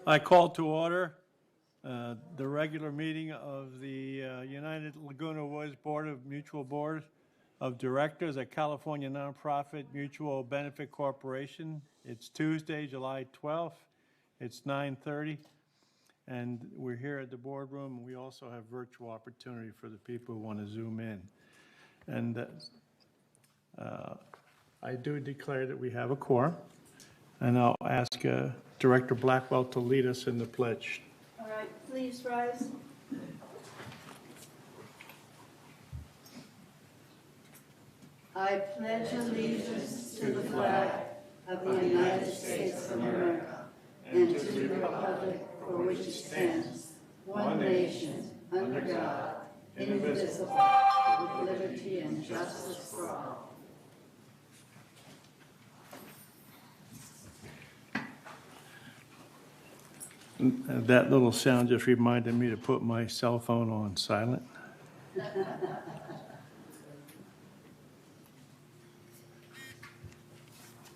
I call to order the regular meeting of the United Laguna Woods Board of Directors, a California nonprofit mutual benefit corporation. It's Tuesday, July 12th. It's 9:30, and we're here at the boardroom. We also have virtual opportunity for the people who want to Zoom in. And I do declare that we have a quorum, and I'll ask Director Blackwell to lead us in the pledge. All right, please rise. I pledge allegiance to the flag of the United States of America and to the republic for which it stands, one nation, under God, indivisible, with liberty and justice for all. That little sound just reminded me to put my cell phone on silent.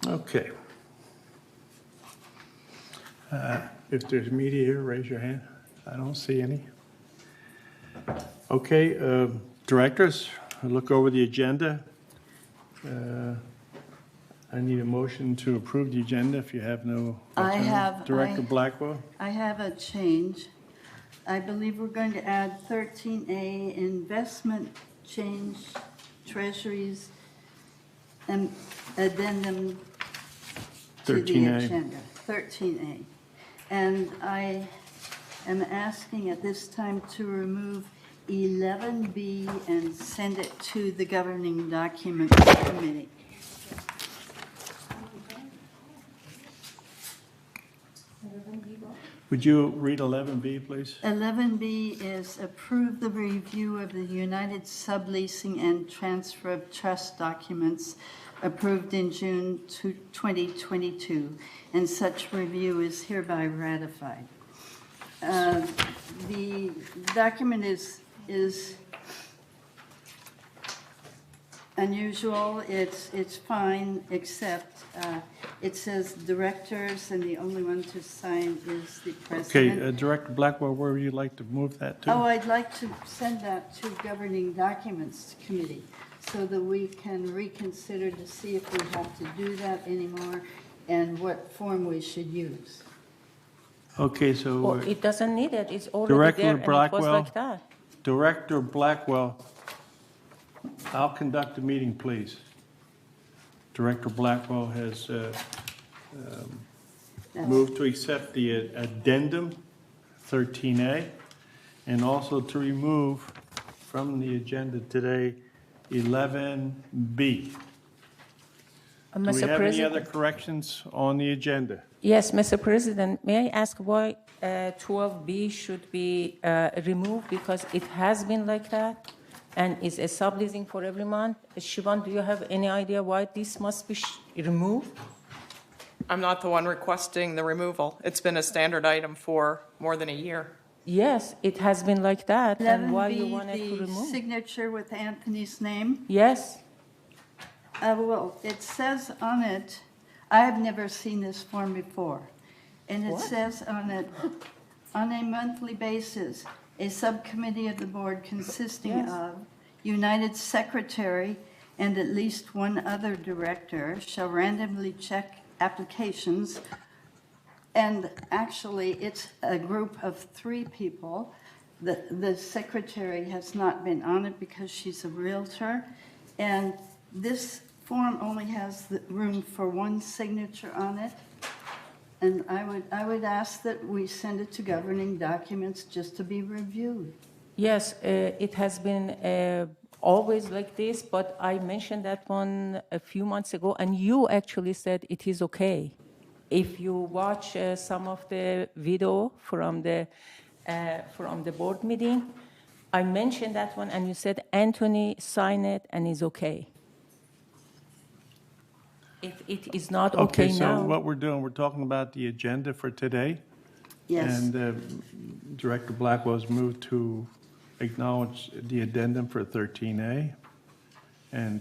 Okay. If there's media here, raise your hand. I don't see any. Okay, directors, look over the agenda. I need a motion to approve the agenda if you have no. Director Blackwell? I have a change. I believe we're going to add 13A, investment change, treasuries, and addendum to the 13A. agenda. 13A. And I am asking at this time to remove 11B and send it to the governing document committee. Would you read 11B, please? 11B is approve the review of the United Subleasing and Transfer of Trust documents approved in June 2022, and such review is hereby ratified. The document is unusual. It's fine, except it says directors, and the only one to sign is the president. Okay, Director Blackwell, where would you like to move that to? Oh, I'd like to send that to Governing Documents Committee so that we can reconsider to see if we have to do that anymore and what form we should use. Okay, so Well, it doesn't need it. It's already Director there, and it was Blackwell. like that. Director Blackwell, I'll conduct the meeting, please. Director Blackwell has moved to accept the addendum 13A and also to remove from the agenda today 11B. Do we have any other corrections on the agenda? Yes, Mr. President, may I ask why 12B should be removed, because it has been like that and is a subleasing for every month? Siobhan, do you have any idea why this must be removed? I'm not the one requesting the removal. It's been a standard item for more than a year. Yes, it has been like that, and why you 11B, wanted to the remove? signature with Anthony's name. Yes, Well, it says on it, I have never seen this form before, and it What? says on it, on a monthly basis, a subcommittee of the board consisting Yes. of United Secretary and at least one other director shall randomly check applications. And actually, it's a group of 3 people. The secretary has not been on it because she's a realtor. And this form only has the room for 1 signature on it. And I would ask that we send it to governing documents just to be reviewed. yes, it has been always like this, but I mentioned that one a few months ago, and you actually said it is okay. If you watch some of the video from the board meeting, I mentioned that one, and you said, Anthony, sign it, and it's okay. If it is not okay Okay, so now, what we're doing, we're talking about the agenda for today. Yes. And Director Blackwell's moved to acknowledge the addendum for 13A. And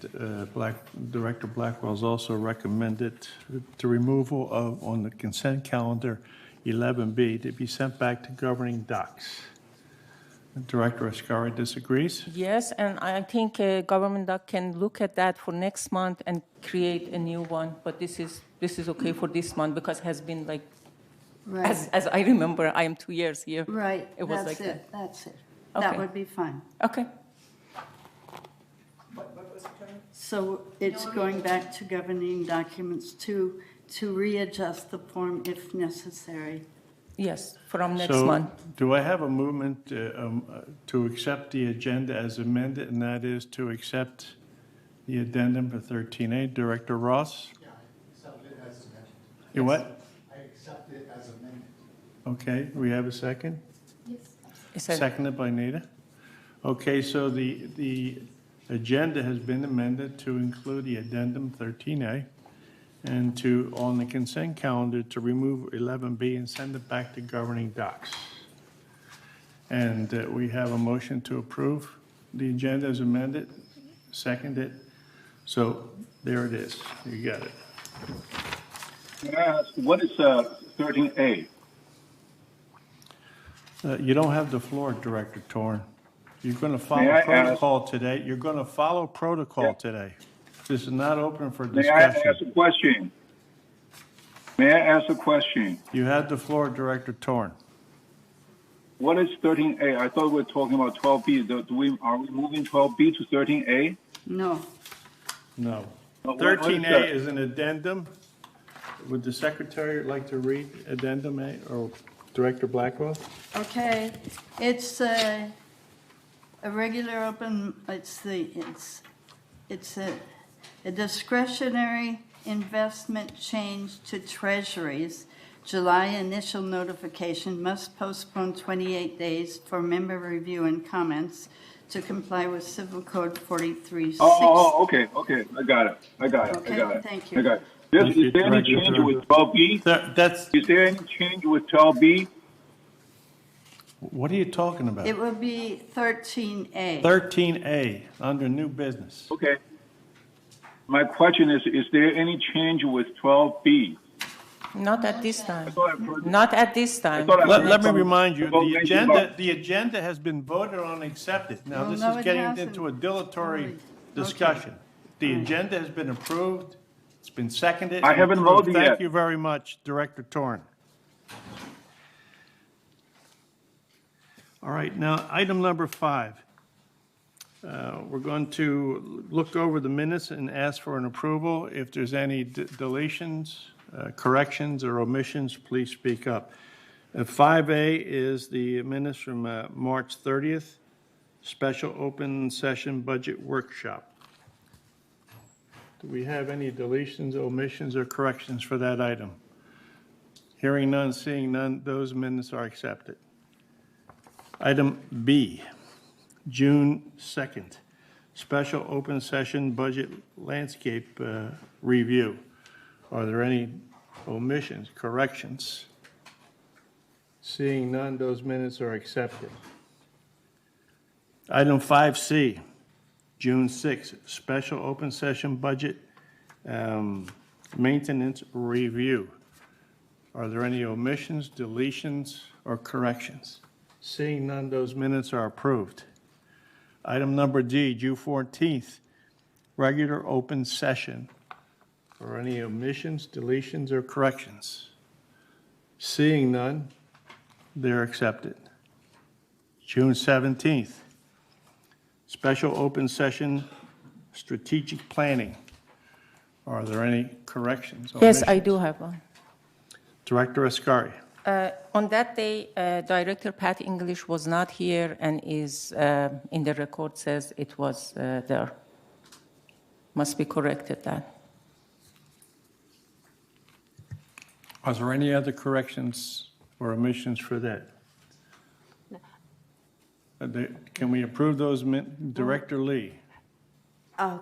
Director Blackwell's also recommended to removal of, on the consent calendar, 11B to be sent back to governing docs. Director Ascari disagrees. Yes, and I think government doc can look at that for next month and create a new one. But this is okay for this month because it has been like, Right, as I remember, I am 2 years here. right, It was that's like it, that's it. Okay. That would be fine. Okay. So it's going back to governing documents to readjust the form if necessary. Yes, from next month. So do I have a movement to accept the agenda as amended, and that is to accept the addendum for 13A? Director Ross? Yeah, I accept it as amended. You what? I accept it as amended. Okay, we have a second? It said- Seconded by Nita. Okay, so the agenda has been amended to include the addendum 13A and to, on the consent calendar, to remove 11B and send it back to governing docs. And we have a motion to approve the agenda as amended, seconded. So there it is. You got it. May I ask, what is 13A? You don't have the floor, Director Torn. You're going to May follow I protocol today. You're going to follow protocol Yeah. today. This is not open for May I discussion. ask a question? May I ask a question? You have the floor, Director Torn. What is 13A? I thought we were talking about 12B. Are we moving 12B to 13A? No, No. What is 13A that? is an addendum. Would the secretary like to read addendum A, or Director Blackwell? okay, it's a regular open, it's a discretionary investment change to treasuries. July initial notification must postpone 28 days for member review and comments to comply with Civil Code 4360. Okay. I got it. Okay, thank you. I got it. Thank you, Is there any Director change Torn. with 12B? That's, Is there any change with 12B? what are you talking about? It will be 13A. 13A, under new business. Okay. My question is there any change with 12B? Not at this time. I thought I heard- Not at this time. thought I- Let me remind you, Well, the thank you, agenda, Bob. the agenda has been voted on and accepted. Now, Well, this no, is it getting hasn't. into a dilatory Okay. discussion. The agenda has been approved, it's been seconded. I and haven't approved. voted Thank yet. you very much, Director Torn. All right, now, item number 5. We're going to look over the minutes and ask for an approval. If there's any deletions, corrections, or omissions, please speak up. 5A is the minutes from March 30th, special open session budget workshop. Do we have any deletions, omissions, or corrections for that item? Hearing none, seeing none, those minutes are accepted. Item B, June 2nd, special open session budget landscape review. Are there any omissions, corrections? Seeing none, those minutes are accepted. Item 5C, June 6th, special open session budget maintenance review. Are there any omissions, deletions, or corrections? Seeing none, those minutes are approved. Item number D, June 14th, regular open session. Are any omissions, deletions, or corrections? Seeing none, they're accepted. June 17th, special open session strategic planning. Are there any corrections? Yes, I omissions? do have one. Director Ascari. On that day, Director Pat English was not here and is, in the record says it was there. Must be corrected that. Are there any other corrections or omissions for that? Can we approve those, Director Lee?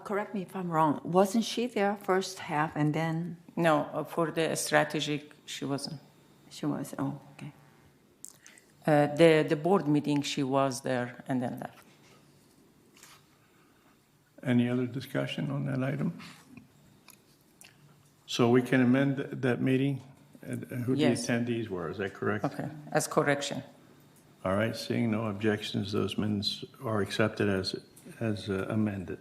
Correct me if I'm wrong. Wasn't she there first half and then No, for the strategic, she wasn't. she was? Oh, okay. The board meeting, she was there and then left. Any other discussion on that item? So we can amend that meeting who the Yes. attendees were. Is that correct? Okay, as correction. All right, seeing no objections, those minutes are accepted as amended.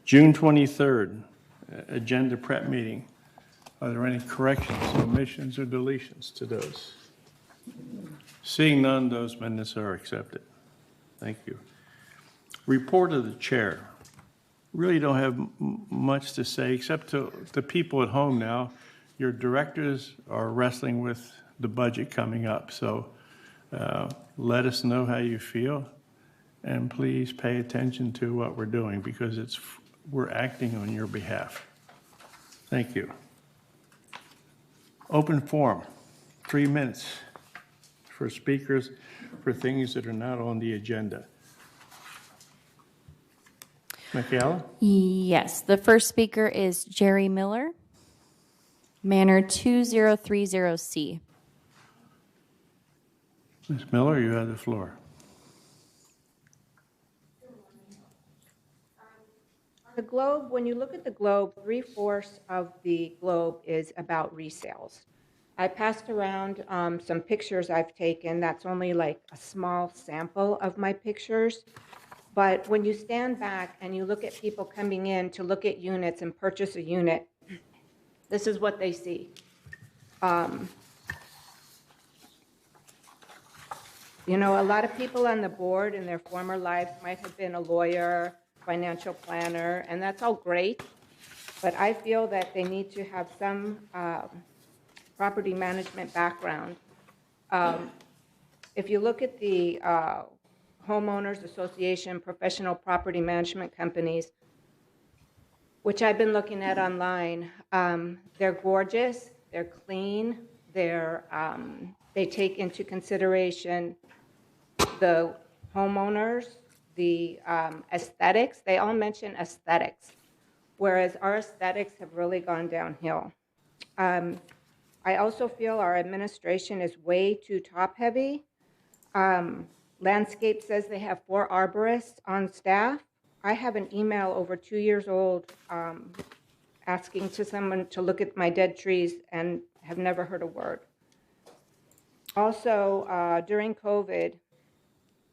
June 23rd, agenda prep meeting. Are there any corrections, omissions, or deletions to those? Seeing none, those minutes are accepted. Thank you. Report of the chair. Really don't have much to say, except to the people at home now. Your directors are wrestling with the budget coming up, so let us know how you feel, and please pay attention to what we're doing, because we're acting on your behalf. Thank you. Open forum, 3 minutes for speakers for things that are not on the agenda. Michaela? Yes, the first speaker is Jerry Miller, Manor 2030C. Ms. Miller, you have the floor. The globe, when you look at the globe, 3/4 of the globe is about resales. I passed around some pictures I've taken. That's only like a small sample of my pictures. But when you stand back and you look at people coming in to look at units and purchase a unit, this is what they see. You know, a lot of people on the board in their former lives might have been a lawyer, financial planner, and that's all great. But I feel that they need to have some property management background. If you look at the Homeowners Association, professional property management companies, which I've been looking at online, they're gorgeous, they're clean, they take into consideration the homeowners, the aesthetics. They all mention aesthetics, whereas our aesthetics have really gone downhill. I also feel our administration is way too top-heavy. Landscape says they have 4 arborists on staff. I have an email over 2 years old asking to someone to look at my dead trees and have never heard a word. Also, during COVID,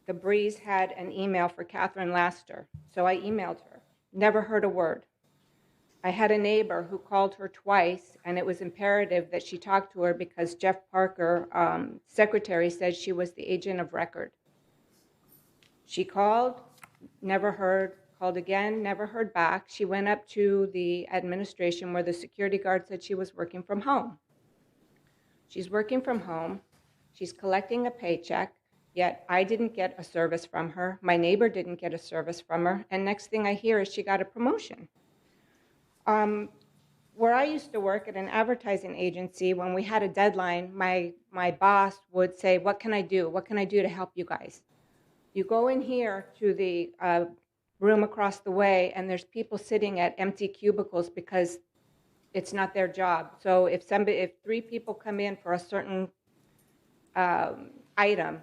the Breeze had an email for Catherine Laster, so I emailed her. Never heard a word. I had a neighbor who called her twice, and it was imperative that she talk to her because Jeff Parker, secretary, said she was the agent of record. She called, never heard, called again, never heard back. She went up to the administration where the security guard said she was working from home. She's working from home. She's collecting a paycheck, yet I didn't get a service from her. My neighbor didn't get a service from her. And next thing I hear is she got a promotion. Where I used to work at an advertising agency, when we had a deadline, my boss would say, what can I do? What can I do to help you guys? You go in here to the room across the way, and there's people sitting at empty cubicles because it's not their job. So if 3 people come in for a certain item,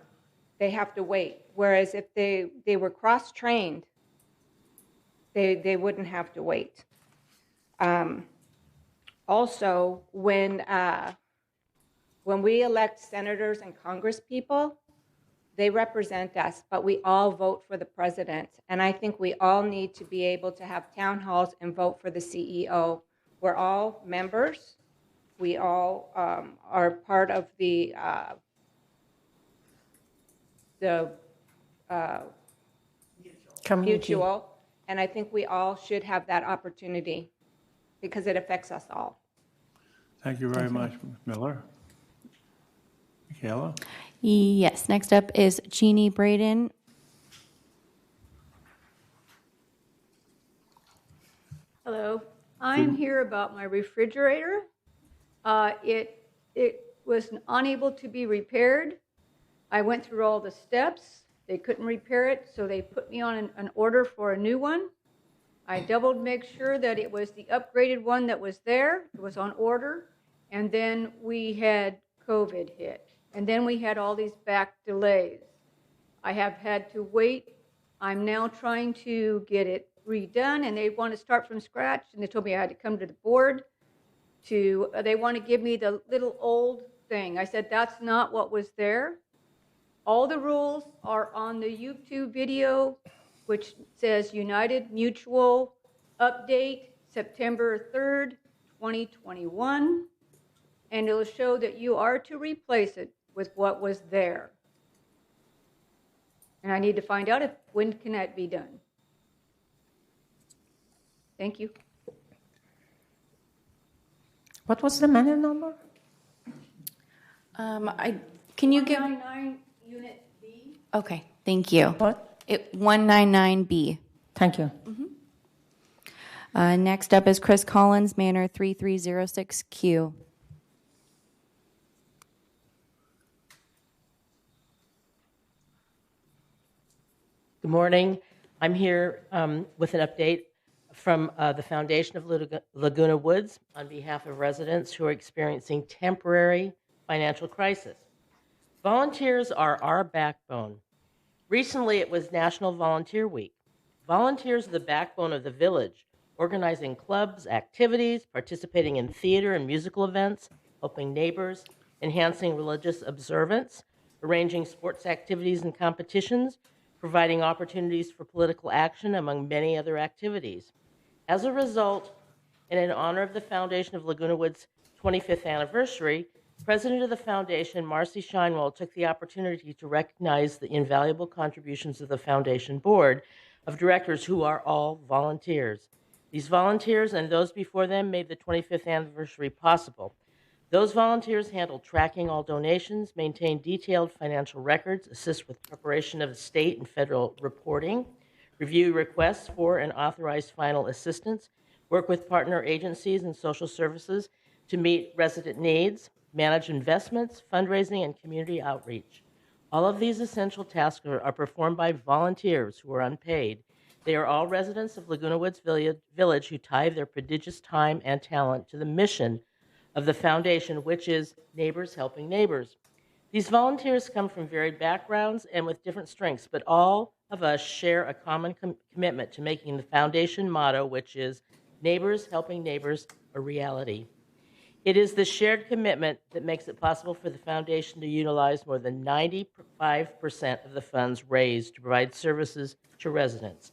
they have to wait. Whereas if they were cross-trained, they wouldn't have to wait. Also, when we elect senators and congresspeople, they represent us, but we all vote for the president. And I think we all need to be able to have town halls and vote for the CEO. We're all members. We all are part of the mutual, and I think we all should have that opportunity because it affects us all. Thank you very much, Ms. Miller. Michaela? Yes, next up is Jeannie Braden. Hello, I'm here about my refrigerator. It was unable to be repaired. I went through all the steps. They couldn't repair it, so they put me on an order for a new one. I doubled make sure that it was the upgraded one that was there. It was on order. And then we had COVID hit. And then we had all these back delays. I have had to wait. I'm now trying to get it redone, and they want to start from scratch, and they told me I had to come to the board. they want to give me the little old thing. I said, that's not what was there. All the rules are on the YouTube video, which says United Mutual update September 3rd, 2021. And it'll show that you are to replace it with what was there. And I need to find out when can that be done. Thank you. What was the manual number? Can you give? 199 Unit B. Okay, thank you. What? 199B. Thank you. Next up is Chris Collins, Manor 3306Q. Good morning. I'm here with an update from the Foundation of Laguna Woods on behalf of residents who are experiencing temporary financial crisis. Volunteers are our backbone. Recently, it was National Volunteer Week. Volunteers are the backbone of the village, organizing clubs, activities, participating in theater and musical events, helping neighbors, enhancing religious observance, arranging sports activities and competitions, providing opportunities for political action, among many other activities. As a result, and in honor of the Foundation of Laguna Woods' 25th anniversary, President of the Foundation, Marcy Shinewell, took the opportunity to recognize the invaluable contributions of the Foundation Board of Directors, who are all volunteers. These volunteers and those before them made the 25th anniversary possible. Those volunteers handle tracking all donations, maintain detailed financial records, assist with preparation of state and federal reporting, review requests for and authorize final assistance, work with partner agencies and social services to meet resident needs, manage investments, fundraising, and community outreach. All of these essential tasks are performed by volunteers who are unpaid. They are all residents of Laguna Woods Village who tie their prodigious time and talent to the mission of the Foundation, which is neighbors helping neighbors. These volunteers come from varied backgrounds and with different strengths, but all of us share a common commitment to making the Foundation motto, which is neighbors helping neighbors, a reality. It is the shared commitment that makes it possible for the Foundation to utilize more than 95% of the funds raised to provide services to residents.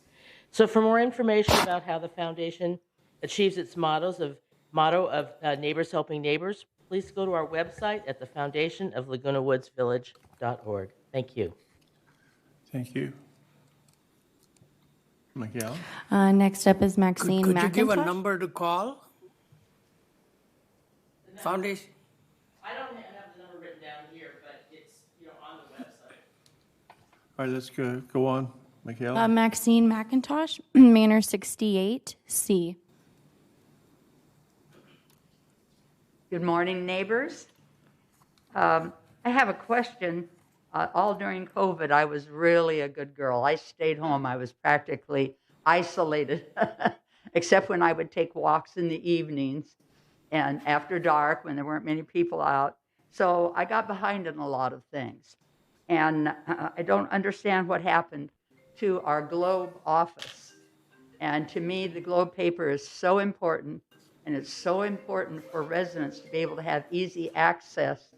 So for more information about how the Foundation achieves its motto of neighbors helping neighbors, please go to our website at thefoundationoflagunawoodsvillage.org. Thank you. Thank you. Miguel? Next up is Maxine Could you McIntosh. give a number to call? Foundation? I don't have the number written down here, but it's on the website. All right, let's go on. Miguel? Maxine McIntosh, Manor 68C. Good morning, neighbors. I have a question. All during COVID, I was really a good girl. I stayed home. I was practically isolated, except when I would take walks in the evenings and after dark when there weren't many people out. So I got behind in a lot of things. And I don't understand what happened to our Globe office. And to me, the Globe paper is so important. And it's so important for residents to be able to have easy access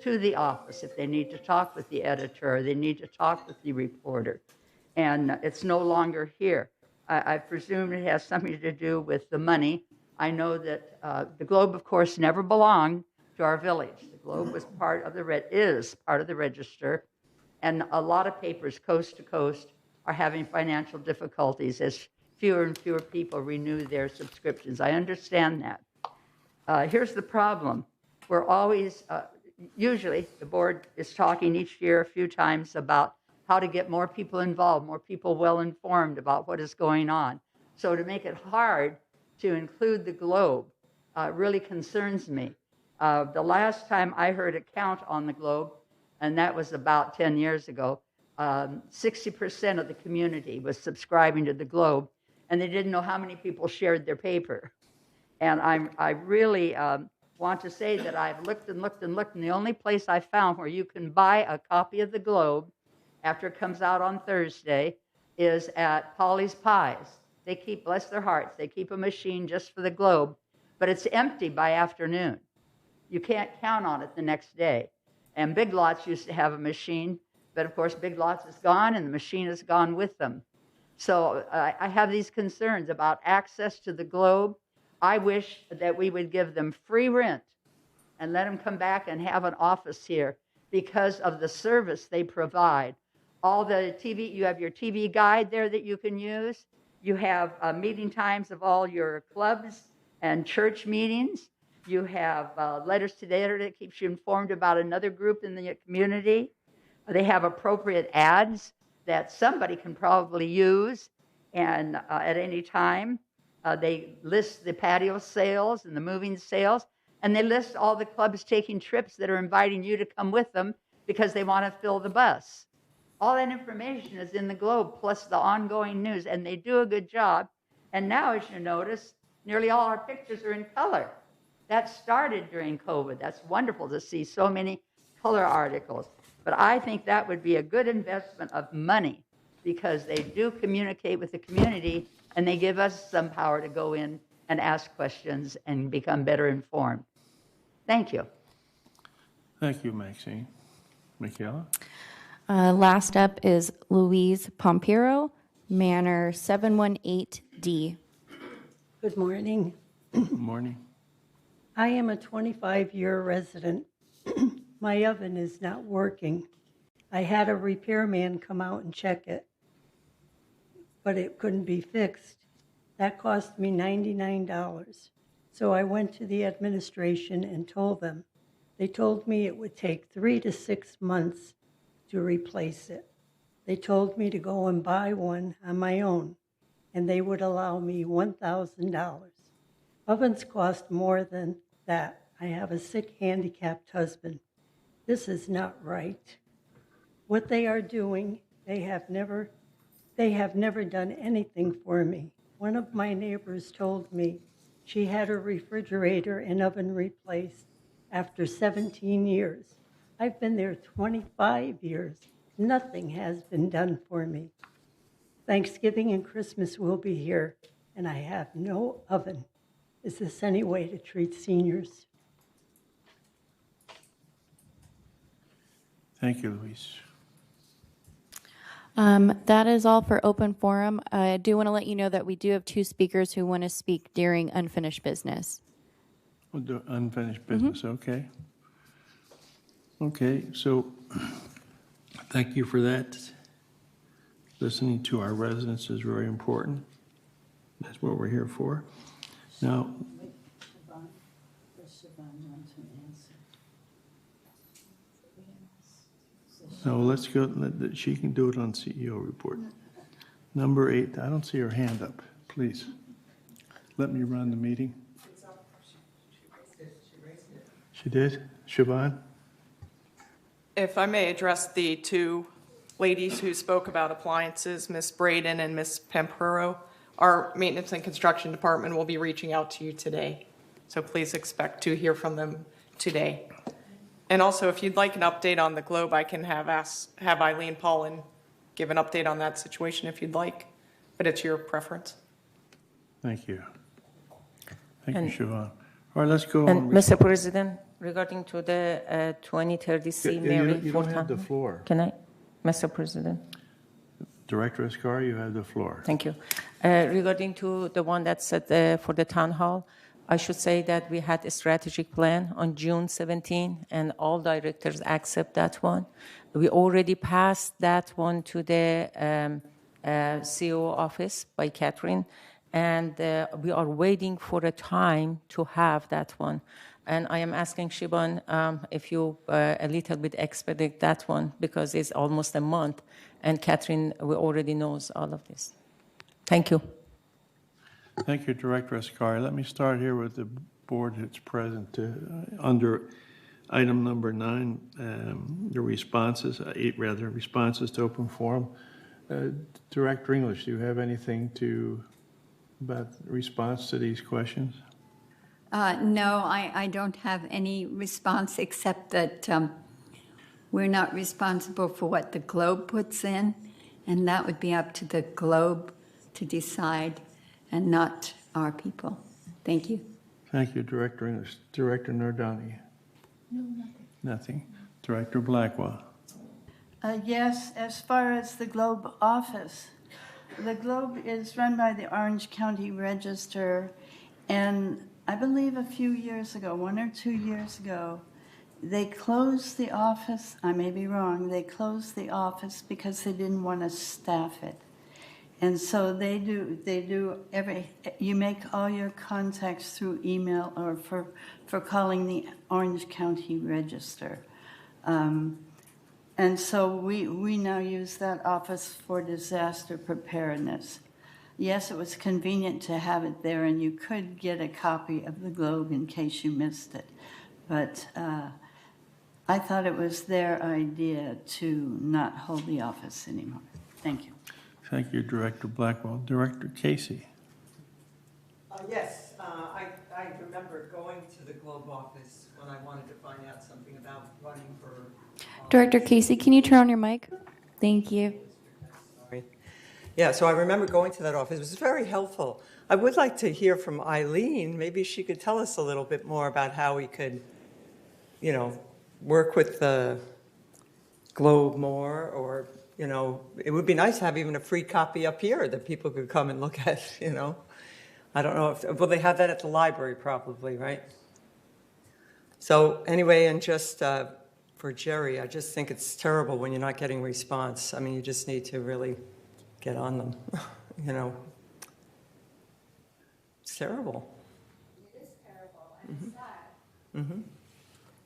to the office if they need to talk with the editor or they need to talk with the reporter. And it's no longer here. I presume it has something to do with the money. I know that the Globe, of course, never belonged to our village. The Globe was part of is part of the register. And a lot of papers coast to coast are having financial difficulties as fewer and fewer people renew their subscriptions. I understand that. Here's the problem. We're always, usually the board is talking each year a few times about how to get more people involved, more people well informed about what is going on. So to make it hard to include the Globe really concerns me. The last time I heard a count on the Globe, and that was about 10 years ago, 60% of the community was subscribing to the Globe, and they didn't know how many people shared their paper. And I really want to say that I've looked and looked and looked, and the only place I found where you can buy a copy of the Globe after it comes out on Thursday is at Polly's Pies. They keep, bless their hearts, they keep a machine just for the Globe. but it's empty by afternoon. You can't count on it the next day. And Big Lots used to have a machine, but of course Big Lots is gone and the machine is gone with them. So I have these concerns about access to the Globe. I wish that we would give them free rent and let them come back and have an office here because of the service they provide. All the TV, you have your TV guide there that you can use. You have meeting times of all your clubs and church meetings. You have letters to the editor that keeps you informed about another group in the community. They have appropriate ads that somebody can probably use and at any time. They list the patio sales and the moving sales, and they list all the clubs taking trips that are inviting you to come with them because they want to fill the bus. All that information is in the Globe, plus the ongoing news, and they do a good job. And now, as you notice, nearly all our pictures are in color. That started during COVID. That's wonderful to see so many color articles. But I think that would be a good investment of money because they do communicate with the community and they give us some power to go in and ask questions and become better informed. Thank you. Thank you, Maxine. Michaela? Last up is Louise Pompiro, Manor 718D. Good morning. Good morning. I am a 25-year resident. My oven is not working. I had a repairman come out and check it, but it couldn't be fixed. That cost me $99. So I went to the administration and told them. They told me it would take 3 to 6 months to replace it. They told me to go and buy one on my own, and they would allow me $1,000. Ovens cost more than that. I have a sick, handicapped husband. This is not right. What they are doing, they have never done anything for me. One of my neighbors told me she had her refrigerator and oven replaced after 17 years. I've been there 25 years. Nothing has been done for me. Thanksgiving and Christmas will be here, and I have no oven. Is this any way to treat seniors? Thank you, Louise. That is all for open forum. I do want to let you know that we do have 2 speakers who want to speak during unfinished business. We'll do unfinished business, okay. Okay, so thank you for that. Listening to our residents is very important. That's what we're here for. Now, so let's go, she can do it on CEO report. Number 8, I don't see her hand up, please. Let me run the meeting. She did? Siobhan? If I may address the 2 ladies who spoke about appliances, Ms. Braden and Ms. Pampero, our maintenance and construction department will be reaching out to you today. So please expect to hear from them today. And also, if you'd like an update on the Globe, I can have Eileen Paulin give an update on that situation if you'd like, but it's your preference. Thank you. Thank you, Siobhan. All right, let's go And on. Mr. President, regarding to the 2030C Mary You don't have the floor. Can I, Mr. President? Director Escar, you have the floor. Thank you. Regarding to the one that's at for the town hall, I should say that we had a strategic plan on June 17, and all directors accept that one. We already passed that one to the CEO office by Catherine, and we are waiting for a time to have that one. And I am asking Siobhan if you a little bit expedite that one, because it's almost a month, and Catherine already knows all of this. Thank you. Thank you, Director Escar. Let me start here with the board that's present. Under item number 9, the responses, 8 rather, responses to open forum. Director English, do you have anything about response to these questions? No, I don't have any response except that we're not responsible for what the Globe puts in, and that would be up to the Globe to decide and not our people. Thank you. Thank you, Director Nardani. No, nothing. Nothing. Director Blackwell. Yes, as far as the Globe office, the Globe is run by the Orange County Register, and I believe a few years ago, 1 or 2 years ago, they closed the office. I may be wrong. They closed the office because they didn't want to staff it. And so they do you make all your contacts through email or for calling the Orange County Register. And so we now use that office for disaster preparedness. Yes, it was convenient to have it there, and you could get a copy of the Globe in case you missed it. But I thought it was their idea to not hold the office anymore. Thank you. Thank you, Director Blackwell. Director Casey. Yes, I remember going to the Globe office when I wanted to find out something about running for... Director Casey, can you turn on your mic? Thank you. Sorry. Yeah, so I remember going to that office. It was very helpful. I would like to hear from Eileen. Maybe she could tell us a little bit more about how we could, you know, work with the Globe more, or, you know, it would be nice to have even a free copy up here that people could come and look at, you know. I don't know if, well, they have that at the library probably, right? So anyway, and just for Jerry, I just think it's terrible when you're not getting response. I mean, you just need to really get on them, you know. It's terrible. It is terrible and sad. Mm-hmm.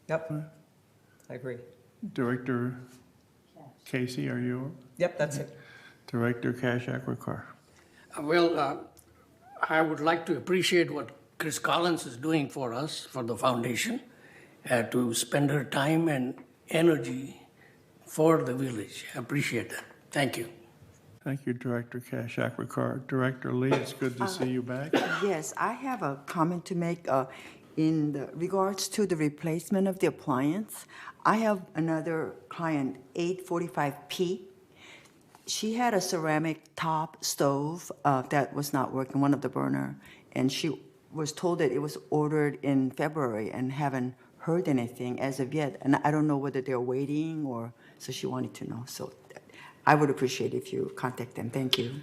Yep, I agree. Director Casey, are you? Yep, that's it. Director Cash-Aquicar. Well, I would like to appreciate what Chris Collins is doing for us, for the foundation, to spend her time and energy for the village. I appreciate that. Thank you. Thank you, Director Cash-Aquicar. Director Lee, it's good to see you back. Yes, I have a comment to make in regards to the replacement of the appliance. I have another client, 845P. She had a ceramic top stove that was not working, one of the burner, and she was told that it was ordered in February and haven't heard anything as of yet. And I don't know whether they're waiting or, so she wanted to know. So I would appreciate if you contact them. Thank you.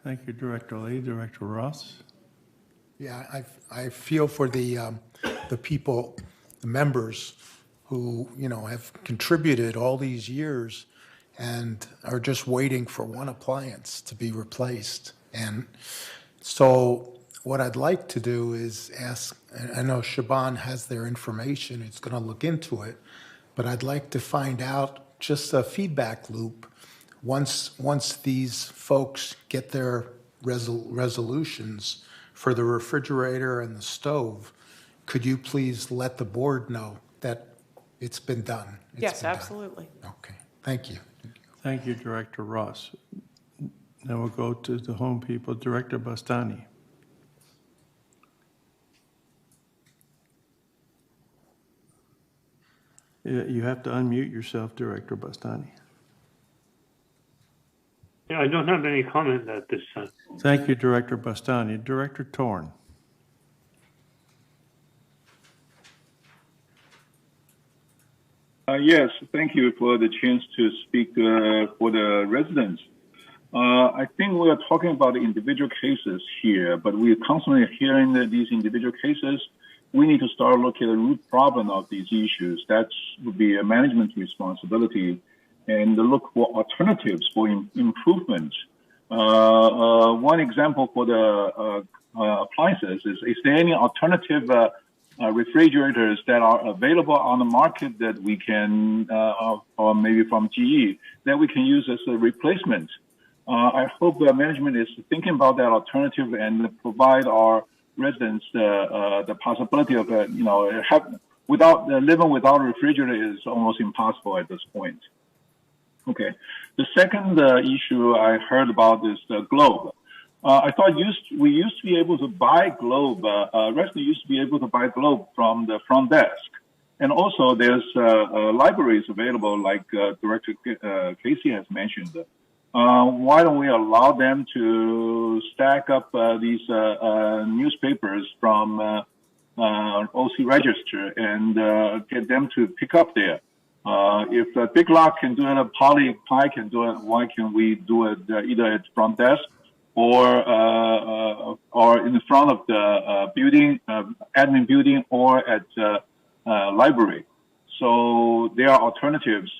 Thank you, Director Lee. Director Ross. Yeah, I feel for the people, the members who, you know, have contributed all these years and are just waiting for one appliance to be replaced. And so what I'd like to do is ask, I know Shaban has their information, it's going to look into it, but I'd like to find out just a feedback loop. Once these folks get their resolutions for the refrigerator and the stove, could you please let the board know that it's been done? Yes, absolutely. Okay, thank you. Thank you, Director Ross. Now we'll go to the home people. Director Bastani. You have to unmute yourself, Director Bastani. Yeah, I don't have any comment at this time. Thank you, Director Bastani. Director Torn. Yes, thank you for the chance to speak for the residents. I think we are talking about individual cases here, but we are constantly hearing that these individual cases. We need to start looking at the root problem of these issues. That would be a management responsibility, and look for alternatives for improvement. One example for the appliances is there any alternative refrigerators that are available on the market that we can, or maybe from GE, that we can use as a replacement? I hope the management is thinking about that alternative and provide our residents the possibility of, living without a refrigerator is almost impossible at this point. Okay. The second issue I heard about is the Globe. I thought we used to be able to buy Globe, residents used to be able to buy Globe from the front desk. And also there's libraries available like Director Casey has mentioned. why don't we allow them to stack up these newspapers from OC Register and get them to pick up there? If Big Lock can do it, Poly Pie can do it, why can we do it either at front desk or in the front of the building, admin building, or at library? So there are alternatives.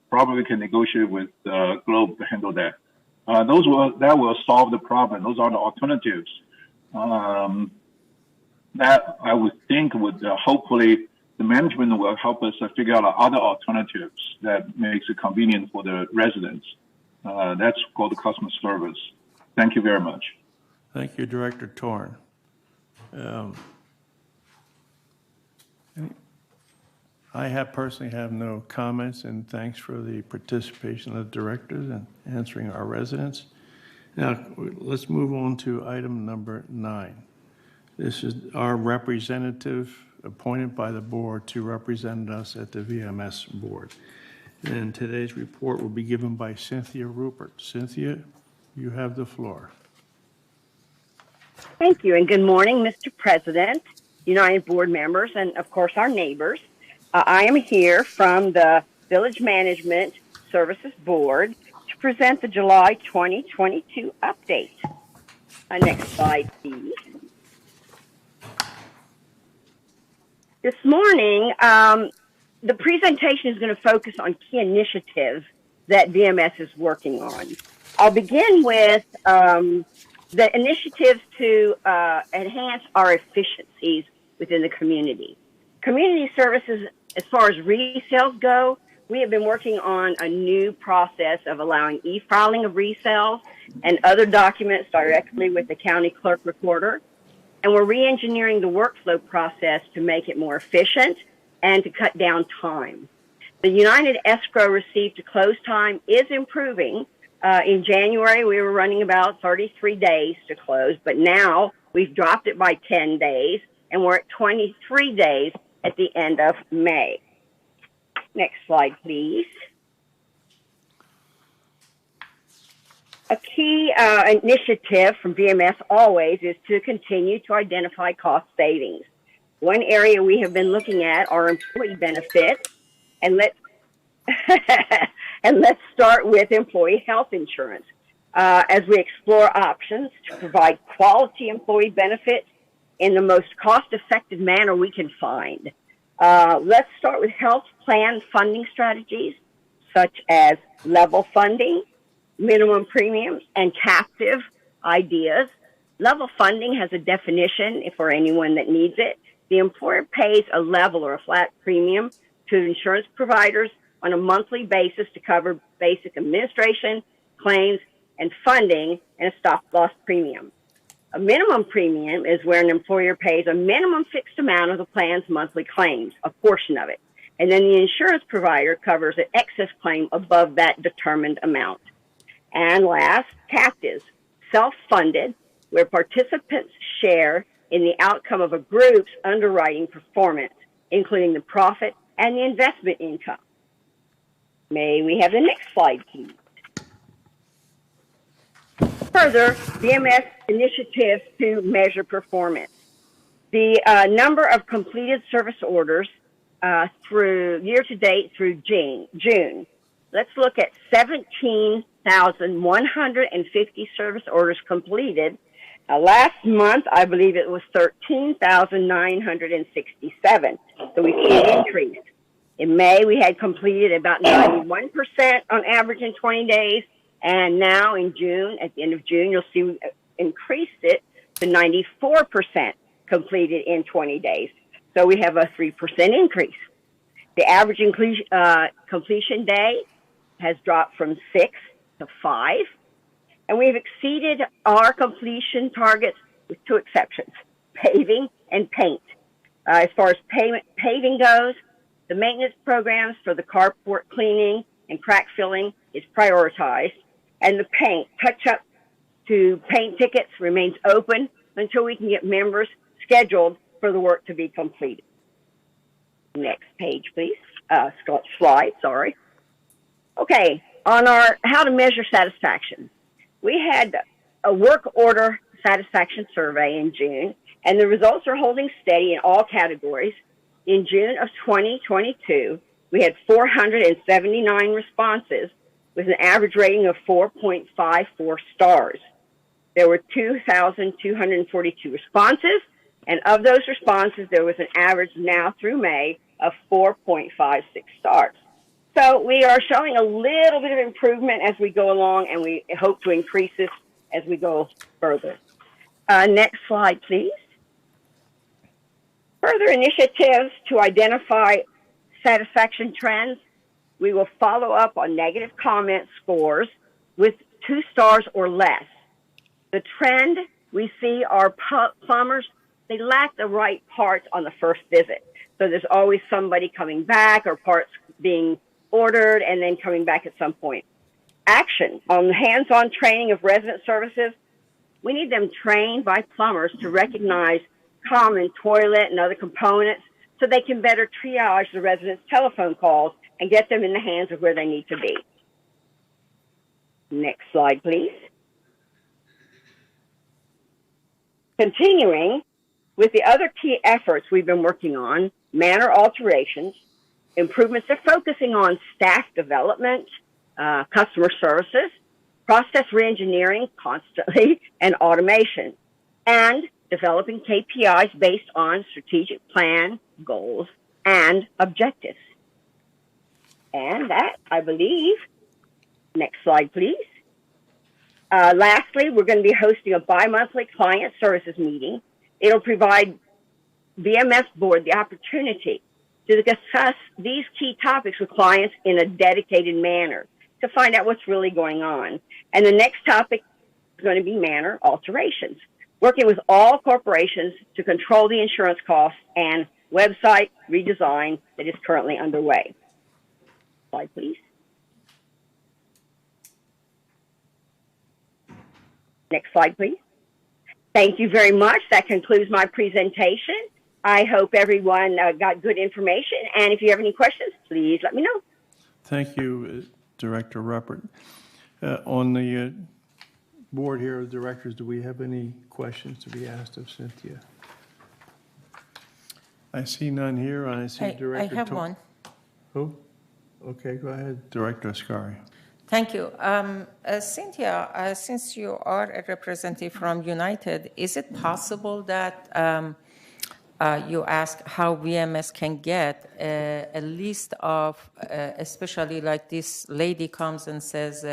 Probably we can negotiate with Globe to handle that. That will solve the problem. Those are the alternatives. That I would think would hopefully the management will help us figure out other alternatives that makes it convenient for the residents. That's called customer service. Thank you very much. Thank you, Director Torn. I personally have no comments, and thanks for the participation of the directors and answering our residents. Now, let's move on to item number 9. This is our representative appointed by the board to represent us at the VMS board. And today's report will be given by Cynthia Rupert. Cynthia, you have the floor. Thank you, and good morning, Mr. President, United Board members, and of course our neighbors. I am here from the Village Management Services Board to present the July 2022 update. Next slide, please. This morning, the presentation is going to focus on key initiatives that VMS is working on. I'll begin with the initiatives to enhance our efficiencies within the community. Community services, as far as resales go, we have been working on a new process of allowing e-filing of resales and other documents directly with the county clerk recorder. And we're re-engineering the workflow process to make it more efficient and to cut down time. The United Escrow receipt to close time is improving. In January, we were running about 33 days to close, but now we've dropped it by 10 days, and we're at 23 days at the end of May. Next slide, please. A key initiative from VMS always is to continue to identify cost savings. One area we have been looking at are employee benefits, and let's start with employee health insurance. As we explore options to provide quality employee benefits in the most cost-effective manner we can find. Let's start with health plan funding strategies, such as level funding, minimum premiums, and captive ideas. Level funding has a definition for anyone that needs it. The employer pays a level or a flat premium to insurance providers on a monthly basis to cover basic administration, claims, and funding, and a stop-loss premium. A minimum premium is where an employer pays a minimum fixed amount of the plan's monthly claims, a portion of it, and then the insurance provider covers an excess claim above that determined amount. And last, captives, self-funded, where participants share in the outcome of a group's underwriting performance, including the profit and the investment income. May we have the next slide, please? Further, VMS initiatives to measure performance. The number of completed service orders through year-to-date through June. Let's look at 17,150 service orders completed. Last month, I believe it was 13,967. So we see an increase. In May, we had completed about 91% on average in 20 days. And now in June, at the end of June, you'll see we increased it to 94% completed in 20 days. So we have a 3% increase. The average completion day has dropped from 6 to 5. And we've exceeded our completion targets with 2 exceptions, paving and paint. As far as paving goes, the maintenance programs for the carport cleaning and crack filling is prioritized. And the paint, touch-up to paint tickets remains open until we can get members scheduled for the work to be completed. Next page, please. Slide, sorry. Okay, on our how to measure satisfaction. We had a work order satisfaction survey in June, and the results are holding steady in all categories. In June of 2022, we had 479 responses with an average rating of 4.54 stars. There were 2,242 responses, and of those responses, there was an average now through May of 4.56 stars. So we are showing a little bit of improvement as we go along, and we hope to increase this as we go further. Next slide, please. Further initiatives to identify satisfaction trends. We will follow up on negative comment scores with 2 stars or less. The trend we see are plumbers, they lack the right parts on the first visit. So there's always somebody coming back or parts being ordered and then coming back at some point. Action on the hands-on training of resident services. We need them trained by plumbers to recognize common toilet and other components so they can better triage the residents' telephone calls and get them in the hands of where they need to be. Next slide, please. Continuing with the other key efforts we've been working on, manner alterations, improvements are focusing on staff development, customer services, process reengineering constantly, and automation, and developing KPIs based on strategic plan, goals, and objectives. And that, I believe, next slide, please. Lastly, we're going to be hosting a bi-monthly client services meeting. It'll provide VMS board the opportunity to discuss these key topics with clients in a dedicated manner to find out what's really going on. And the next topic is going to be manner alterations, working with all corporations to control the insurance costs and website redesign that is currently underway. Slide, please. Next slide, please. Thank you very much. That concludes my presentation. I hope everyone got good information. And if you have any questions, please let me know. Thank you, Director Ruppert. On the board here of directors, do we have any questions to be asked of Cynthia? I see none here. I see Director. I have one. Who? Okay, go ahead, Director Ascari. Thank you. Cynthia, since you are a representative from United, is it possible that you ask how VMS can get a list of, especially like this lady comes and says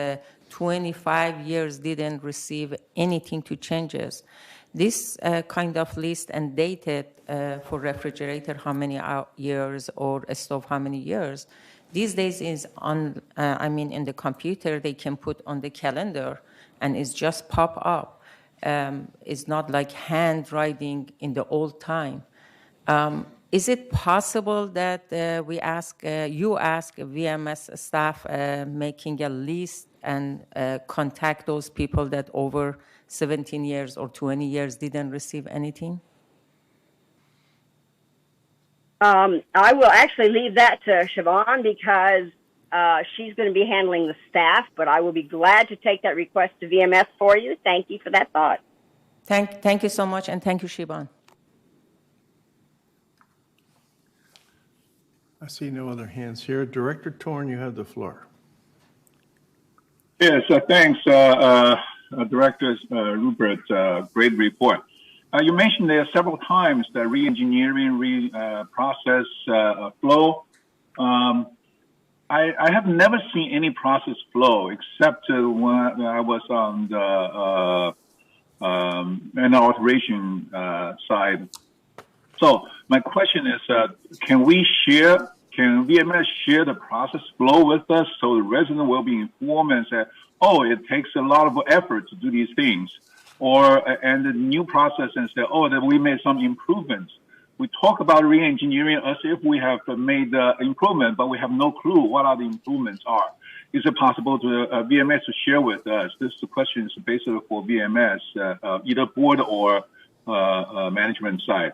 25 years didn't receive anything to changes. This kind of list and dated for refrigerator how many years or a stove how many years. These days is on, in the computer, they can put on the calendar and it's just pop up. It's not like handwriting in the old time. Is it possible that you ask VMS staff making a list and contact those people that over 17 years or 20 years didn't receive anything? I will actually leave that to Siobhan because she's going to be handling the staff, but I will be glad to take that request to VMS for you. Thank you for that thought. Thank you so much, and thank you, Siobhan. I see no other hands here. Director Torn, you have the floor. Yes, thanks, Director Rupert. Great report. You mentioned there several times the re-engineering, process flow. I have never seen any process flow except when I was on the alteration side. So my question is, can VMS share the process flow with us so the resident will be informed and say, oh, it takes a lot of effort to do these things? And the new process and say, oh, that we made some improvements. We talk about re-engineering as if we have made the improvement, but we have no clue what are the improvements are. Is it possible to VMS to share with us? This question is basically for VMS, either board or management side.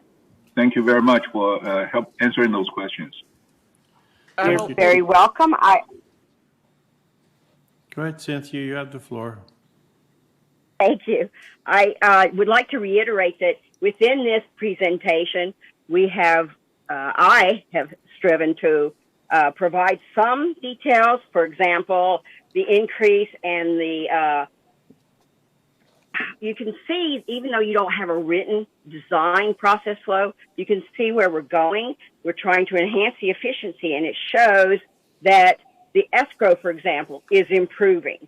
Thank you very much for help answering those questions. You're very welcome. Go ahead, Cynthia, you have the floor. Thank you. I would like to reiterate that within this presentation, I have striven to provide some details. For example, the increase and you can see, even though you don't have a written design process flow, you can see where we're going. We're trying to enhance the efficiency, and it shows that the escrow, for example, is improving.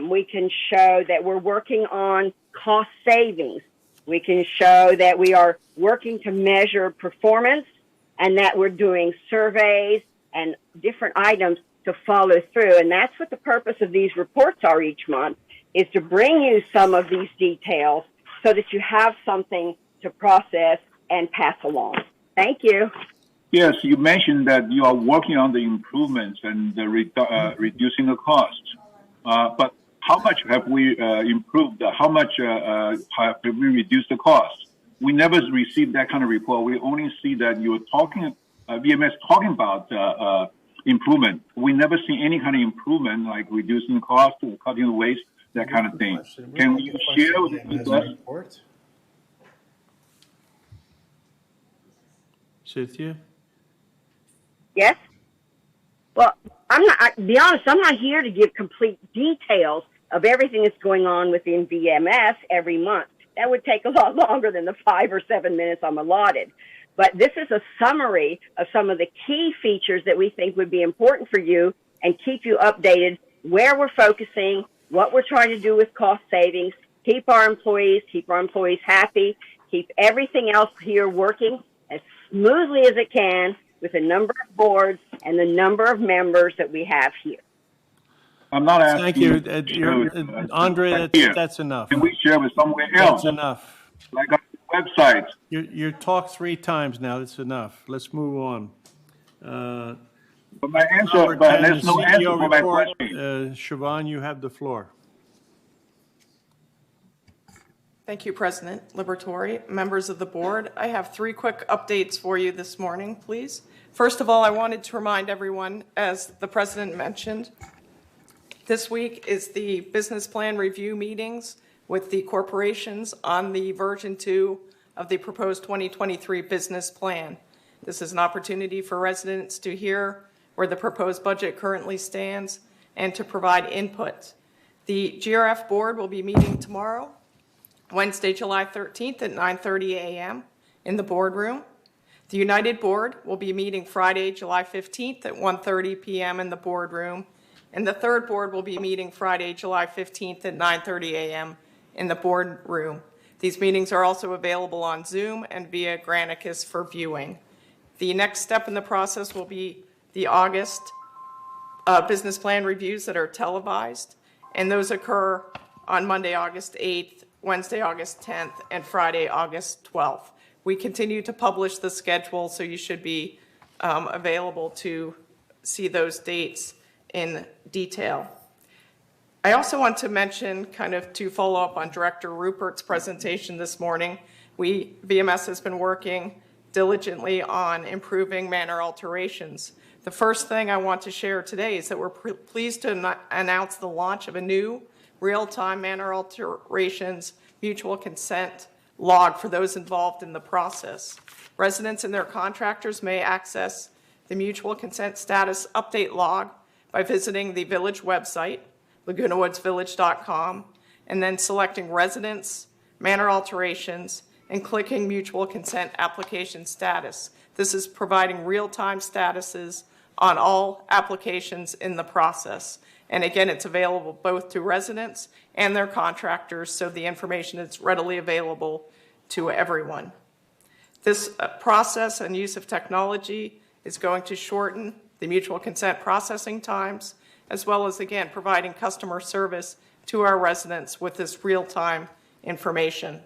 We can show that we're working on cost savings. We can show that we are working to measure performance and that we're doing surveys and different items to follow through. And that's what the purpose of these reports are each month, is to bring you some of these details so that you have something to process and pass along. Thank you. Yes, you mentioned that you are working on the improvements and reducing the cost. But how much have we improved? How much have we reduced the cost? We never received that kind of report. We only see that you're talking, VMS talking about improvement. We never see any kind of improvement like reducing cost or cutting the waste, that kind of thing. Can you share with us? Cynthia? Yes? Well, to be honest, I'm not here to give complete details of everything that's going on within VMS every month. That would take a lot longer than the 5 or 7 minutes I'm allotted. But this is a summary of some of the key features that we think would be important for you and keep you updated where we're focusing, what we're trying to do with cost savings, keep our employees happy, keep everything else here working as smoothly as it can with the number of boards and the number of members that we have here. I'm not asking. Thank you. Andre, that's enough. Can we share with somewhere else? That's enough. Like on the website. You talked 3 times now. That's enough. Let's move on. But my answer, but there's no answer for my question. Siobhan, you have the floor. Thank you, President Liberatore, members of the board. I have 3 quick updates for you this morning, please. First of all, I wanted to remind everyone, as the President mentioned, this week is the business plan review meetings with the corporations on the version 2 of the proposed 2023 business plan. This is an opportunity for residents to hear where the proposed budget currently stands and to provide input. The GRF board will be meeting tomorrow, Wednesday, July 13th at 9:30 a.m. in the boardroom. The United Board will be meeting Friday, July 15th at 1:30 p.m. in the boardroom. And the third board will be meeting Friday, July 15th at 9:30 a.m. in the boardroom. These meetings are also available on Zoom and via Granicus for viewing. The next step in the process will be the August business plan reviews that are televised, and those occur on Monday, August 8th, Wednesday, August 10th, and Friday, August 12th. We continue to publish the schedule, so you should be available to see those dates in detail. I also want to mention, kind of to follow up on Director Rupert's presentation this morning, VMS has been working diligently on improving manor alterations. The first thing I want to share today is that we're pleased to announce the launch of a new real-time manor alterations mutual consent log for those involved in the process. Residents and their contractors may access the mutual consent status update log by visiting the village website, lagunawoodsvillage.com, and then selecting residents, manor alterations, and clicking mutual consent application status. This is providing real-time statuses on all applications in the process. And again, it's available both to residents and their contractors, so the information is readily available to everyone. This process and use of technology is going to shorten the mutual consent processing times, as well as, again, providing customer service to our residents with this real-time information.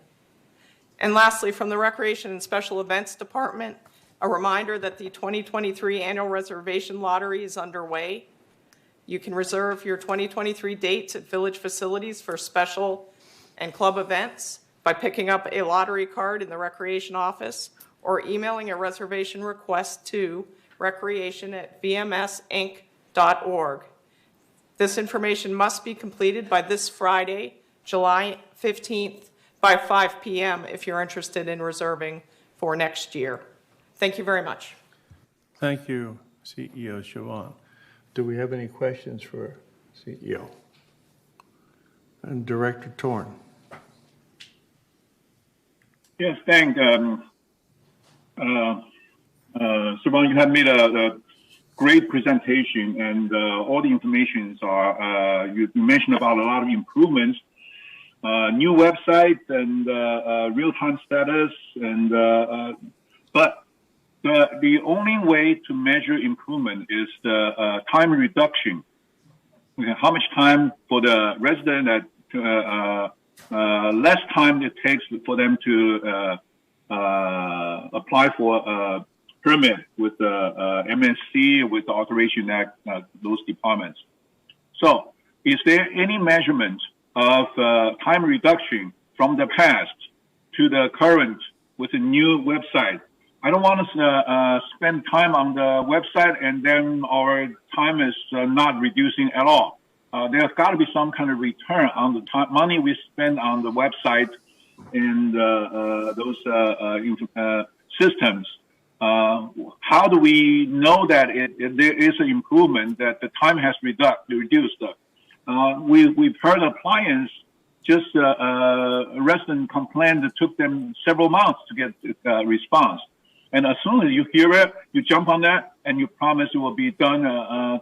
And lastly, from the Recreation and Special Events Department, a reminder that the 2023 annual reservation lottery is underway. You can reserve your 2023 dates at village facilities for special and club events by picking up a lottery card in the recreation office or emailing a reservation request to recreation@vmsinc.org. This information must be completed by this Friday, July 15th, by 5 p.m. if you're interested in reserving for next year. Thank you very much. Thank you, CEO Siobhan. Do we have any questions for CEO? And Director Torn. Yes, thanks. Siobhan, you have made a great presentation, and all the informations are, you mentioned about a lot of improvements, new website and real-time status, and but the only way to measure improvement is the time reduction. Okay, how much time for the resident that less time it takes for them to apply for a permit with the MSC, with the Alteration Act, those departments. So is there any measurement of time reduction from the past to the current with a new website? I don't want to spend time on the website and then our time is not reducing at all. There's got to be some kind of return on the time, money we spend on the website and those systems. How do we know that there is an improvement, that the time has reduced? We've heard of clients, just a resident complained it took them several months to get a response. And as soon as you hear it, you jump on that and you promise it will be done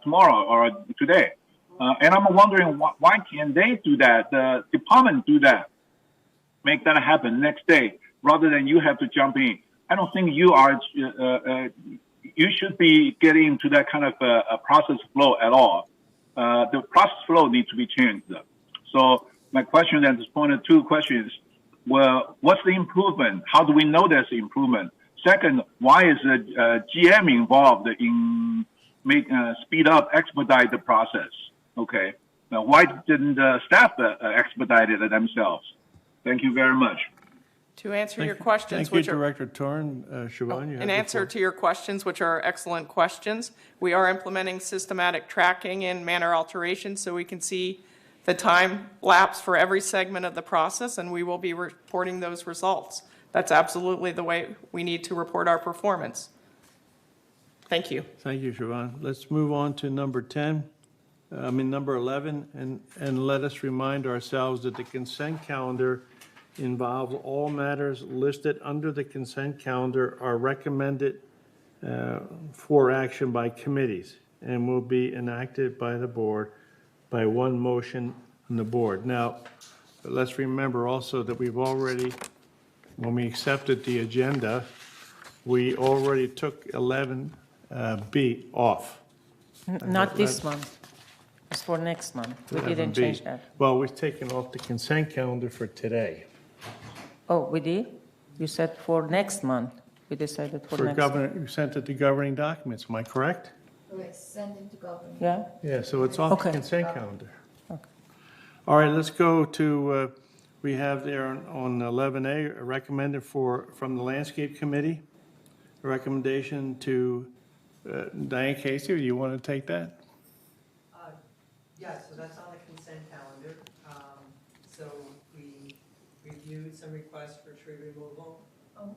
tomorrow or today. And I'm wondering why can't they do that? The department do that, make that happen next day, rather than you have to jump in. I don't think you are. You should be getting into that kind of a process flow at all. The process flow needs to be changed. So my question at this point are two questions. Well, what's the improvement? How do we know there's improvement? Second, why is the GM involved in speed up, expedite the process? Okay. Now, why didn't the staff expedite it themselves? Thank you very much. To answer your questions, Thank you, Director Torn. Siobhan, you have in answer to your questions, which are excellent questions, we are implementing systematic tracking and manner alterations so we can see the time lapse for every segment of the process, and we will be reporting those results. That's absolutely the way we need to report our performance. Thank you. Thank you, Siobhan. Let's move on to number 11, and let us remind ourselves that the consent calendar involves all matters listed under the consent calendar are recommended for action by committees and will be enacted by the board by one motion on the board. Now, let's remember also that we've already, when we accepted the agenda, we already took 11B off. Not this month. It's for next month. We didn't 11B. change that. Well, we've taken off the consent calendar for today. Oh, we did? You said for next month. We decided for next month. You sent it to governing documents, am I correct? Sending to government. Yeah? Yeah, so it's off the Okay. consent calendar. All right, let's go to, we have there on 11A, recommended from the Landscape Committee, a recommendation to Diane Casey. Do you want to take that? Yeah, so that's on the consent calendar. So we reviewed some requests for tree removal. Oh,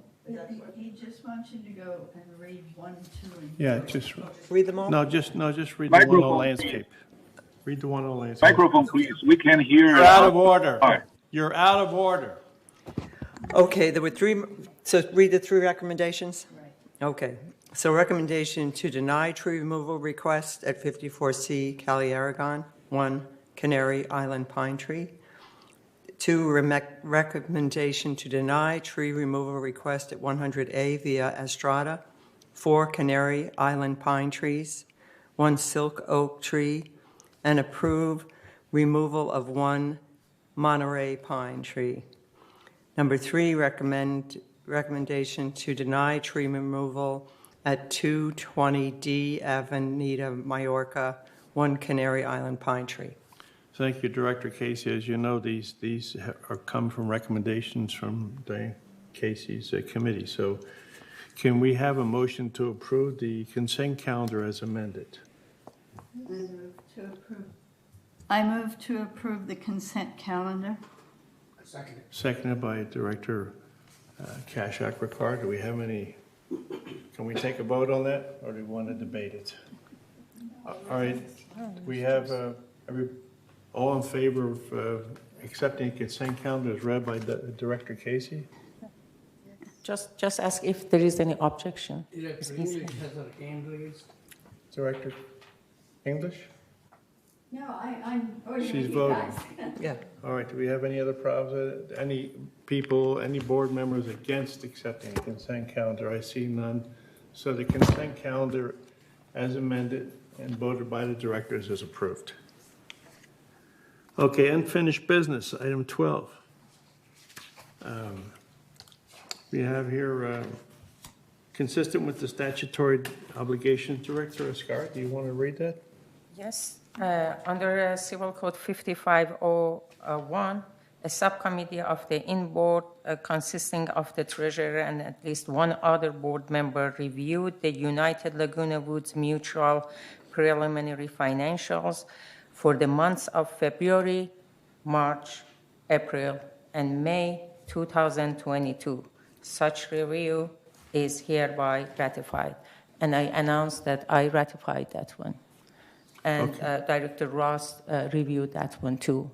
he just wants you to go and read 1, 2, and 3. Yeah, just read them all. No, just read the one Microphone, on landscape. Read the one on landscape. Microphone, please. We can't hear. You're out of order. All right. You're out of order. Okay, there were three. So read the three recommendations. Right. Okay. So recommendation to deny tree removal request at 54C Cali Aragon. 1, Canary Island pine tree. 2, recommendation to deny tree removal request at 100A via Estrada. 4, Canary Island pine trees. 1, silk oak tree. And approve removal of 1 Monterey pine tree. Number 3, recommendation to deny tree removal at 220D Avenida Mallorca, 1 Canary Island pine tree. Thank you, Director Casey. As you know, these are come from recommendations from Diane Casey's committee. So can we have a motion to approve the consent calendar as amended? I move to approve. I move to approve the consent calendar. Seconded by Director Kashak Ricard. Do we have any, can we take a vote on that, or do we want to debate it? All right, we have all in favor of accepting consent calendar as read by Director Casey? Just ask if there is any objection. Director English has her hand raised. Director English? No, I'm voting She's with you voting. guys. Yeah. All right, do we have any other problems? Any people, any board members against accepting the consent calendar? I see none. So the consent calendar as amended and voted by the directors is approved. Okay, unfinished business, item 12. We have here, consistent with the statutory obligations, Director Escar, do you want to read that? Yes. Under Civil Code 5501, a subcommittee of the in-board consisting of the treasurer and at least one other board member reviewed the United Laguna Woods Mutual preliminary financials for the months of February, March, April, and May 2022. Such review is hereby ratified. And I announced that I ratified that one. And Director Ross reviewed that one too.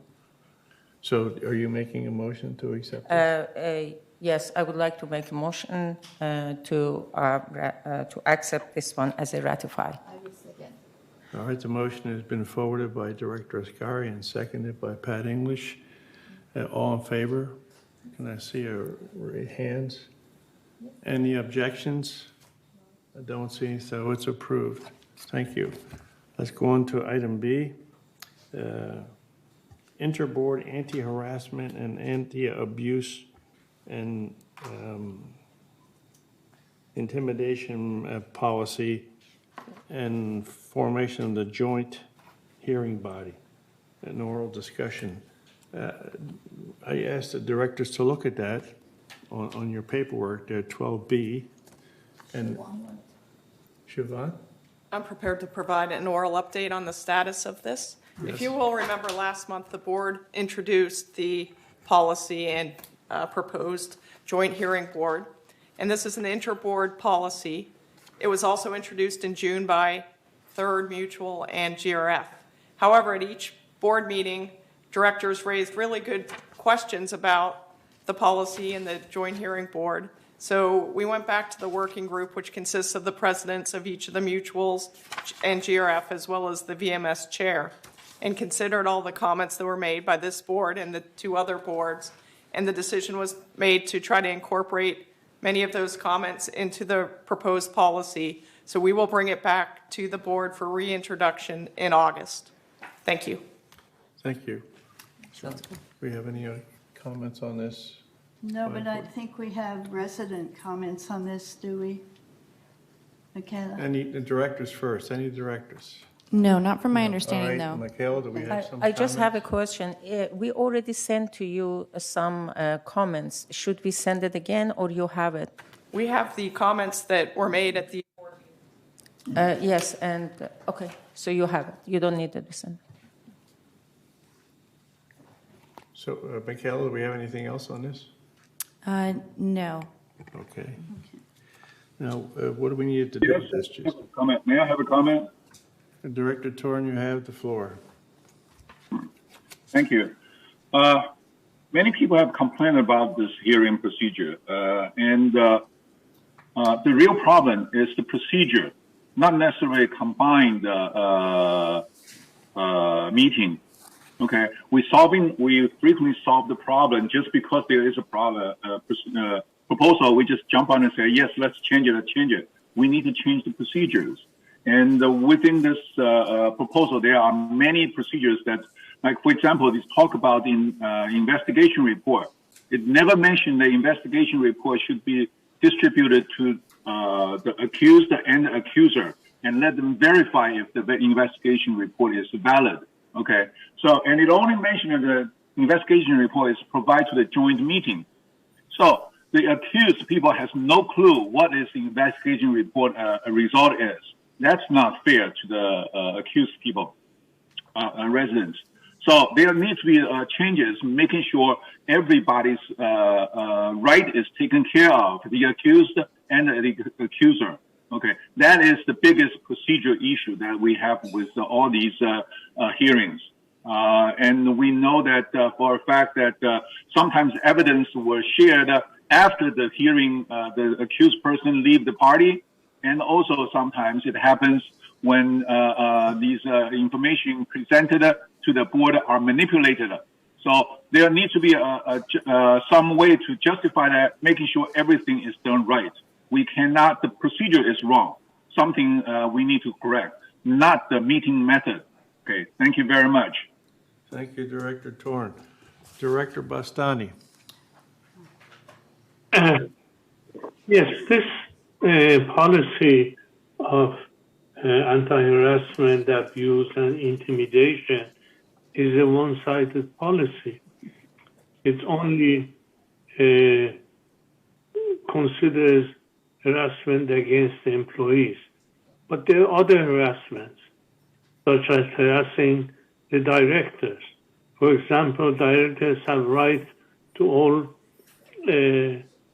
So are you making a motion to accept this? Yes, I would like to make a motion to accept this one as a ratified. I will second. All right, the motion has been forwarded by Director Ascari and seconded by Pat English. All in favor? Can I see a raise hands? Any objections? I don't see, so it's approved. Thank you. Let's go on to item B. Interboard anti-harassment and anti-abuse and intimidation policy and formation of the joint hearing body, an oral discussion. I asked the directors to look at that on your paperwork, there 12B. And Siobhan? I'm prepared to provide an oral update on the status of this. Yes. If you will remember, last month the board introduced the policy and proposed joint hearing board, and this is an interboard policy. It was also introduced in June by Third Mutual and GRF. However, at each board meeting, directors raised really good questions about the policy and the joint hearing board. So we went back to the working group, which consists of the presidents of each of the mutuals and GRF, as well as the VMS chair, and considered all the comments that were made by this board and the two other boards. And the decision was made to try to incorporate many of those comments into the proposed policy. So we will bring it back to the board for reintroduction in August. Thank you. Thank you. Do we have any comments on this? No, but I think we have resident comments on this, do we? Michaela? Any the directors first? Any directors? No, not from my understanding, All right, though. Michaela, do we have some I just have a comments? question. We already sent to you some comments. Should we send it again, or you have it? We have the comments that were made at the board meeting. Yes, and, okay, so you have it. You don't need it to send. So, Michaela, do we have anything else on this? No. Okay. Now, what do we need to do Yes, with this? I have a comment. May I have a comment? Director Torn, you have the floor. Thank you. Many people have complained about this hearing procedure, and the real problem is the procedure, not necessarily combined meeting. Okay, we frequently solve the problem just because there is a problem proposal. We just jump on and say yes, let's change it. We need to change the procedures. And within this proposal, there are many procedures that, like, for example, this talk about in investigation report. It never mentioned the investigation report should be distributed to the accused and the accuser and let them verify if the investigation report is valid. Okay, so, and it only mentioned that the investigation report is provided to the joint meeting. So the accused people has no clue what is the investigation report result is. That's not fair to the accused people, residents. So there need to be changes, making sure everybody's right is taken care of, the accused and the accuser. Okay, that is the biggest procedural issue that we have with all these hearings. And we know that for a fact that sometimes evidence was shared after the hearing, the accused person leave the party. And also sometimes it happens when these information presented to the board are manipulated. So there needs to be some way to justify that, making sure everything is done right. We cannot, the procedure is wrong. Something we need to correct, not the meeting method. Okay, thank you very much. Thank you, Director Torn. Director Bastani. Yes, this policy of anti-harassment, abuse, and intimidation is a one-sided policy. It only considers harassment against the employees. But there are other harassments, such as harassing the directors. For example, directors have right to all,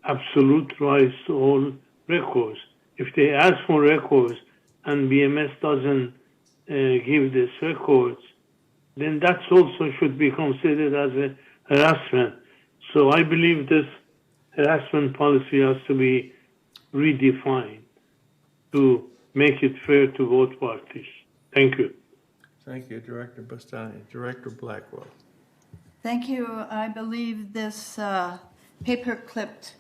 absolute rights to all records. If they ask for records and BMS doesn't give these records, then that also should be considered as a harassment. So I believe this harassment policy has to be redefined to make it fair to both parties. Thank you. Thank you, Director Bastani. Director Blackwell. Thank you. I believe this paper-clipped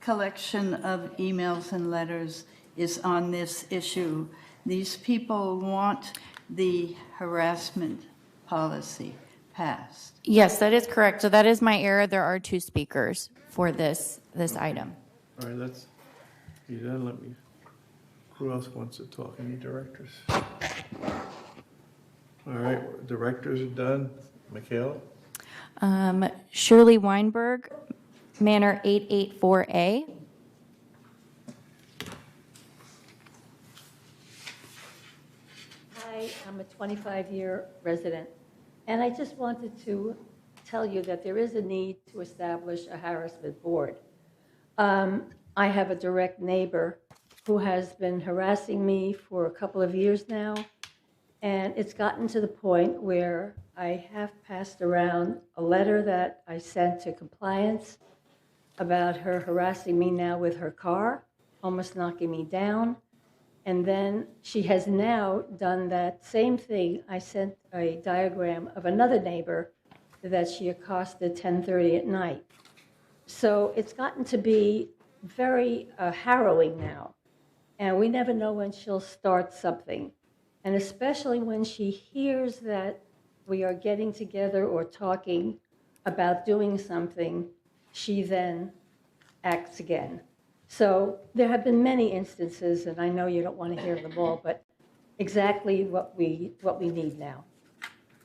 collection of emails and letters is on this issue. These people want the harassment policy passed. Yes, that is correct. So that is my error. There are two speakers for this item. All right, you done? Let me, who else wants to talk? Any directors? All right, directors are done. Michaela? Shirley Weinberg, Manor 884A. Hi, I'm a 25-year resident, and I just wanted to tell you that there is a need to establish a harassment board. I have a direct neighbor who has been harassing me for a couple of years now, and it's gotten to the point where I have passed around a letter that I sent to compliance about her harassing me now with her car, almost knocking me down. And then she has now done that same thing. I sent a diagram of another neighbor that she accosted 10:30 at night. So it's gotten to be very harrowing now. And we never know when she'll start something. And especially when she hears that we are getting together or talking about doing something, she then acts again. So there have been many instances, and I know you don't want to hear them all, but exactly what we need now.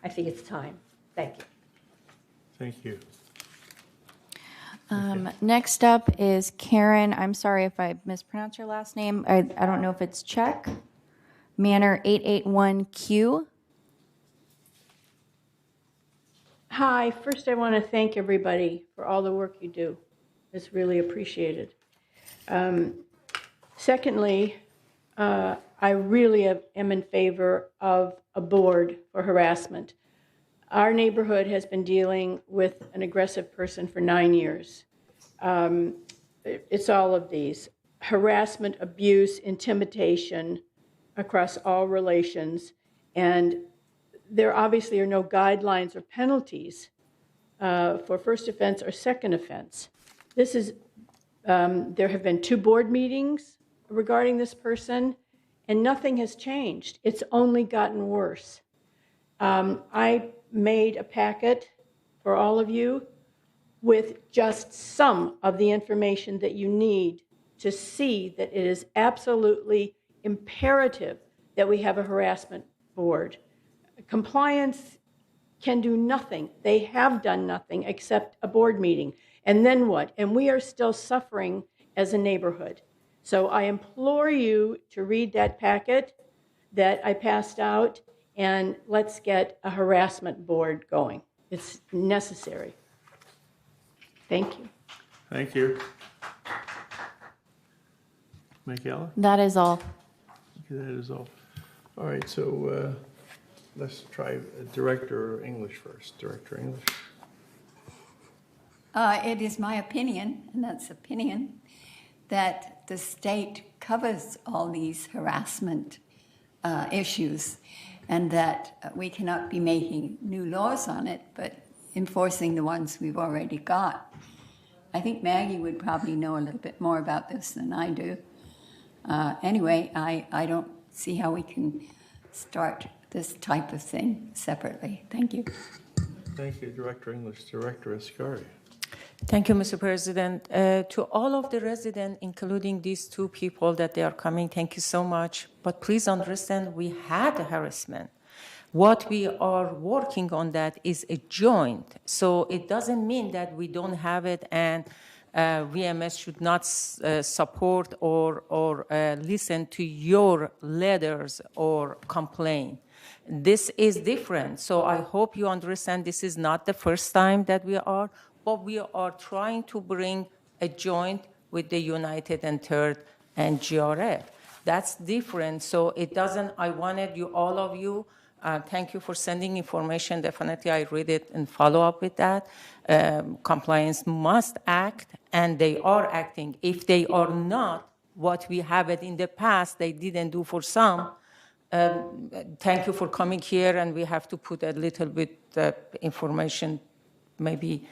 I think it's time. Thank you. Thank you. Next up is Karen. I'm sorry if I mispronounced your last name. I don't know if it's Czech. Manor 881Q. Hi, first I want to thank everybody for all the work you do. It's really appreciated. Secondly, I really am in favor of a board for harassment. Our neighborhood has been dealing with an aggressive person for 9 years. It's all of these: harassment, abuse, intimidation across all relations. And there obviously are no guidelines or penalties for first offense or second offense. This is, there have been 2 board meetings regarding this person, and nothing has changed. It's only gotten worse. I made a packet for all of you with just some of the information that you need to see that it is absolutely imperative that we have a harassment board. Compliance can do nothing. They have done nothing except a board meeting. And then what? And we are still suffering as a neighborhood. So I implore you to read that packet that I passed out. and let's get a harassment board going. It's necessary. Thank you. Thank you. Michaela? That is all. Okay, that is all. All right, so let's try Director English first. Director English. It is my opinion, and that's opinion, that the state covers all these harassment issues, and that we cannot be making new laws on it, but enforcing the ones we've already got. I think Maggie would probably know a little bit more about this than I do. Anyway, I don't see how we can start this type of thing separately. Thank you. Thank you, Director English. Director Ascari. Thank you, Mr. President. To all of the residents, including these two people that they are coming, thank you so much. But please understand, we had harassment. What we are working on that is a joint. So it doesn't mean that we don't have it and VMS should not support or listen to your letters or complaint. This is different. So I hope you understand this is not the first time that we are, but we are trying to bring a joint with the United and Third and GRF. That's different. So it doesn't, I wanted you, all of you, thank you for sending information. Definitely I read it and follow up with that. Compliance must act, and they are acting. If they are not, what we have it in the past, they didn't do for some. Thank you for coming here, and we have to put a little bit information, maybe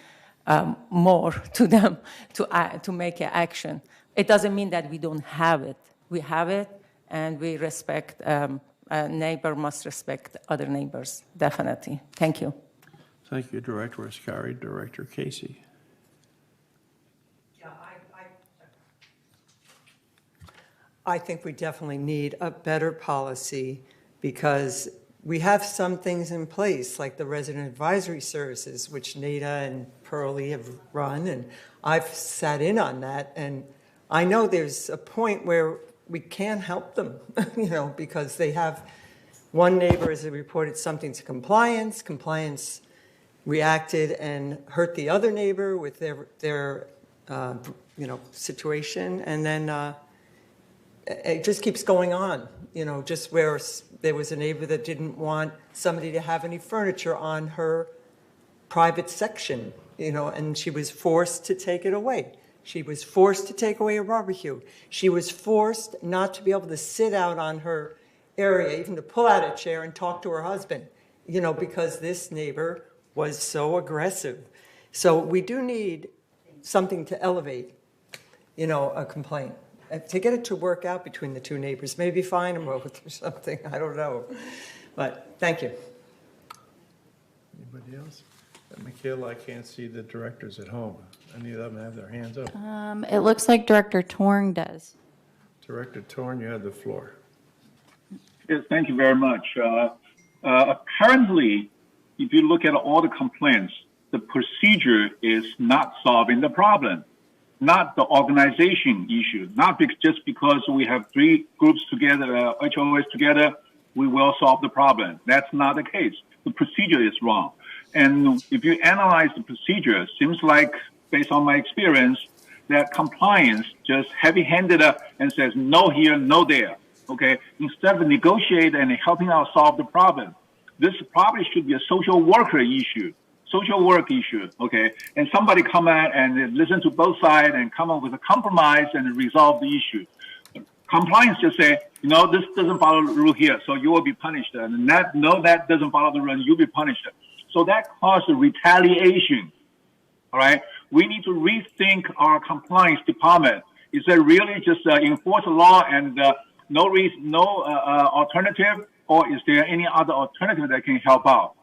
more to them to make an action. It doesn't mean that we don't have it. We have it, and we respect, a neighbor must respect other neighbors, definitely. Thank you. Thank you, Director Ascari. Director Casey. I think we definitely need a better policy because we have some things in place, like the resident advisory services, which Nada and Pearlie have run, and I've sat in on that. And I know there's a point where we can't help them, because they have one neighbor has reported something to compliance. Compliance reacted and hurt the other neighbor with their situation, and then it just keeps going on. Just where there was a neighbor that didn't want somebody to have any furniture on her private section, and she was forced to take it away. She was forced to take away a barbecue. She was forced not to be able to sit out on her area, even to pull out a chair and talk to her husband, because this neighbor was so aggressive. So we do need something to elevate, a complaint. To get it to work out between the two neighbors, maybe fine them both or something, I don't know. But thank you. Anybody else? Michaela, I can't see the directors at home. Any of them have their hands up? It looks like Director Torn does. Director Torn, you have the floor. Yes, thank you very much. Apparently, if you look at all the complaints, the procedure is not solving the problem, not the organization issue, not just because we have three groups together, HOAs together, we will solve the problem. That's not the case. The procedure is wrong. And if you analyze the procedure, it seems like, based on my experience, that compliance just heavy-handed up and says no here, no there. Okay, instead of negotiate and helping out solve the problem, this probably should be a social worker issue, social work issue. Okay, and somebody come out and listen to both sides and come up with a compromise and resolve the issue. Compliance just say, this doesn't follow the rule here, so you will be punished. And that doesn't follow the rule, you'll be punished. So that caused retaliation. All right, we need to rethink our compliance department. Is it really just enforce the law and no alternative, or is there any other alternative that can help out?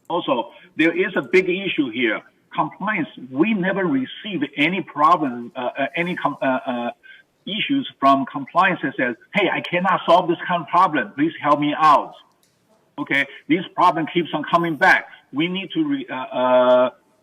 Also, there is a big issue here. Compliance, we never received any problem, issues from compliance that says, hey, I cannot solve this kind of problem. Please help me out. Okay, this problem keeps on coming back. We need to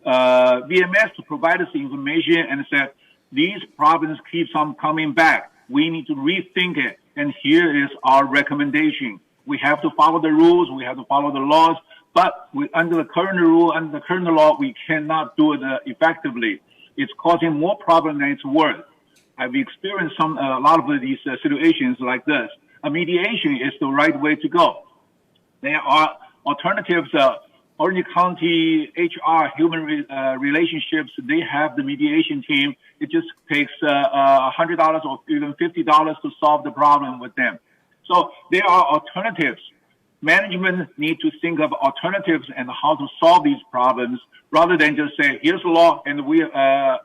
VMS to provide us the information and say, these problems keeps on coming back. We need to rethink it. And here is our recommendation. We have to follow the rules. We have to follow the laws. But under the current rule, under the current law, we cannot do it effectively. It's causing more problems than it's worth. I've experienced a lot of these situations like this. A mediation is the right way to go. There are alternatives. Orange County HR, Human Relationships, they have the mediation team. It just takes $100 or even $50 to solve the problem with them. So there are alternatives. Management need to think of alternatives and how to solve these problems rather than just say, here's the law and we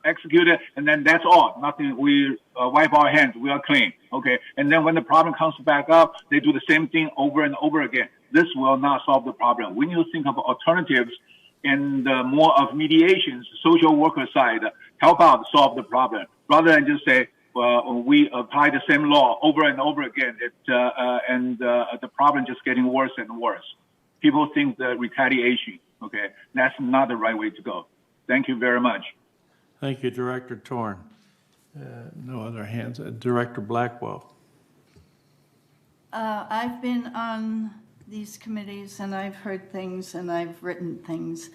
execute it and then that's all. Nothing, we wipe our hands, we are clean. Okay. And then when the problem comes back up, they do the same thing over and over again. This will not solve the problem. We need to think of alternatives and more of mediations, social worker side, help out solve the problem rather than just say, we apply the same law over and over again. The problem just getting worse and worse. People think the retaliation, okay? That's not the right way to go. Thank you very much. Thank you, Director Torn. No other hands. Director Blackwell. I've been on these committees and I've heard things and I've written things.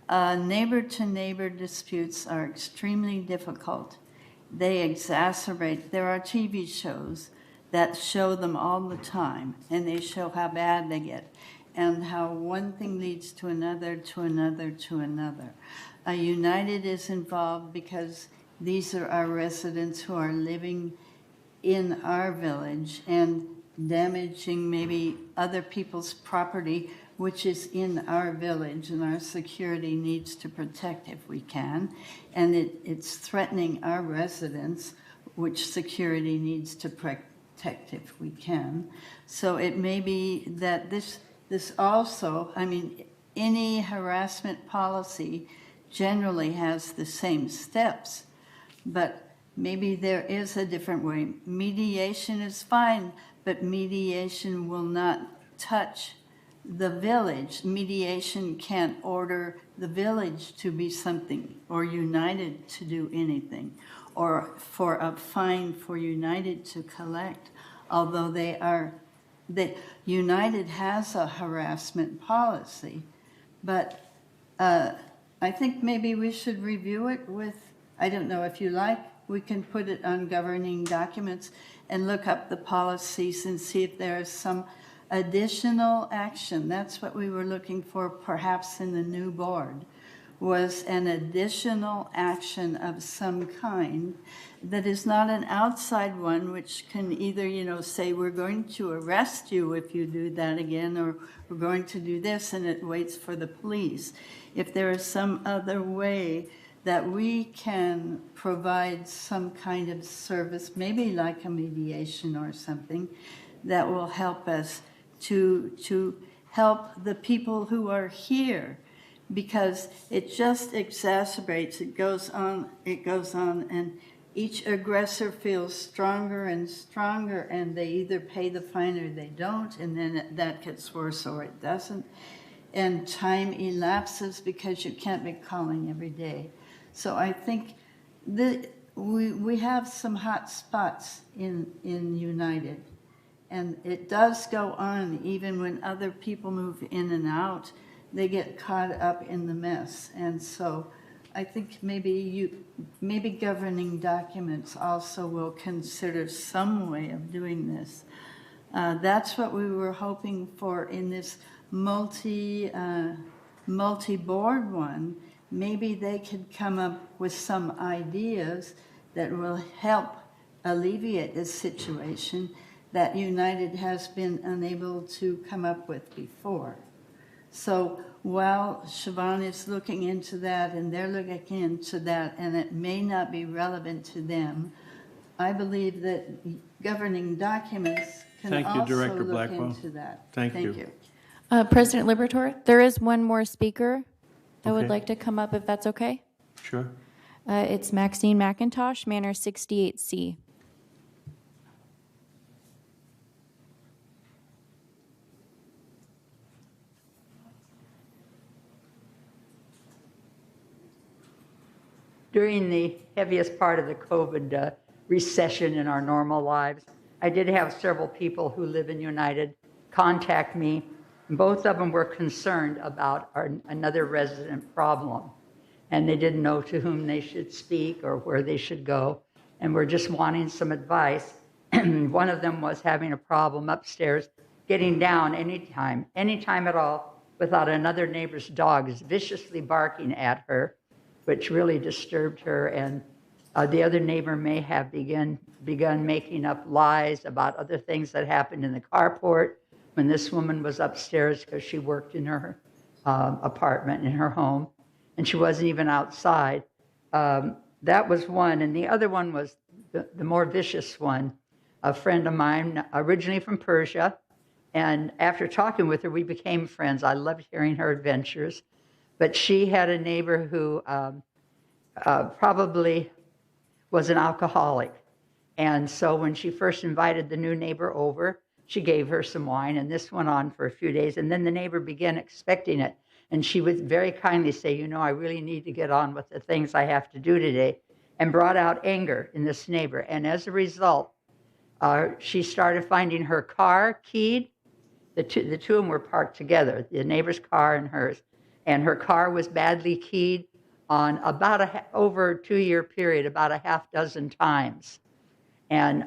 Neighbor-to-neighbor disputes are extremely difficult. They exacerbate. There are TV shows that show them all the time, and they show how bad they get and how one thing leads to another, to another, to another. United is involved because these are our residents who are living in our village and damaging maybe other people's property, which is in our village, and our security needs to protect if we can. And it's threatening our residents, which security needs to protect if we can. So it may be that this also, I mean, any harassment policy generally has the same steps, but maybe there is a different way. Mediation is fine, but mediation will not touch the village. Mediation can't order the village to be something or United to do anything or for a fine for United to collect, although United has a harassment policy. But I think maybe we should review it with, I don't know if you like, we can put it on governing documents and look up the policies and see if there is some additional action. That's what we were looking for perhaps in the new board, was an additional action of some kind that is not an outside one, which can either, say we're going to arrest you if you do that again, or we're going to do this, and it waits for the police. If there is some other way that we can provide some kind of service, maybe like a mediation or something, that will help us to help the people who are here, because it just exacerbates, it goes on, and each aggressor feels stronger and stronger, and they either pay the fine or they don't, and then that gets worse or it doesn't. And time elapses because you can't be calling every day. So I think we have some hot spots in United. And it does go on even when other people move in and out, they get caught up in the mess. And so I think maybe governing documents also will consider some way of doing this. That's what we were hoping for in this multi-board one. Maybe they could come up with some ideas that will help alleviate this situation that United has been unable to come up with before. So while Siobhan is looking into that and they're looking into that, and it may not be relevant to them, I believe that governing documents can Thank you, also Director look Blackwell. into that. Thank you. President Liberatore, there is one more speaker that would Okay. like to come up, if that's okay. Sure. It's Maxine McIntosh, Manor 68C. During the heaviest part of the COVID recession in our normal lives, I did have several people who live in United contact me. Both of them were concerned about another resident problem, and they didn't know to whom they should speak or where they should go, and were just wanting some advice. One of them was having a problem upstairs, getting down anytime at all, without another neighbor's dog viciously barking at her, which really disturbed her. And the other neighbor may have begun making up lies about other things that happened in the carport when this woman was upstairs, because she worked in her apartment, in her home, and she wasn't even outside. That was one. And the other one was the more vicious one. A friend of mine, originally from Persia, and after talking with her, we became friends. I loved hearing her adventures. But she had a neighbor who probably was an alcoholic. And so when she first invited the new neighbor over, she gave her some wine, and this went on for a few days. And then the neighbor began expecting it. And she would very kindly say, you know, I really need to get on with the things I have to do today, and brought out anger in this neighbor. And as a result, she started finding her car keyed. The two of them were parked together, the neighbor's car and hers. And her car was badly keyed on about over a 2-year period, about a half dozen times. And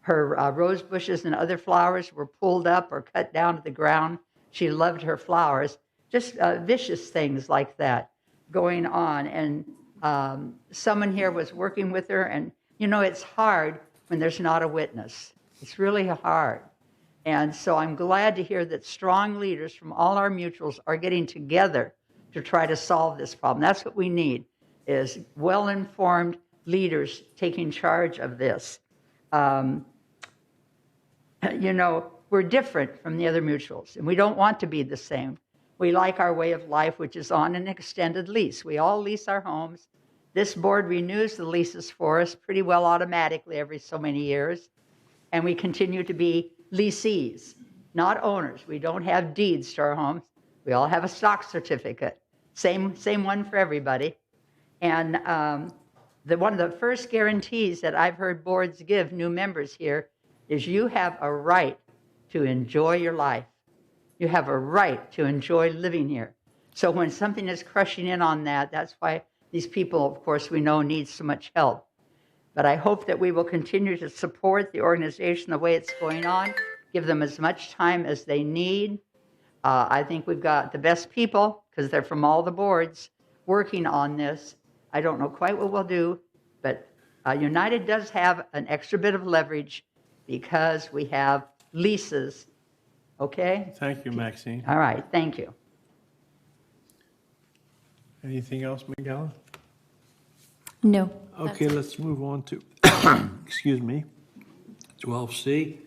her rose bushes and other flowers were pulled up or cut down to the ground. She loved her flowers. Just vicious things like that going on. And someone here was working with her. And, you know, it's hard when there's not a witness. It's really hard. And so I'm glad to hear that strong leaders from all our mutuals are getting together to try to solve this problem. That's what we need, is well-informed leaders taking charge of this. You know, we're different from the other mutuals, and we don't want to be the same. We like our way of life, which is on an extended lease. We all lease our homes. This board renews the leases for us pretty well automatically every so many years, and we continue to be leasees, not owners. We don't have deeds to our homes. We all have a stock certificate, same one for everybody. And one of the first guarantees that I've heard boards give new members here is you have a right to enjoy your life. You have a right to enjoy living here. So when something is crushing in on that, that's why these people, of course, we know need so much help. But I hope that we will continue to support the organization the way it's going on, give them as much time as they need. I think we've got the best people, because they're from all the boards, working on this. I don't know quite what we'll do, but United does have an extra bit of leverage because we have leases. Okay? Thank you, Maxine. All right, thank you. Anything else, Miguel? No. Okay, let's move on to, excuse me, 12C,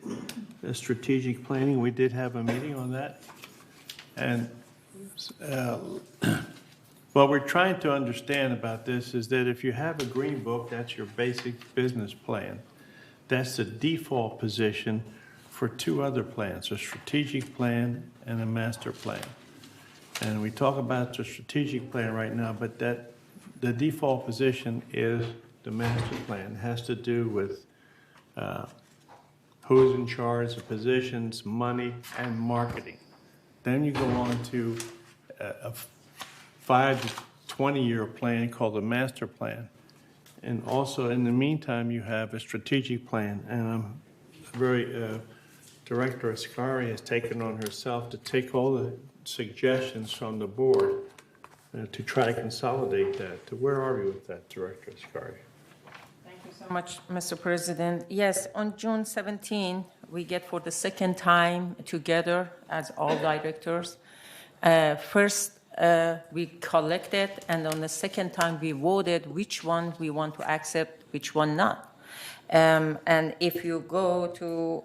the strategic planning. We did have a meeting on that. And what we're trying to understand about this is that if you have a green book, that's your basic business plan. That's the default position for two other plans, a strategic plan and a master plan. And we talk about the strategic plan right now, but the default position is the master plan. It has to do with who's in charge of positions, money, and marketing. Then you go on to a 5 to 20-year plan called the master plan. And also, in the meantime, you have a strategic plan. And Director Ascari has taken on herself to take all the suggestions from the board to try to consolidate that. Where are we with that, Director Ascari? Thank you so much, Mr. President. Yes, on June 17, we get for the second time together as all directors. First, we collected, and on the second time, we voted which one we want to accept, which one not. And if you go to,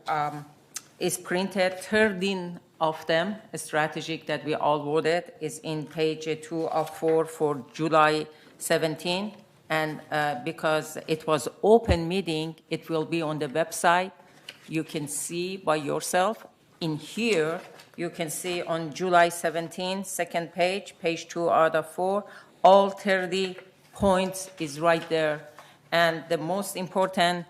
it's printed, 13 of them, strategic that we all voted, is in page 2 of 4 for July 17. And because it was open meeting, it will be on the website. You can see by yourself. In here, you can see on July 17, second page, page 2 out of 4, all 30 points is right there. And the most important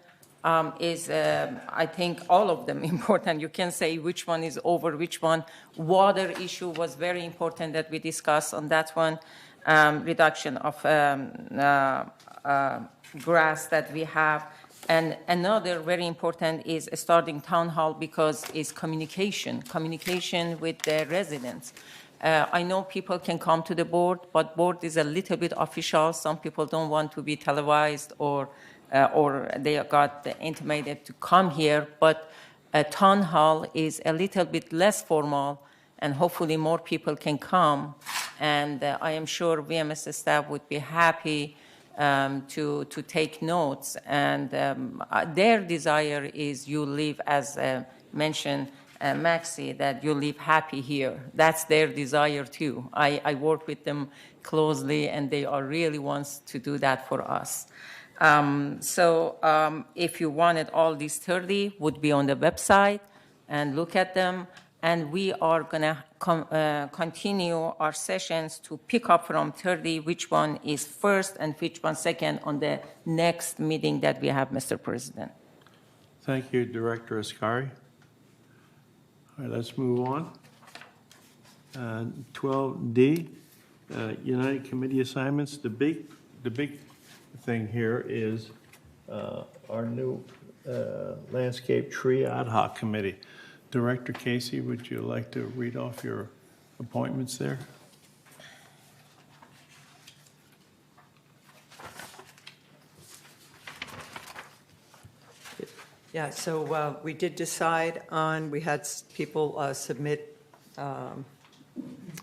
is, I think, all of them important. You can say which one is over which one. Water issue was very important that we discussed on that one. Reduction of grass that we have. And another very important is starting town hall because it's communication with the residents. I know people can come to the board, but board is a little bit official. Some people don't want to be televised or they got intimated to come here. But a town hall is a little bit less formal, and hopefully more people can come. And I am sure VMS staff would be happy to take notes. And their desire is you leave, as mentioned, Maxie, that you leave happy here. That's their desire too. I work with them closely, and they are really wants to do that for us. If you wanted all these 30, would be on the website and look at them. And we are going to continue our sessions to pick up from 30, which one is first and which one second on the next meeting that we have, Mr. President. Thank you, Director Ascari. All right, let's move on. 12D, United Committee assignments. The big thing here is our new Landscape Tree Ad Hoc Committee. Director Casey, would you like to read off your appointments there? Yeah, so we did decide on, we had people submit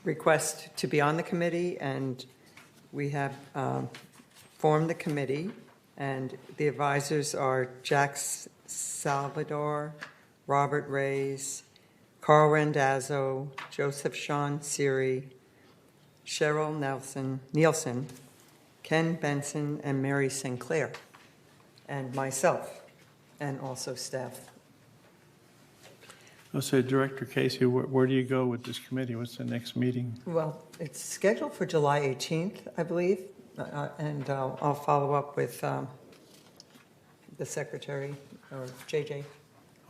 requests to be on the committee, and we have formed the committee, and the advisors are Jack Salvador, Robert Reyes, Carl Randazzo, Joseph Sean Siri, Cheryl Nielsen, Ken Benson, and Mary Sinclair, and myself, and also staff. I'll say, Director Casey, where do you go with this committee? What's the next meeting? Well, it's scheduled for July 18th, I believe, and I'll follow up with the secretary, or JJ.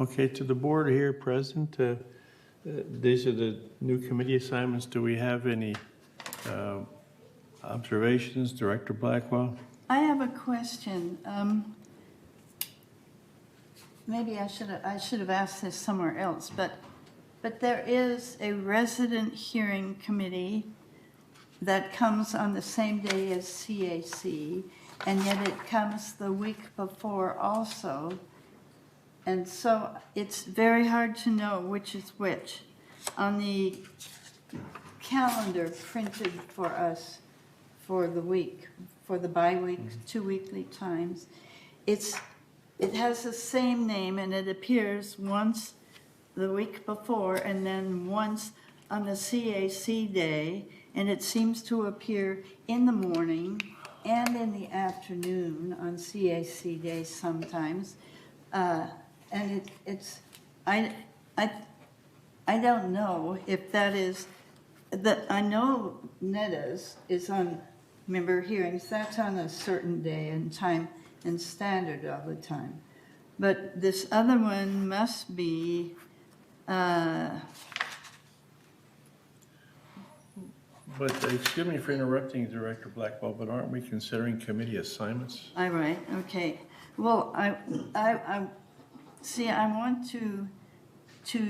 Okay, to the board here present, these are the new committee assignments. Do we have any observations? Director Blackwell? I have a question. Maybe I should have asked this somewhere else, but there is a resident hearing committee that comes on the same day as CAC, and yet it comes the week before also. And so it's very hard to know which is which. On the calendar printed for us for the week, for the bi-week, 2 weekly times, it has the same name, and it appears once the week before and then once on the CAC day, and it seems to appear in the morning and in the afternoon on CAC day sometimes. And I don't know if that is, I know Netta's is on member hearings, that's on a certain day and time and standard all the time. But this other one must be, But, excuse me for interrupting, Director Blackwell, but aren't we considering committee assignments? all right, okay. Well, I want to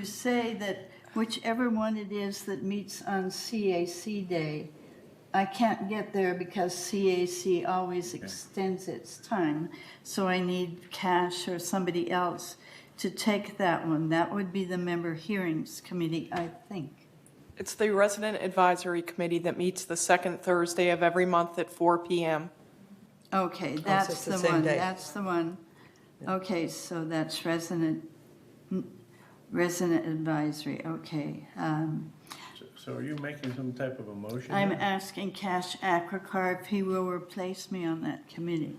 say that whichever one it is that meets on CAC day, I can't get there because CAC always extends its time. So I need Cash or somebody else to take that one. That would be the member hearings committee, I think. It's the Resident Advisory Committee that meets the second Thursday of every month at 4 p.m. Okay, that's the one, that's the one. Okay, so that's resident advisory, okay. So are you making some type of a motion? I'm asking Cash Akrakar if he will replace me on that committee.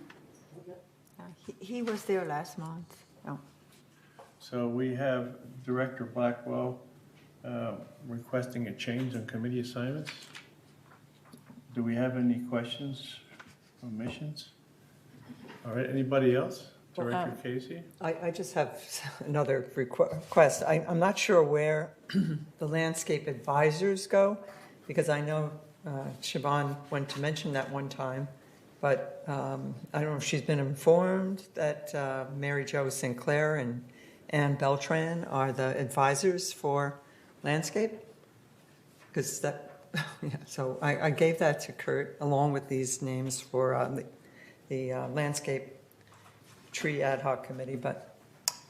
He was there last month. Oh. So we have Director Blackwell requesting a change on committee assignments. Do we have any questions, omissions? All right, anybody else? Director Casey? I just have another request. I'm not sure where the landscape advisors go, because I know Siobhan went to mention that one time, but I don't know if she's been informed that Mary Jo Sinclair and Ann Beltran are the advisors for landscape, because that. Yeah, so I gave that to Kurt along with these names for the landscape tree ad hoc committee. But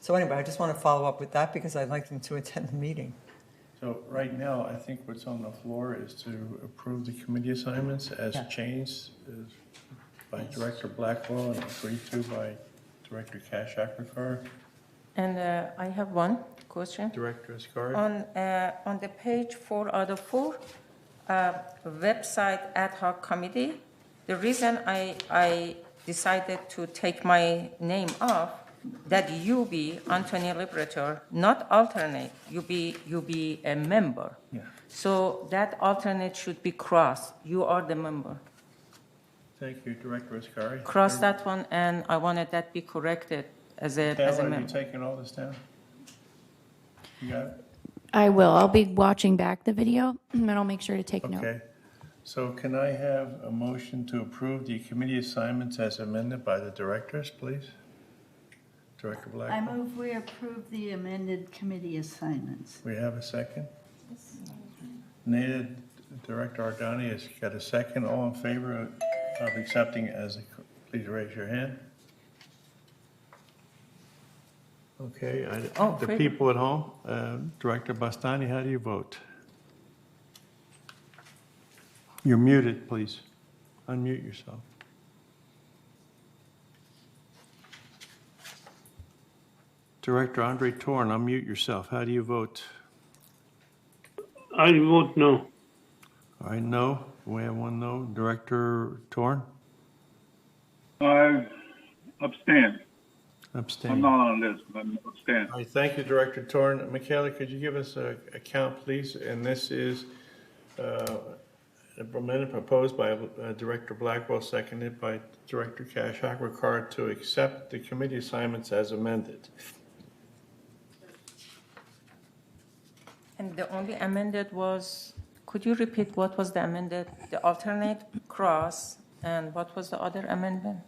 so anyway, I just want to follow up with that because I'd like them to attend the meeting. So right now, I think what's on the floor is to approve the committee assignments as changed by Director Blackwell and agreed to by Director Cash-Ackricar. And I have one question. Director Ascari. On the page 4 out of 4, website ad hoc committee, the reason I decided to take my name off, that you be Anthony Liberator, not alternate, you be a member. Yeah. So that alternate should be crossed. You are the member. Thank you, Director Ascari. Cross that one, and I wanted that be corrected as a Taylor, have member. you taken all this down? You got it? I will. I'll be watching back the video, and I'll make sure to take note. Okay. So can I have a motion to approve the committee assignments as amended by the directors, please? Director Blackwell. I move we approve the amended committee assignments. We have a second? Nada, Director Ardani has got a second. All in favor of accepting as, please raise your hand. Okay, the favor. people at home, Director Bastani, how do you vote? You're muted, please. Unmute yourself. Director Andre Torn, unmute yourself. How do you vote? I vote no. All right, no. We have one no. Director Torn? I abstain. Abstain. I'm not on this, but I abstain. All right, thank you, Director Torn. Michaela, could you give us a count, please? And this is amendment proposed by Director Blackwell, seconded by Director Cash-Ackricar to accept the committee assignments as amended. And the only amended was, could you repeat what was the amended? The alternate cross, and what was the other amendment?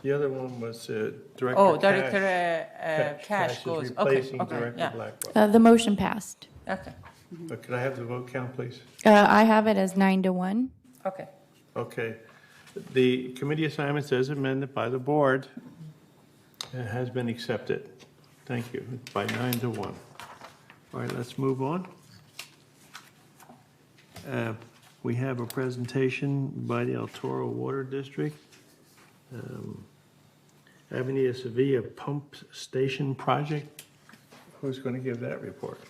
The other one was Director Director Cash is goes. replacing Okay, Director yeah. Blackwell. The motion passed. Okay, But could I have the vote count, please? I have it as 9-1. okay. Okay. The committee assignments as amended by the board has been accepted. Thank you, by 9-1. All right, let's move on. We have a presentation by the El Toro Water District. Ebony, Sevilla Pump Station Project. Who's going to give that report?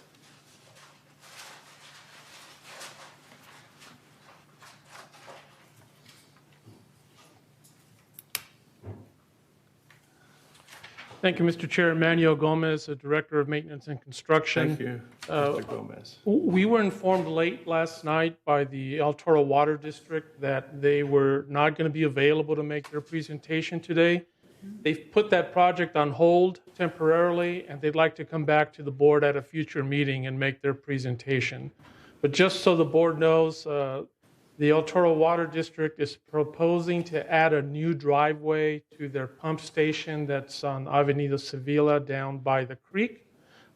Thank you, Mr. Chair. Manuel Gomez, the Director of Maintenance and Construction. Thank you, Mr. Gomez. We were informed late last night by the El Toro Water District that they were not going to be available to make their presentation today. They've put that project on hold temporarily, and they'd like to come back to the board at a future meeting and make their presentation. But just so the board knows, the El Toro Water District is proposing to add a new driveway to their pump station that's on Avenida Sevilla down by the creek.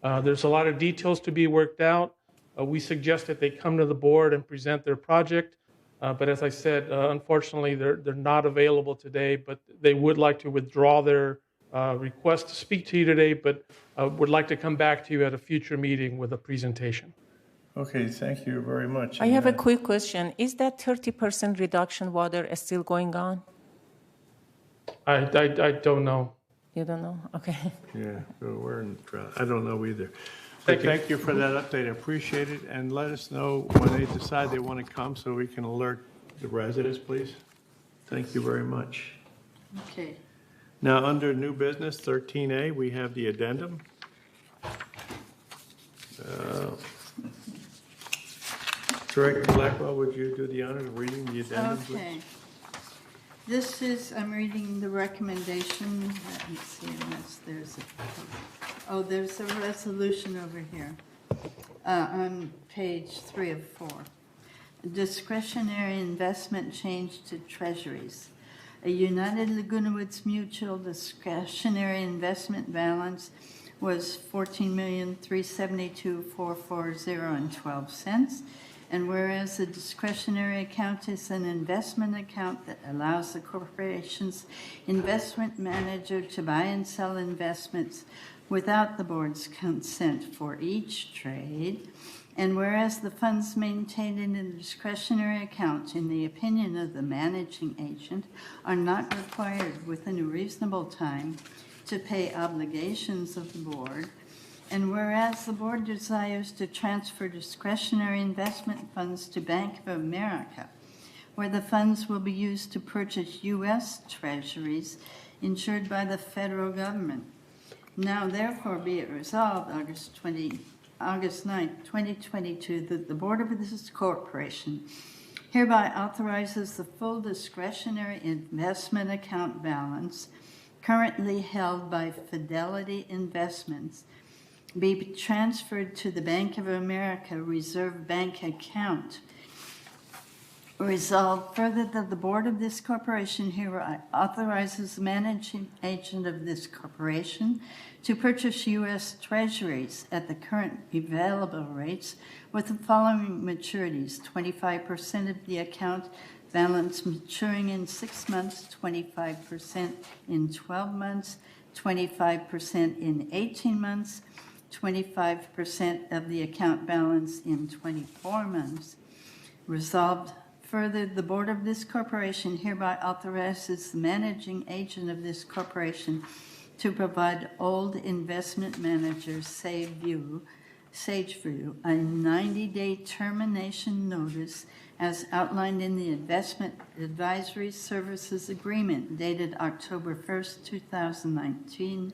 There's a lot of details to be worked out. We suggest that they come to the board and present their project. But as I said, unfortunately, they're not available today, but they would like to withdraw their request to speak to you today, but would like to come back to you at a future meeting with a presentation. Okay, thank you very much. I have a quick question. Is that 30% reduction water still going on? I don't know. You don't know? Okay. Yeah, we're in drought. I don't know either. Thank you for that update. I appreciate it. And let us know when they decide they want to come so we can alert the residents, please. Thank you very much. Okay. Now, under new business 13A, we have the addendum. Director Blackwell, would you do the honor of reading the addendum, please? Okay. I'm reading the recommendation. Let me see, there's a resolution over here on page 3 of 4. Discretionary investment change to treasuries. A United Laguna Woods Mutual discretionary investment balance was $14,372,440.12. And whereas the discretionary account is an investment account that allows the corporation's investment manager to buy and sell investments without the board's consent for each trade, and whereas the funds maintained in the discretionary account, in the opinion of the managing agent, are not required within a reasonable time to pay obligations of the board, and whereas the board desires to transfer discretionary investment funds to Bank of America, where the funds will be used to purchase U.S. treasuries insured by the federal government. Now, therefore, be it resolved, August 9, 2022, that the board of this corporation hereby authorizes the full discretionary investment account balance currently held by Fidelity Investments be transferred to the Bank of America Reserve Bank account. Resolved further that the board of this corporation hereby authorizes the managing agent of this corporation to purchase U.S. treasuries at the current available rates with the following maturities: 25% of the account balance maturing in 6 months, 25% in 12 months, 25% in 18 months, 25% of the account balance in 24 months. Resolved further, the board of this corporation hereby authorizes the managing agent of this corporation to provide Old Investment Manager Sageview a 90-day termination notice as outlined in the Investment Advisory Services Agreement dated October 1st, 2019.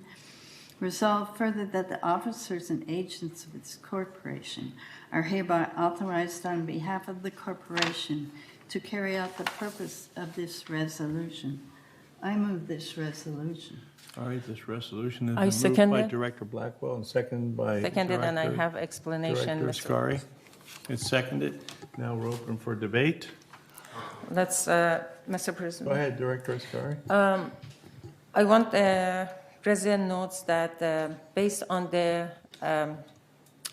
Resolved further that the officers and agents of this corporation are hereby authorized on behalf of the corporation to carry out the purpose of this resolution. I move this resolution. All right, this resolution I has been moved by second it. Director Blackwell and seconded by Seconded, and I Director- have explanation. Director Mr. Ascari. It's seconded. Now we're open for debate. Let's, Mr. President. Go ahead, Director Ascari. I want President notes that based on the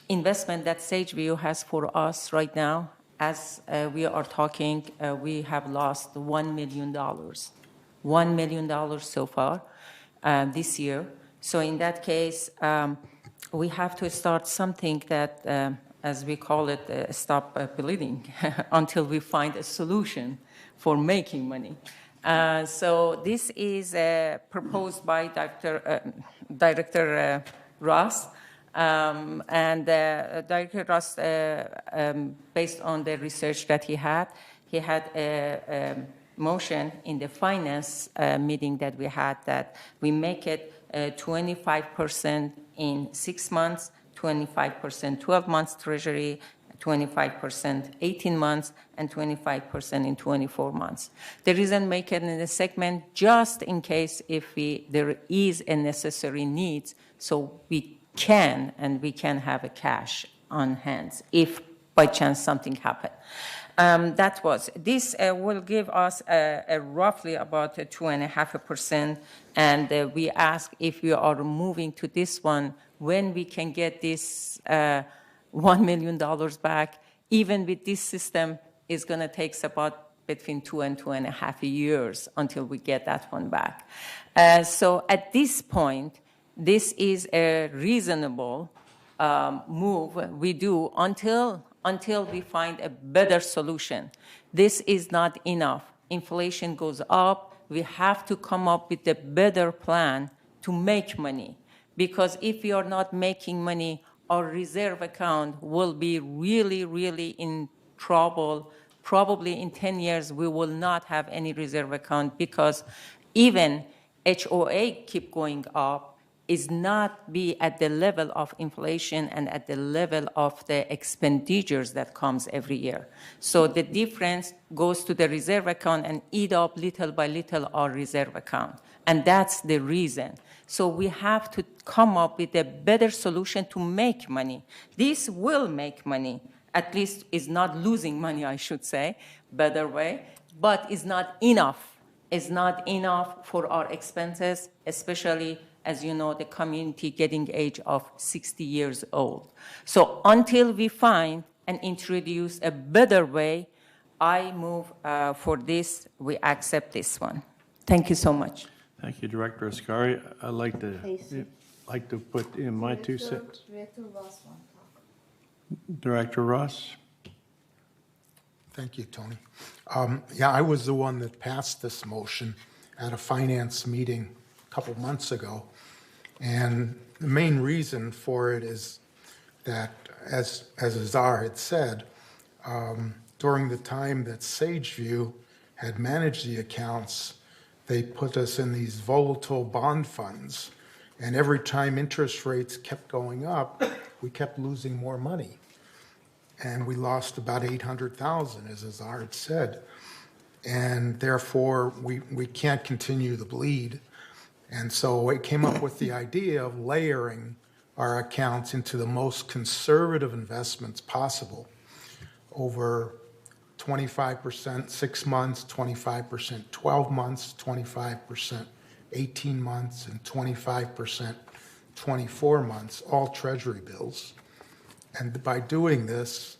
investment that Sageview has for us right now, as we are talking, we have lost $1 million. $1 million so far this year. So in that case, we have to start something that, as we call it, stop bleeding until we find a solution for making money. So this is proposed by Director Ross. And Director Ross, based on the research that he had a motion in the finance meeting that we had that we make it 25% in 6 months, 25% 12 months treasury, 25% 18 months, and 25% in 24 months. The reason make it in the segment just in case if there is a necessary need, so we can have a cash on hand if by chance something happened. This will give us a roughly about 2.5%, and we ask if we are moving to this one, when we can get this $1 million back. Even with this system, it's going to take about between 2 and 2.5 years until we get that one back. So at this point, this is a reasonable move we do until we find a better solution. This is not enough. Inflation goes up. We have to come up with a better plan to make money. Because if we are not making money, our reserve account will be really, really in trouble. Probably in 10 years, we will not have any reserve account because even HOA keep going up, is not be at the level of inflation and at the level of the expenditures that comes every year. So the difference goes to the reserve account and eat up little by little our reserve account. And that's the reason. So we have to come up with a better solution to make money. This will make money, at least is not losing money, I should say, better way, but is not enough. Is not enough for our expenses, especially, as you know, the community getting age of 60 years old. So until we find and introduce a better way, I move for this, we accept this one. Thank you so much. Thank you, Director Ascari. I'd like to put in my 2 cents. Director Ross wants to talk. Director Ross? Thank you, Tony. Yeah, I was the one that passed this motion at a finance meeting a couple months ago. And the main reason for it is that, as Azar had said, during the time that Sageview had managed the accounts, they put us in these volatile bond funds. And every time interest rates kept going up, we kept losing more money. And we lost about $800,000, as Azar had said. And therefore, we can't continue the bleed. And so it came up with the idea of layering our accounts into the most conservative investments possible over 25% 6 months, 25% 12 months, 25% 18 months, and 25% 24 months, all Treasury bills. And by doing this,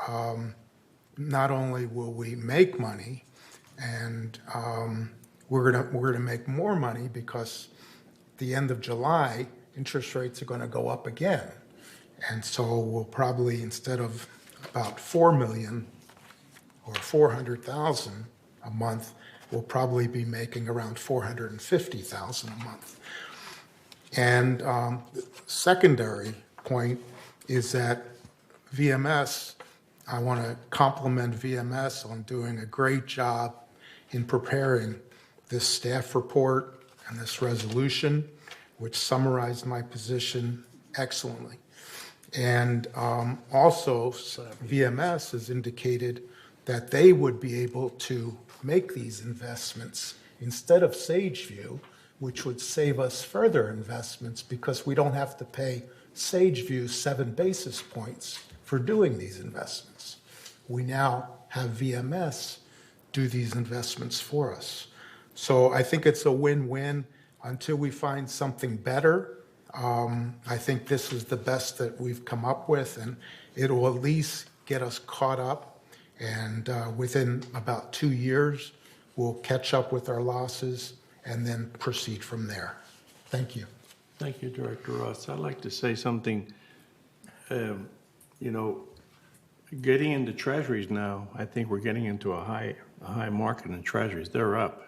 not only will we make money, and we're gonna make more money because at the end of July, interest rates are going to go up again. And so we'll probably, instead of about $4 million or $400,000 a month, we'll probably be making around $450,000 a month. And the secondary point is that VMS, I want to compliment VMS on doing a great job in preparing this staff report and this resolution, which summarized my position excellently. And also, VMS has indicated that they would be able to make these investments instead of Sageview, which would save us further investments because we don't have to pay Sageview 7 basis points for doing these investments. We now have VMS do these investments for us. So I think it's a win-win until we find something better. I think this is the best that we've come up with, and it'll at least get us caught up. And within about 2 years, we'll catch up with our losses and then proceed from there. Thank you. Thank you, Director Ross. I'd like to say something. Getting into treasuries now, I think we're getting into a high market in treasuries. They're up.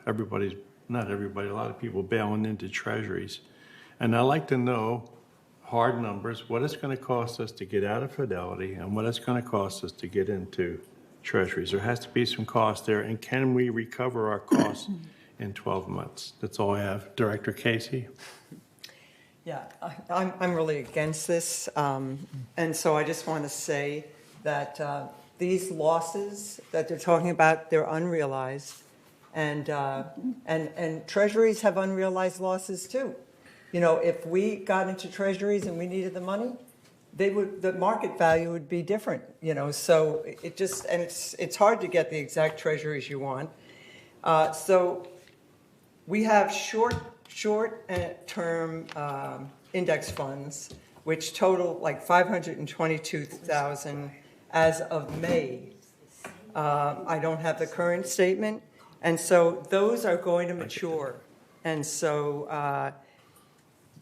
Not everybody, a lot of people bailing into treasuries. And I'd like to know hard numbers, what it's going to cost us to get out of Fidelity and what it's going to cost us to get into treasuries. There has to be some cost there. And can we recover our costs in 12 months? That's all I have. Director Casey? Yeah, I'm really against this. And so I just want to say that these losses that they're talking about, they're unrealized. And treasuries have unrealized losses too. You know, if we got into treasuries and we needed the money, the market value would be different, you know. So it's hard to get the exact treasuries you want. So we have short-term index funds, which total like 522,000 as of May. I don't have the current statement. And so those are going to mature. And so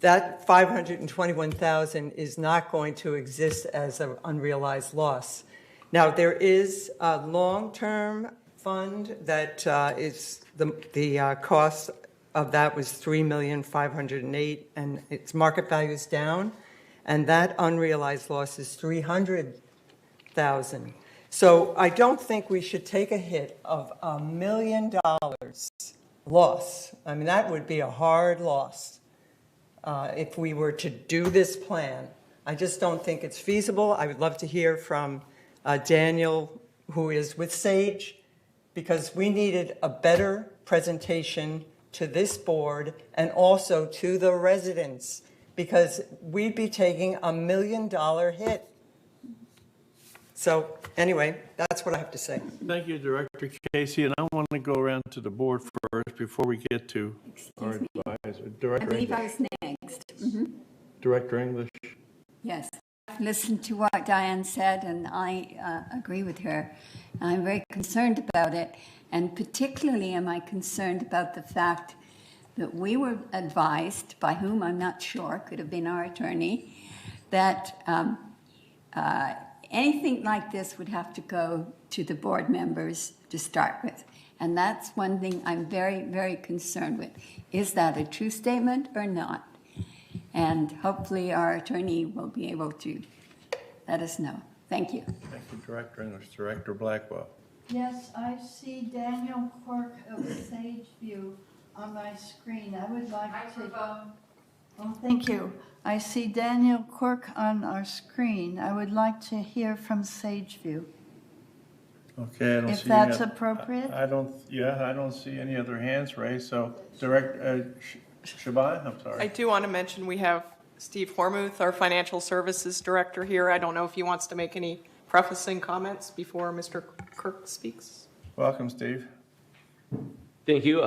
that 521,000 is not going to exist as an unrealized loss. Now, there is a long-term fund that is the cost of that was $3,508,000, and its market value is down, and that unrealized loss is $300,000. So I don't think we should take a hit of $1 million loss. I mean, that would be a hard loss. if we were to do this plan. I just don't think it's feasible. I would love to hear from Daniel, who is with Sage, because we needed a better presentation to this board and also to the residents, because we'd be taking $1 million hit. So anyway, that's what I have to say. Thank you, Director Casey, and I want to go around to the board first before we get to our advisor. I Director believe I English. was next. Mhm. Director English. Yes. I've listened to what Diane said, and I agree with her. I'm very concerned about it, and particularly am I concerned about the fact that we were advised, by whom I'm not sure, could have been our attorney, that anything like this would have to go to the board members to start with. And that's one thing I'm very, very concerned with. Is that a true statement or not? And hopefully our attorney will be able to let us know. Thank you. Thank you, Director English. Director Blackwell. Yes, I see Daniel Quirk of Sageview on my screen. I would like to... Oh, thank you. I see Daniel Quirk on our screen. I would like to hear from Sageview. Okay, I don't see. If that's any- appropriate? I don't see any other hands raised. So, Director Shaban, I'm sorry. I do want to mention we have Steve Hormuth, our Financial Services Director here. I don't know if he wants to make any prefacing comments before Mr. Kirk speaks. Welcome, Steve. Thank you,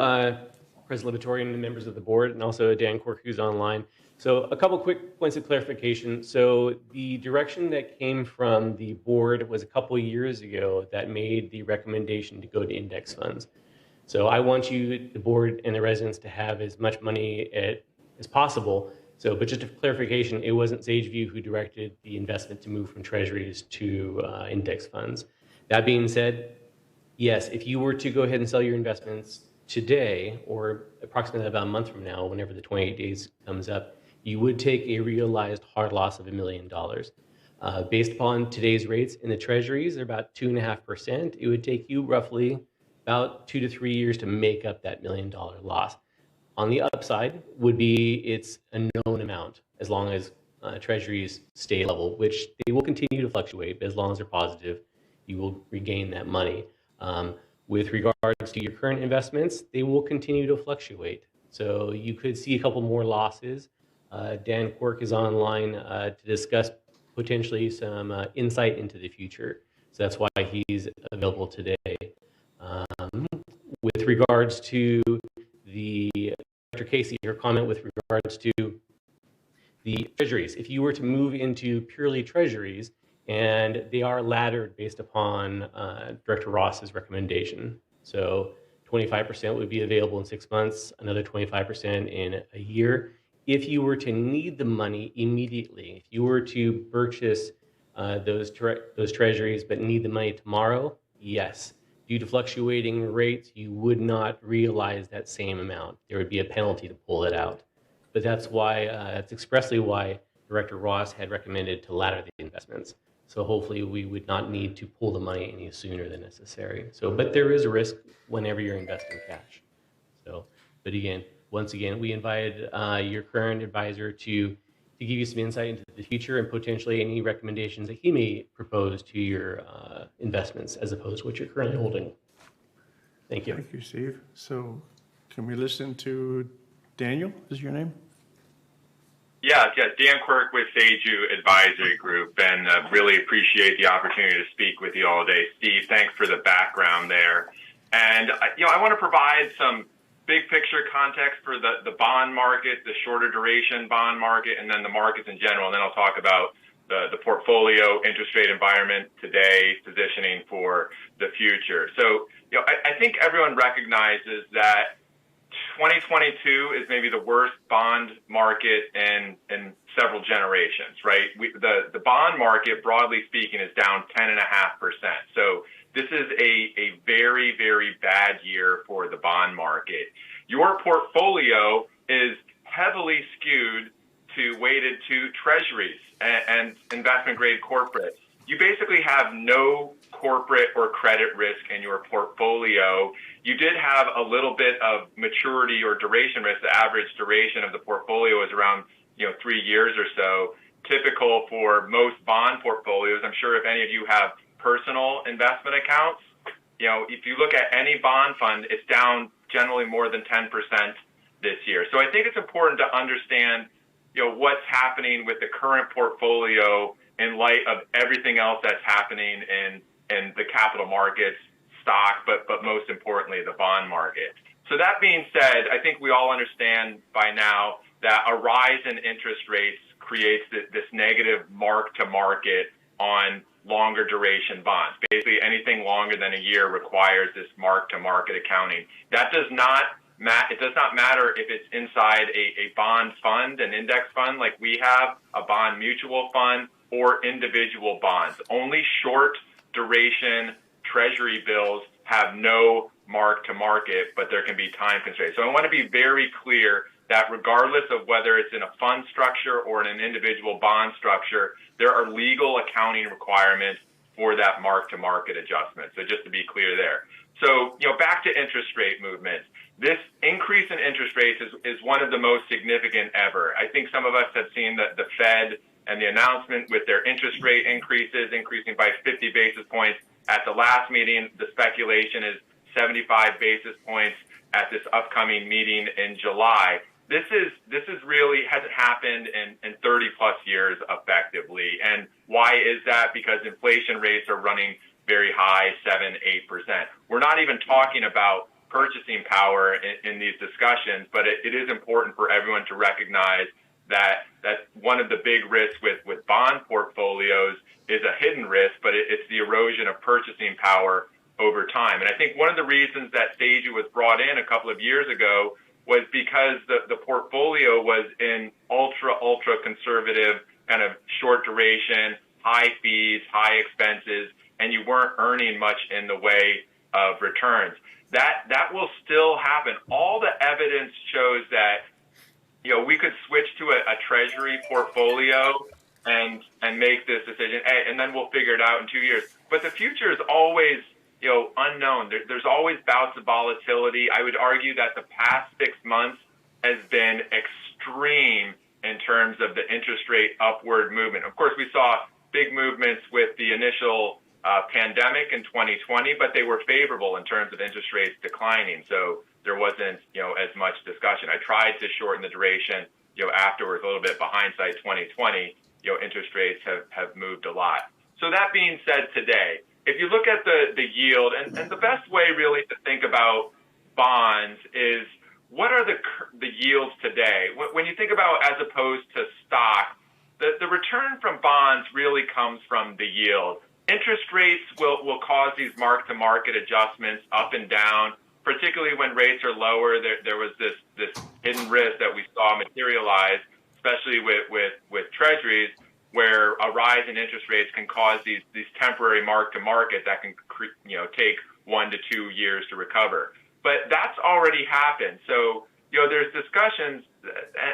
President Liberatorian and members of the board, and also Dan Quirk, who's online. So a couple quick points of clarification. So the direction that came from the board was a couple years ago that made the recommendation to go to index funds. So I want you, the board and the residents, to have as much money as possible. So, but just a clarification, it wasn't Sageview who directed the investment to move from treasuries to index funds. That being said, yes, if you were to go ahead and sell your investments today, or approximately about a month from now, whenever the 28 days comes up, you would take a realized hard loss of $1 million. Based upon today's rates in the treasuries, they're about 2.5%. It would take you roughly about 2 to 3 years to make up that $1 million loss. On the upside would be it's a known amount as long as treasuries stay level, which they will continue to fluctuate, but as long as they're positive, you will regain that money. With regards to your current investments, they will continue to fluctuate. So you could see a couple more losses. Dan Quirk is online to discuss potentially some insight into the future. So that's why he's available today. With regards to the Dr. Casey, her comment with regards to the treasuries, if you were to move into purely treasuries, and they are laddered based upon Director Ross's recommendation. So 25% would be available in 6 months, another 25% in a year. If you were to need the money immediately, if you were to purchase those treasuries but need the money tomorrow, yes. Due to fluctuating rates, you would not realize that same amount. There would be a penalty to pull it out. But that's why, that's expressly why Director Ross had recommended to ladder the investments. So hopefully we would not need to pull the money any sooner than necessary. So, but there is a risk whenever you're investing cash. So, but again, once again, we invited your current advisor to give you some insight into the future and potentially any recommendations that he may propose to your investments as opposed to what you're currently holding. Thank you. Thank you, Steve. So can we listen to Daniel, is your name? Yeah, Dan Quirk with Sageview Advisory Group, and really appreciate the opportunity to speak with you all day. Steve, thanks for the background there. And, I want to provide some big picture context for the bond market, the shorter duration bond market, and then the markets in general. And then I'll talk about the portfolio interest rate environment today, positioning for the future. So, I think everyone recognizes that 2022 is maybe the worst bond market in several generations, right? The bond market, broadly speaking, is down 10.5%. So this is a very, very bad year for the bond market. Your portfolio is heavily skewed weighted to treasuries and investment grade corporates. you basically have no corporate or credit risk in your portfolio. You did have a little bit of maturity or duration risk. The average duration of the portfolio is around 3 years or so, typical for most bond portfolios. I'm sure if any of you have personal investment accounts, if you look at any bond fund, it's down generally more than 10% this year. So I think it's important to understand, what's happening with the current portfolio in light of everything else that's happening in the capital markets, stock, but most importantly, the bond market. So that being said, I think we all understand by now that a rise in interest rates creates this negative mark to market on longer duration bonds. Basically, anything longer than a year requires this mark to market accounting. That does not it does not matter if it's inside a bond fund, an index fund like we have, a bond mutual fund, or individual bonds. Only short duration treasury bills have no mark to market, but there can be time constraints. So I want to be very clear that regardless of whether it's in a fund structure or in an individual bond structure, there are legal accounting requirements for that mark to market adjustment. So just to be clear there. So, back to interest rate movements. This increase in interest rates is one of the most significant ever. I think some of us have seen the Fed and the announcement with their interest rate increasing by 50 basis points at the last meeting. The speculation is 75 basis points at this upcoming meeting in July. This is really hasn't happened in 30 plus years effectively. And why is that? Because inflation rates are running very high, 7-8%. We're not even talking about purchasing power in these discussions, but it is important for everyone to recognize that one of the big risks with bond portfolios is a hidden risk, but it's the erosion of purchasing power over time. And I think one of the reasons that SAGU was brought in a couple of years ago was because the portfolio was in ultra conservative, kind of short duration, high fees, high expenses, and you weren't earning much in the way of returns. That will still happen. All the evidence shows that we could switch to a treasury portfolio and make this decision, and then we'll figure it out in 2 years. But the future is always unknown. There's always bouts of volatility. I would argue that the past 6 months has been extreme in terms of the interest rate upward movement. Of course, we saw big movements with the initial pandemic in 2020, but they were favorable in terms of interest rates declining. So there wasn't, as much discussion. I tried to shorten the duration, afterwards, a little bit, but hindsight 2020, interest rates have moved a lot. So that being said, today, if you look at the yield, and the best way really to think about bonds is what are the yields today? When you think about as opposed to stock, the return from bonds really comes from the yield. Interest rates will cause these mark-to-market adjustments up and down, particularly when rates are lower. There was this hidden risk that we saw materialize, especially with treasuries, where a rise in interest rates can cause these temporary mark-to-market that can take 1 to 2 years to recover. But that's already happened. So there's discussions,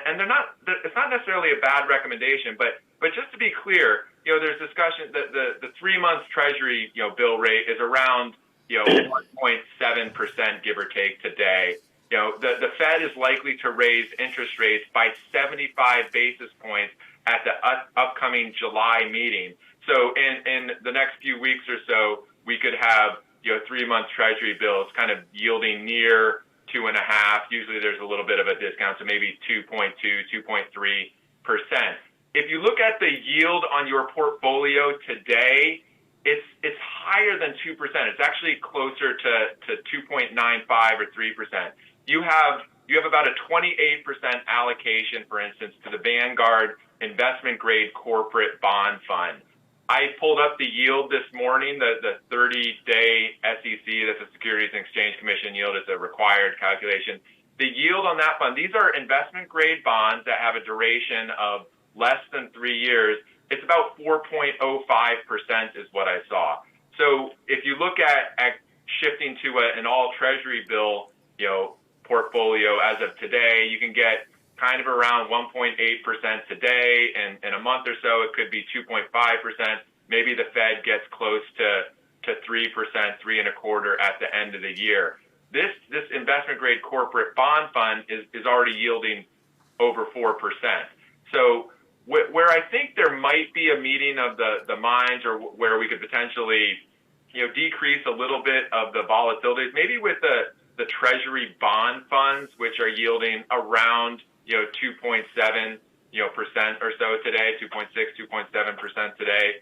and it's not necessarily a bad recommendation, but just to be clear, there's discussion that the 3-month Treasury bill rate is around 1.7%, give or take, today. The Fed is likely to raise interest rates by 75 basis points at the upcoming July meeting. So in the next few weeks or so, we could have 3-month Treasury bills kind of yielding near 2.5. Usually there's a little bit of a discount, so maybe 2.2, 2.3%. If you look at the yield on your portfolio today, it's higher than 2%. It's actually closer to 2.95 or 3%. You have about a 28% allocation, for instance, to the Vanguard investment grade corporate bond fund. I pulled up the yield this morning, the 30-day SEC, that's the Securities and Exchange Commission yield. It's a required calculation. The yield on that fund, these are investment grade bonds that have a duration of less than 3 years. It's about 4.05% is what I saw. So if you look at shifting to an all treasury bill, portfolio as of today, you can get kind of around 1.8% today. And in a month or so, it could be 2.5%. maybe the Fed gets close to 3%, 3.25% at the end of the year. This investment grade corporate bond fund is already yielding over 4%. So where I think there might be a meeting of the minds, or where we could potentially, decrease a little bit of the volatility, maybe with the Treasury bond funds, which are yielding around 2.7% or so today, 2.6, 2.7% today,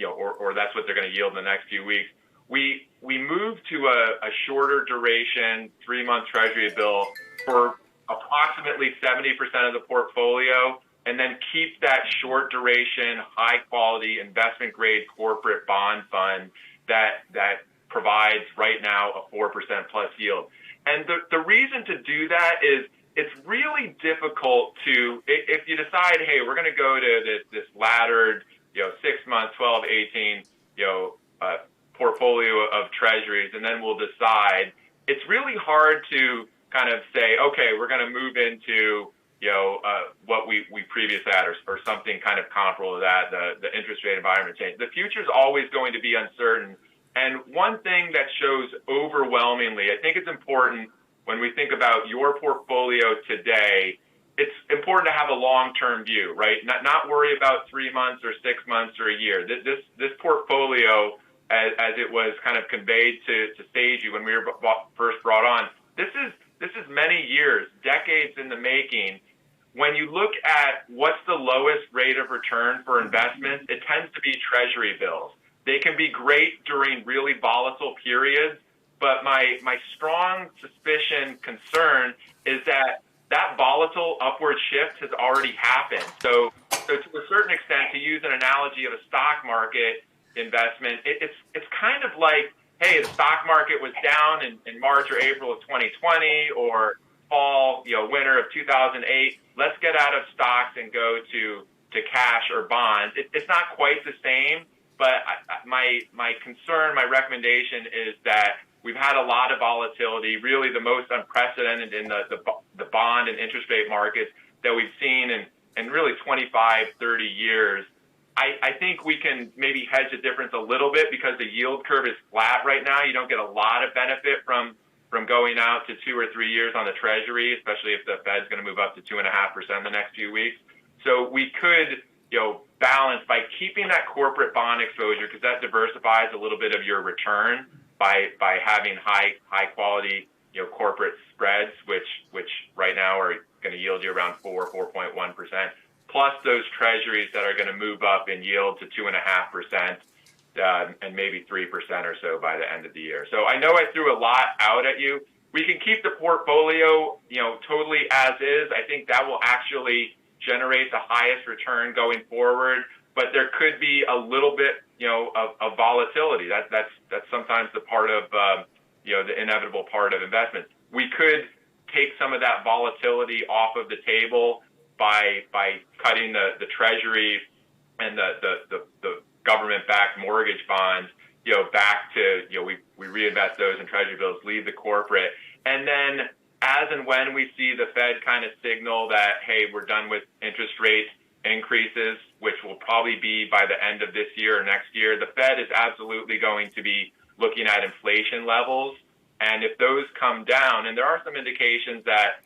or that's what they're going to yield in the next few weeks. We moved to a shorter duration 3-month Treasury bill for approximately 70% of the portfolio, and then keep that short duration, high quality investment grade corporate bond fund that provides right now a 4% plus yield. And the reason to do that is it's really difficult to, if you decide, hey, we're going to go to this laddered, 6 months, 12, 18, portfolio of treasuries, and then we'll decide. It's really hard to kind of say, okay, we're going to move into, what we previously had, or something kind of comparable to that, the interest rate environment change. The future is always going to be uncertain. And one thing that shows overwhelmingly, I think it's important when we think about your portfolio today, it's important to have a long-term view, right? Not worry about 3 months or 6 months or a year. This portfolio, as it was kind of conveyed to Seiju when we were first brought on, this is many years, decades in the making. When you look at what's the lowest rate of return for investments, it tends to be Treasury bills. They can be great during really volatile periods, but my strong suspicion, concern is that volatile upward shift has already happened. So to a certain extent, to use an analogy of a stock market investment, it's kind of like, hey, the stock market was down in March or April of 2020, or fall, winter of 2008. Let's get out of stocks and go to cash or bonds. It's not quite the same, but my concern, my recommendation is that we've had a lot of volatility, really the most unprecedented in the bond and interest rate markets that we've seen in really 25, 30 years. I think we can maybe hedge the difference a little bit because the yield curve is flat right now. You don't get a lot of benefit from going out to 2 or 3 years on the Treasury, especially if the Fed's going to move up to 2.5% in the next few weeks. So we could, balance by keeping that corporate bond exposure, because that diversifies a little bit of your return by having high quality, corporate spreads, which right now are going to yield you around 4.1%. Plus those treasuries that are going to move up in yield to 2.5%, and maybe 3% or so by the end of the year. So I know I threw a lot out at you. We can keep the portfolio, totally as is. I think that will actually generate the highest return going forward. But there could be a little bit, of volatility. That's sometimes the part of, the inevitable part of investment. We could take some of that volatility off of the table by cutting the treasury and the government-backed mortgage bonds, back to, we reinvest those in treasury bills, leave the corporate. And then as and when we see the Fed kind of signal that, hey, we're done with interest rate increases, which will probably be by the end of this year or next year, the Fed is absolutely going to be looking at inflation levels. And if those come down, and there are some indications that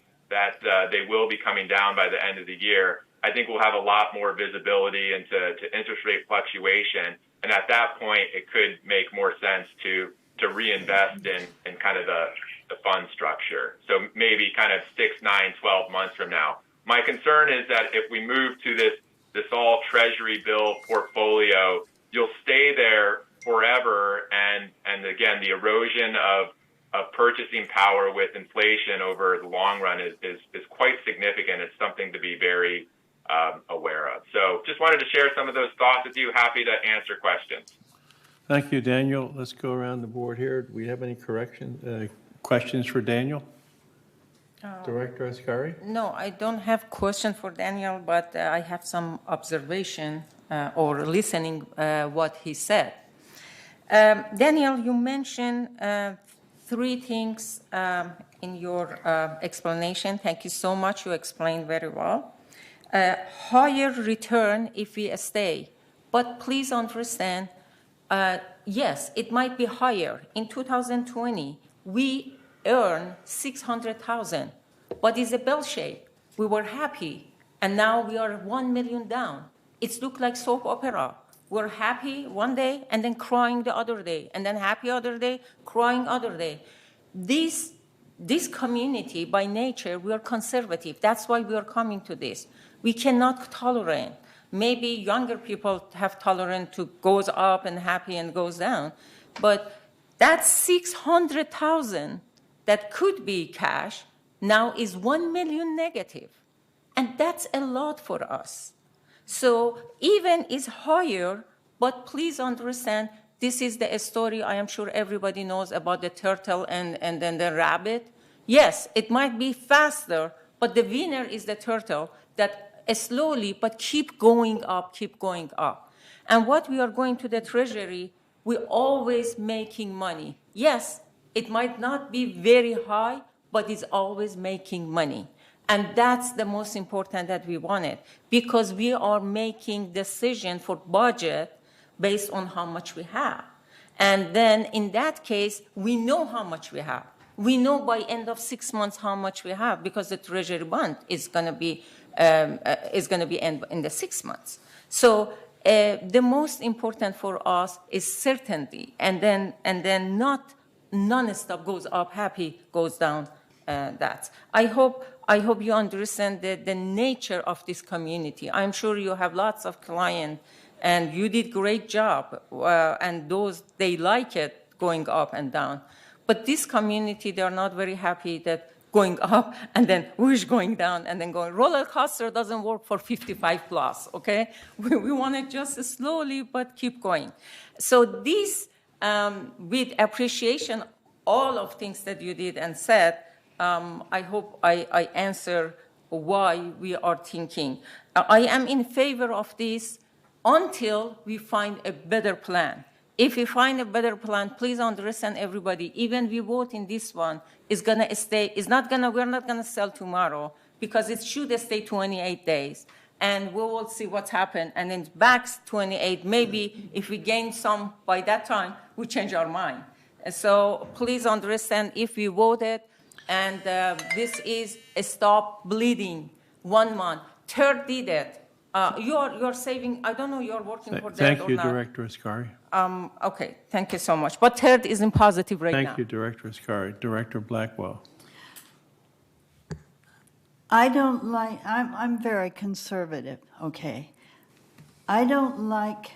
they will be coming down by the end of the year, I think we'll have a lot more visibility into interest rate fluctuation. And at that point, it could make more sense to reinvest in kind of the fund structure. So maybe kind of 6, 9, 12 months from now. My concern is that if we move to this all treasury bill portfolio, you'll stay there forever. And again, the erosion of purchasing power with inflation over the long run is quite significant. It's something to be very aware of. So just wanted to share some of those thoughts with you. Happy to answer questions. Thank you, Daniel. Let's go around the board here. Do we have any questions for Daniel? Director Ascari? No, I don't have question for Daniel, but I have some observation or listening what he said. Daniel, you mentioned 3 things in your explanation. Thank you so much. You explained very well. Higher return if we stay But please understand, yes, it might be higher. In 2020, we earned 600,000, but it's a bell shape. We were happy, and now we are 1 million down. It's looked like soap opera. We're happy one day and then crying the other day, and then happy other day, crying other day. This community, by nature, we are conservative. That's why we are coming to this. We cannot tolerate. Maybe younger people have tolerance to goes up and happy and goes down, but that 600,000 that could be cash now is 1 million negative, and that's a lot for us. So even is higher, but please understand, this is the story I am sure everybody knows about the turtle and then the rabbit. Yes, it might be faster, but the winner is the turtle that slowly, but keep going up, keep going up. And what we are going to the treasury, we're always making money. Yes, it might not be very high, but it's always making money. And that's the most important that we wanted, because we are making decision for budget based on how much we have. And then in that case, we know how much we have. We know by end of 6 months how much we have, because the treasury bond is going to be in the 6 months. So the most important for us is certainty, and then not non-stop goes up, happy goes down. That I hope you understand the nature of this community. I'm sure you have lots of clients, and you did great job, and those they like it going up and down. But this community, they're not very happy that going up and then whoosh going down and then going. Roller coaster doesn't work for 55 plus, okay? We want it just slowly, but keep going. So this, with appreciation, all of things that you did and said, I hope I answer why we are thinking. I am in favor of this until we find a better plan. If we find a better plan, please understand everybody, even we vote in this one, is gonna stay, we're not gonna sell tomorrow, because it should stay 28 days. And we will see what's happened. And then back 28, maybe if we gain some by that time, we change our mind. So please understand, if we voted, and this is a stop bleeding 1 month. Third did it. You're saving, I don't know, you're working for that or not. Thank you, Director Ascari. Okay, thank you so much. But third isn't positive right now. Thank you, Director Ascari. Director Blackwell. I don't like, I'm very conservative, okay? I don't like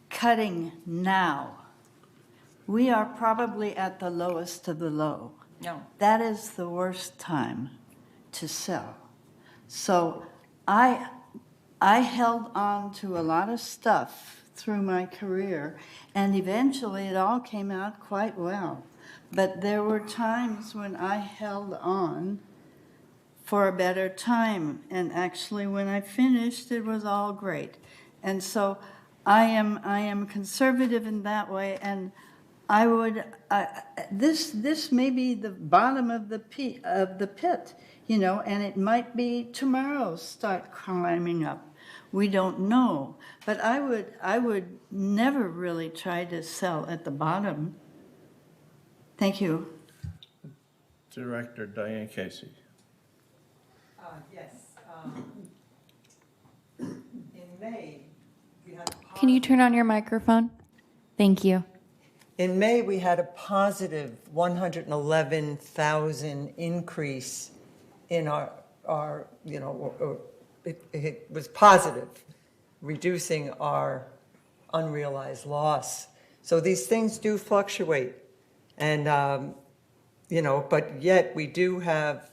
cutting now. We are probably at the lowest of the low. No. That is the worst time to sell. So I held on to a lot of stuff through my career, and eventually it all came out quite well. But there were times when I held on for a better time, and actually when I finished, it was all great. And so I am conservative in that way, and I would, this may be the bottom of the pit, you know, and it might be tomorrow start climbing up. We don't know. But I would never really try to sell at the bottom. Thank you. Director Diane Casey. Yes. In May, we had. Can you turn on your microphone? Thank you. In May, we had a positive 111,000 increase in our you know, it was positive, reducing our unrealized loss. So these things do fluctuate. And, you know, but yet we do have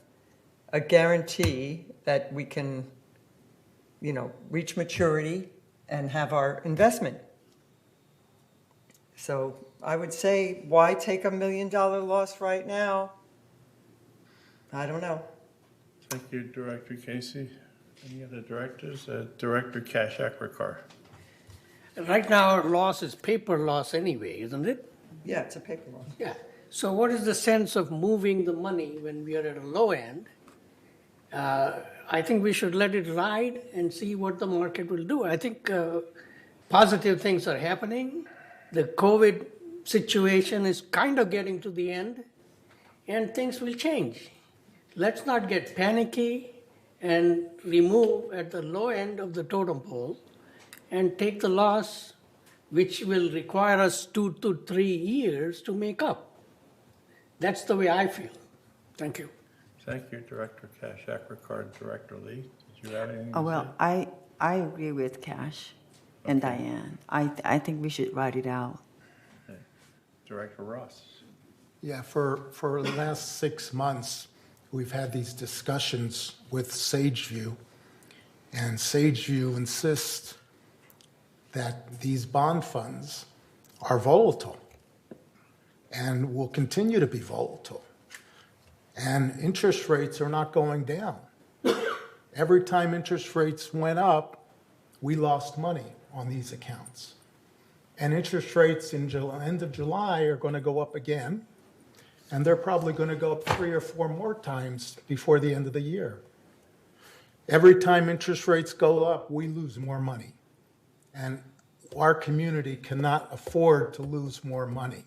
a guarantee that we can, you know, reach maturity and have our investment. So I would say, why take $1 million loss right now? I don't know. Thank you, Director Casey. Any other directors? Director Cash-Akrakar. Right now, our loss is paper loss anyway, isn't it? Yeah, it's a paper loss. Yeah. So what is the sense of moving the money when we are at a low end? I think we should let it ride and see what the market will do. I think positive things are happening. The COVID situation is kind of getting to the end, and things will change. Let's not get panicky and remove at the low end of the totem pole and take the loss, which will require us 2 to 3 years to make up. That's the way I feel. Thank you. Thank you, Director Kashak. Regard Director Lee. Did you have anything to Oh, well, say? I agree with Cash and Diane. I think we should write it out. Okay. Director Ross. Yeah, for the last 6 months, we've had these discussions with Sageview, and Sageview insists that these bond funds are volatile and will continue to be volatile. And interest rates are not going down. Every time interest rates went up, we lost money on these accounts. And interest rates in end of July are going to go up again, and they're probably going to go up 3 or 4 more times before the end of the year. Every time interest rates go up, we lose more money. And our community cannot afford to lose more money.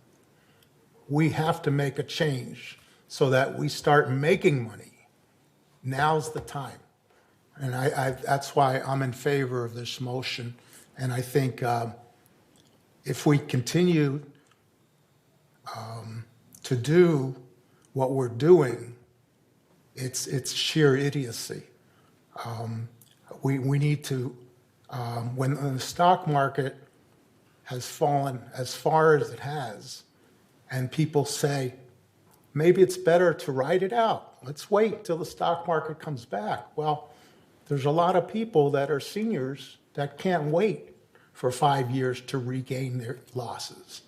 We have to make a change so that we start making money. Now's the time. And that's why I'm in favor of this motion. And I think if we continue to do what we're doing, it's sheer idiocy. We need to, when the stock market has fallen as far as it has, and people say, maybe it's better to ride it out. Let's wait till the stock market comes back. Well, there's a lot of people that are seniors that can't wait for 5 years to regain their losses.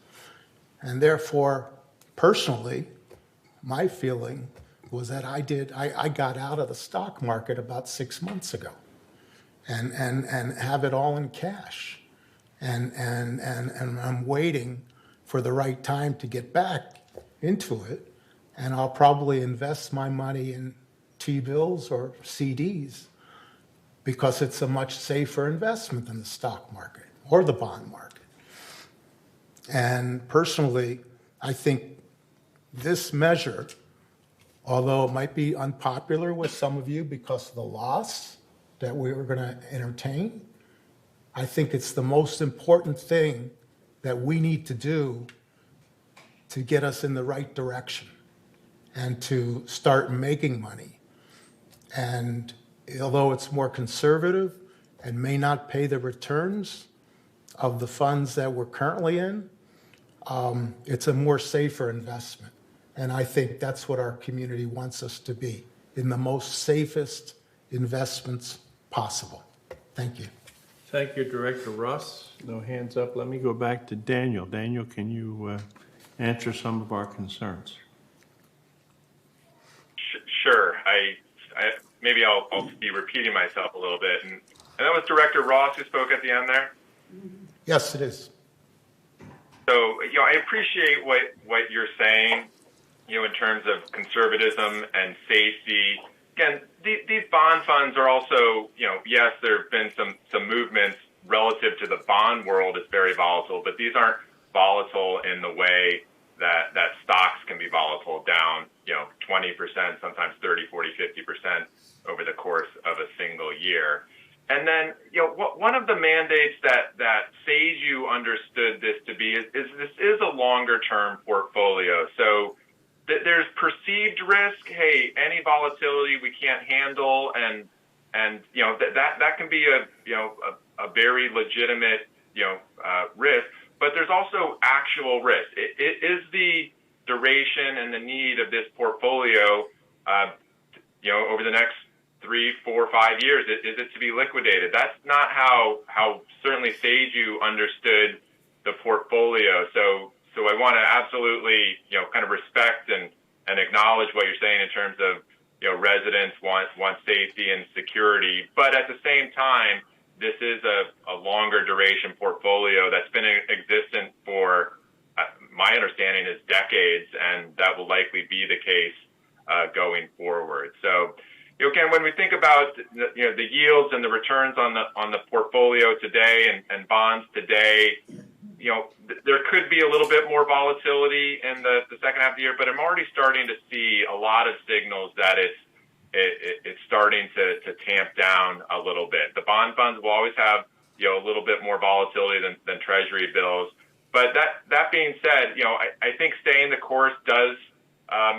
And therefore, personally, my feeling was that I got out of the stock market about 6 months ago and have it all in cash. And I'm waiting for the right time to get back into it. And I'll probably invest my money in T-bills or CDs because it's a much safer investment than the stock market or the bond market. And personally, I think this measure, although it might be unpopular with some of you because of the loss that we were going to entertain, I think it's the most important thing that we need to do to get us in the right direction and to start making money. And although it's more conservative and may not pay the returns of the funds that we're currently in, it's a more safer investment. And I think that's what our community wants us to be, in the most safest investments possible. Thank you. Thank you, Director Ross. No hands up. Let me go back to Daniel. Daniel, can you answer some of our concerns? Sure. Maybe I'll be repeating myself a little bit. And that was Director Ross who spoke at the end there? Yes, it is. So, I appreciate what you're saying, in terms of conservatism and safety. Again, these bond funds are also, yes, there have been some movements relative to the bond world. It's very volatile, but these aren't volatile in the way that stocks can be volatile down, 20%, sometimes 30, 40, 50% over the course of a single year. And then, one of the mandates that Sageview understood this to be is this is a longer-term portfolio. So there's perceived risk. Hey, any volatility we can't handle, and that can be a very legitimate risk. But there's also actual risk. It is the duration and the need of this portfolio, over the next 3, 4, 5 years, is it to be liquidated? That's not how certainly Sageview understood the portfolio. So I want to absolutely, kind of respect and acknowledge what you're saying in terms of, residents want safety and security. But at the same time, this is a longer duration portfolio that's been existent for, my understanding is decades, and that will likely be the case going forward. So, again, when we think about the yields and the returns on the portfolio today and bonds today, there could be a little bit more volatility in the second half of the year, but I'm already starting to see a lot of signals that it's starting to tamp down a little bit. The bond funds will always have a little bit more volatility than Treasury bills. But that being said, I think staying the course does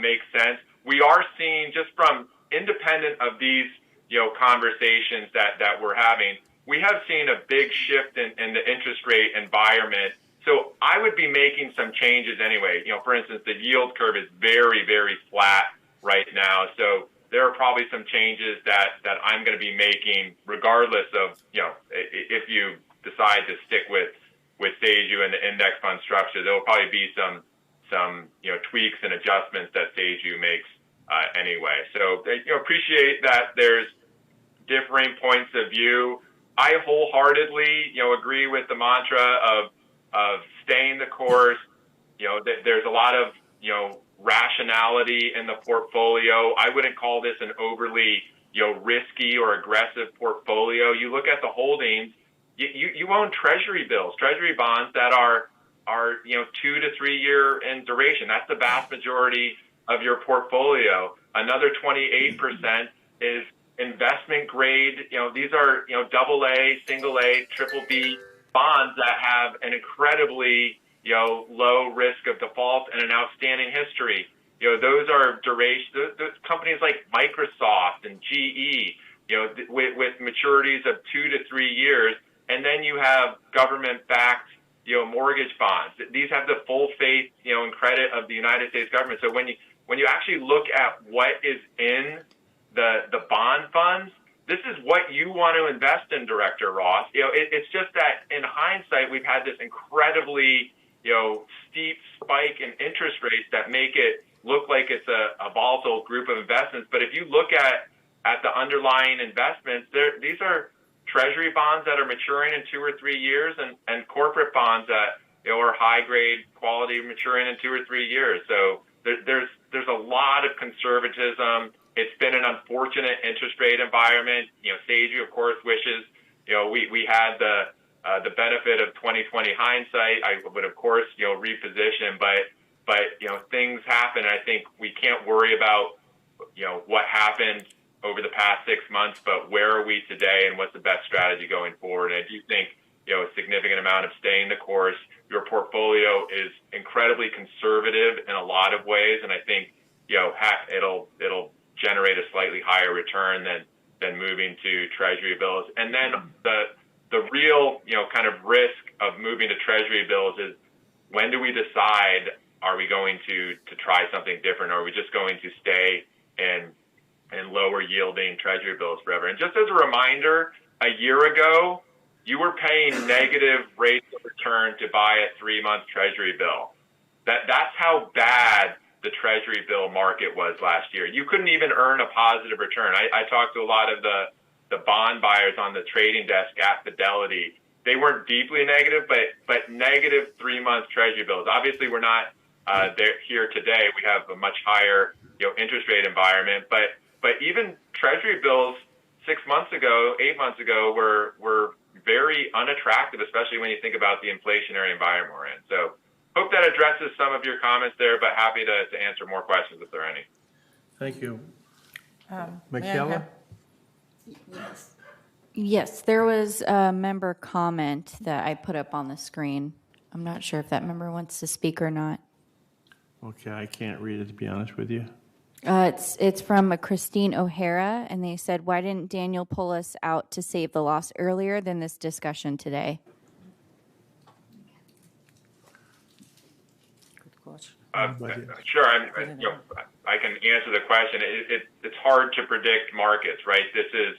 make sense. We are seeing, just from independent of these conversations that we're having, we have seen a big shift in the interest rate environment. So I would be making some changes anyway. For instance, the yield curve is very, very flat right now. So there are probably some changes that I'm going to be making, regardless of, if you decide to stick with SAGU and the index fund structure. There will probably be some tweaks and adjustments that SAGU makes anyway. So appreciate that there's differing points of view. I wholeheartedly agree with the mantra of staying the course. There's a lot of rationality in the portfolio. I wouldn't call this an overly risky or aggressive portfolio. You look at the holdings. You own Treasury bills, Treasury bonds that are 2 to 3 year in duration. That's the vast majority of your portfolio. Another 28% is investment grade. These are AA, single A, triple B bonds that have an incredibly low risk of default and an outstanding history. Those are duration. Those companies like Microsoft and GE, with maturities of 2 to 3 years. And then you have government-backed, mortgage bonds. These have the full faith, and credit of the United States government. So when you actually look at what is in the bond funds, this is what you want to invest in, Director Ross. It's just that in hindsight, we've had this incredibly, steep spike in interest rates that make it look like it's a volatile group of investments. But if you look at the underlying investments, these are Treasury bonds that are maturing in 2 or 3 years, and corporate bonds that are high grade quality maturing in 2 or 3 years. So there's a lot of conservatism. It's been an unfortunate interest rate environment. SAGU, of course, wishes we had the benefit of 2020 hindsight. I would, of course, reposition, but things happen. I think we can't worry about what happened over the past 6 months, but where are we today and what's the best strategy going forward? And I do think a significant amount of staying the course. Your portfolio is incredibly conservative in a lot of ways, and I think it'll generate a slightly higher return than moving to Treasury bills. And then the real kind of risk of moving to Treasury bills is, when do we decide, are we going to try something different, or are we just going to stay in lower yielding Treasury bills forever? And just as a reminder, a year ago, you were paying negative rates of return to buy a 3-month Treasury bill. That's how bad the Treasury bill market was last year. You couldn't even earn a positive return. I talked to a lot of the bond buyers on the trading desk at Fidelity. They weren't deeply negative, but negative 3-month Treasury bills. Obviously, we're not here today. We have a much higher interest rate environment, but even Treasury bills 6 months ago, 8 months ago, were very unattractive, especially when you think about the inflationary environment we're in. So hope that addresses some of your comments there, but happy to answer more questions if there are any. Thank you. Michaela? Yes, there was a member comment that I put up on the screen. I'm not sure if that member wants to speak or not. Okay, I can't read it, to be honest with you. It's from Christine O'Hara, and they said, why didn't Daniel pull us out to save the loss earlier than this discussion today? Sure, I can answer the question. It's hard to predict markets, right? This is,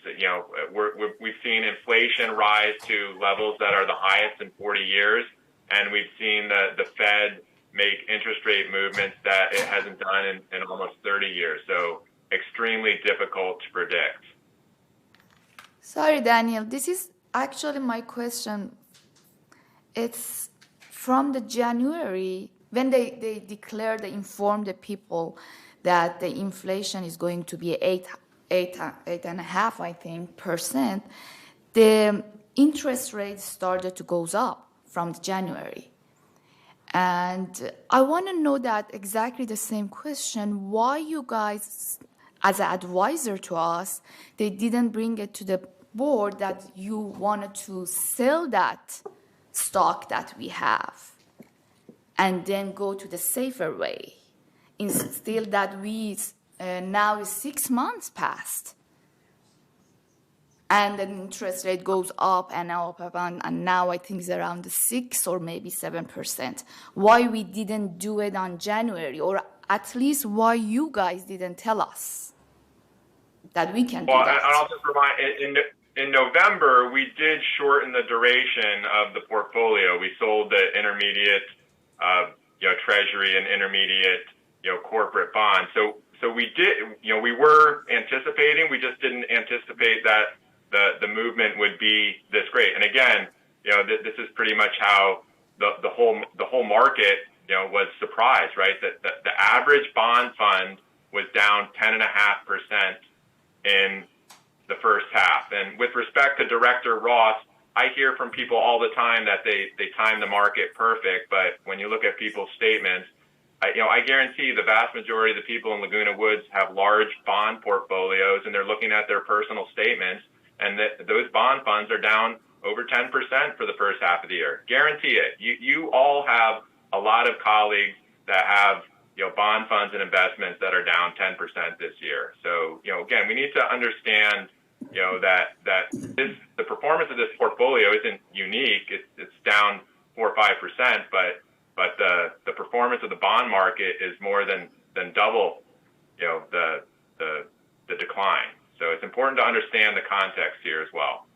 we've seen inflation rise to levels that are the highest in 40 years, and we've seen the Fed make interest rate movements that it hasn't done in almost 30 years. So extremely difficult to predict. Sorry, Daniel. This is actually my question. It's from the January, when they informed the people that the inflation is going to be 8.5, I think, %, the interest rate started to goes up from January. And I want to know that exactly the same question, why you guys, as an advisor to us, they didn't bring it to the board that you wanted to sell that stock that we have and then go to the safer way. Instead that we, now is 6 months past. And the interest rate goes up and up, and now I think it's around 6 or maybe 7%. Why we didn't do it on January, or at least why you guys didn't tell us that we can do Well, that? and I'll just remind, in November, we did shorten the duration of the portfolio. We sold the intermediate, treasury and intermediate, corporate bonds. So we did, we were anticipating, we just didn't anticipate that the movement would be this great. And again, this is pretty much how the whole market, was surprised, right? That the average bond fund was down 10.5% in the first half. And with respect to Director Ross, I hear from people all the time that they time the market perfect, but when you look at people's statements, I guarantee the vast majority of the people in Laguna Woods have large bond portfolios, and they're looking at their personal statements, and that those bond funds are down over 10% for the first half of the year. Guarantee it. You all have a lot of colleagues that have bond funds and investments that are down 10% this year. So again, we need to understand that the performance of this portfolio isn't unique. It's down 4 or 5%, but the performance of the bond market is more than double the decline. So it's important to understand the context here as well.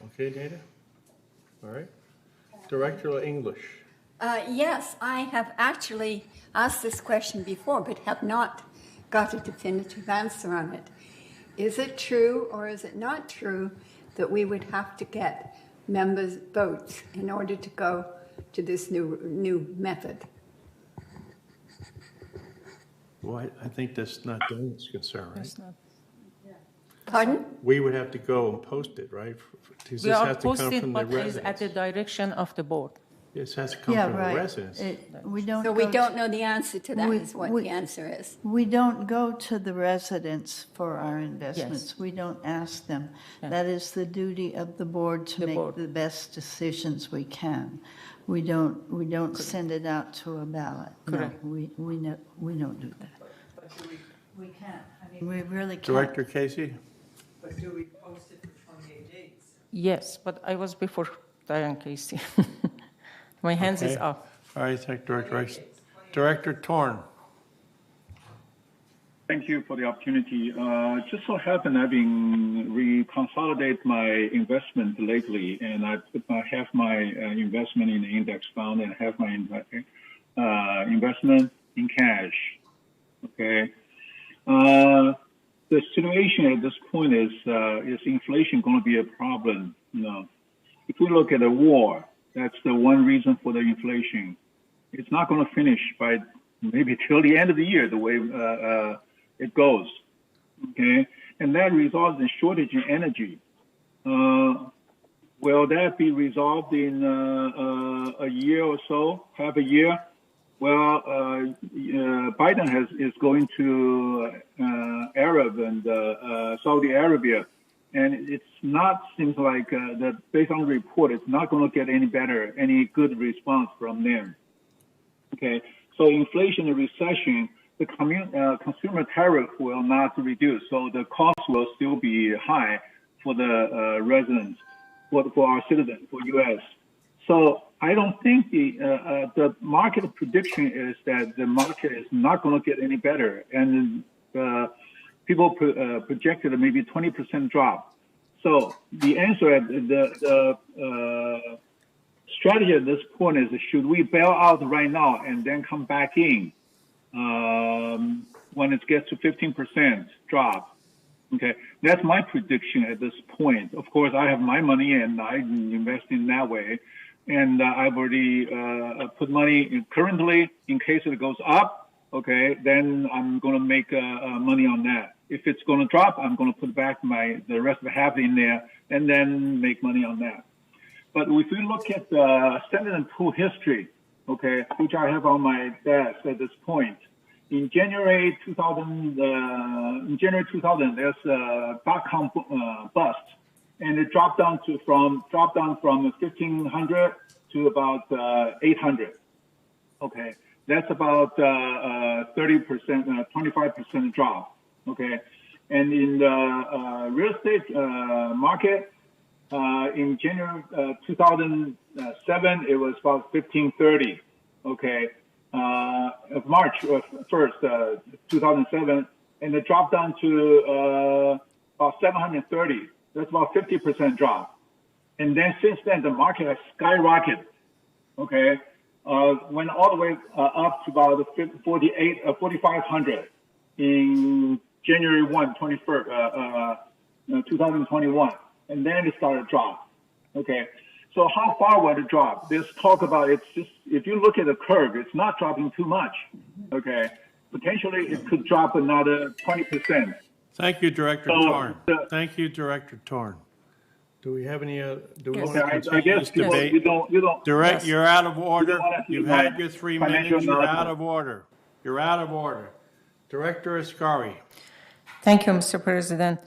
Okay, Dana? All right. Director of English. Yes, I have actually asked this question before, but have not got a definitive answer on it. Is it true or is it not true that we would have to get members' votes in order to go to this new method? Well, I think that's not Dana's concern, right? That's not. Pardon? We would have to go and post it, right? Does We this are have to come posted, from the but it is residents? at the direction of the board. This has to come Yeah, from the right. residents. We don't. So we go don't to- know the answer to that, We- is what we- the answer is. We don't go to the residents for our investments. Yes. We don't ask them. Yeah. That is the duty of the board to The make board. the best decisions we can. We don't send it out to a ballot. Correct. No, we don't do that. We can't. I mean, we really can't. Director Casey? But do we post it for 28 days? Yes, but I was before Diane Casey. My hands is Okay. up. All right, thank Director Rice. Director Torn. Thank you for the opportunity. Just so happened I've been reconsolidate my investment lately, and I put half my investment in the index fund and half my investment in cash. Okay. The situation at this point is inflation going to be a problem? If we look at the war, that's the one reason for the inflation. It's not going to finish by maybe till the end of the year, the way it goes. Okay, and that results in shortage in energy. Will that be resolved in a year or so, half a year? Well, Biden is going to Arab and Saudi Arabia, and it's not seems like that based on the report, it's not going to get any better, any good response from them. Okay, so inflation and recession, the consumer tariff will not reduce, so the cost will still be high for the residents, for our citizens, for U.S. So I don't think the market prediction is that the market is not going to get any better, and people projected a maybe 20% drop. So the answer at the strategy at this point is: should we bail out right now and then come back in when it gets to 15% drop? Okay, that's my prediction at this point. Of course, I have my money and I invest in that way. And I've already put money in currently in case it goes up. Okay, then I'm going to make money on that. If it's going to drop, I'm going to put back the rest of the half in there and then make money on that. But if we look at the Standard & Poor history, okay, which I have on my desk at this point, in January 2000, there's a .com bust, and it dropped down from 1,500 to about 800. Okay, that's about 30%, 25% drop. Okay, and in the real estate market, in January 2007, it was about 1,530. Okay, March 1st, 2007, and it dropped down to about 730. That's about 50% drop. And then since then, the market has skyrocketed. Okay, went all the way up to about 4,500 in January 2021. And then it started to drop. Okay, so how far will it drop? There's talk about it's just, if you look at the curve, it's not dropping too much. Okay, potentially it could drop another 20%. Thank you, Director Torn. Thank you, Director Torn. Do we have any? Do we want to continue this debate? You don't. Direct, you're out of order. You've had your 3 minutes. You're out of order. You're out of order. Director Ascari. Thank you, Mr. President.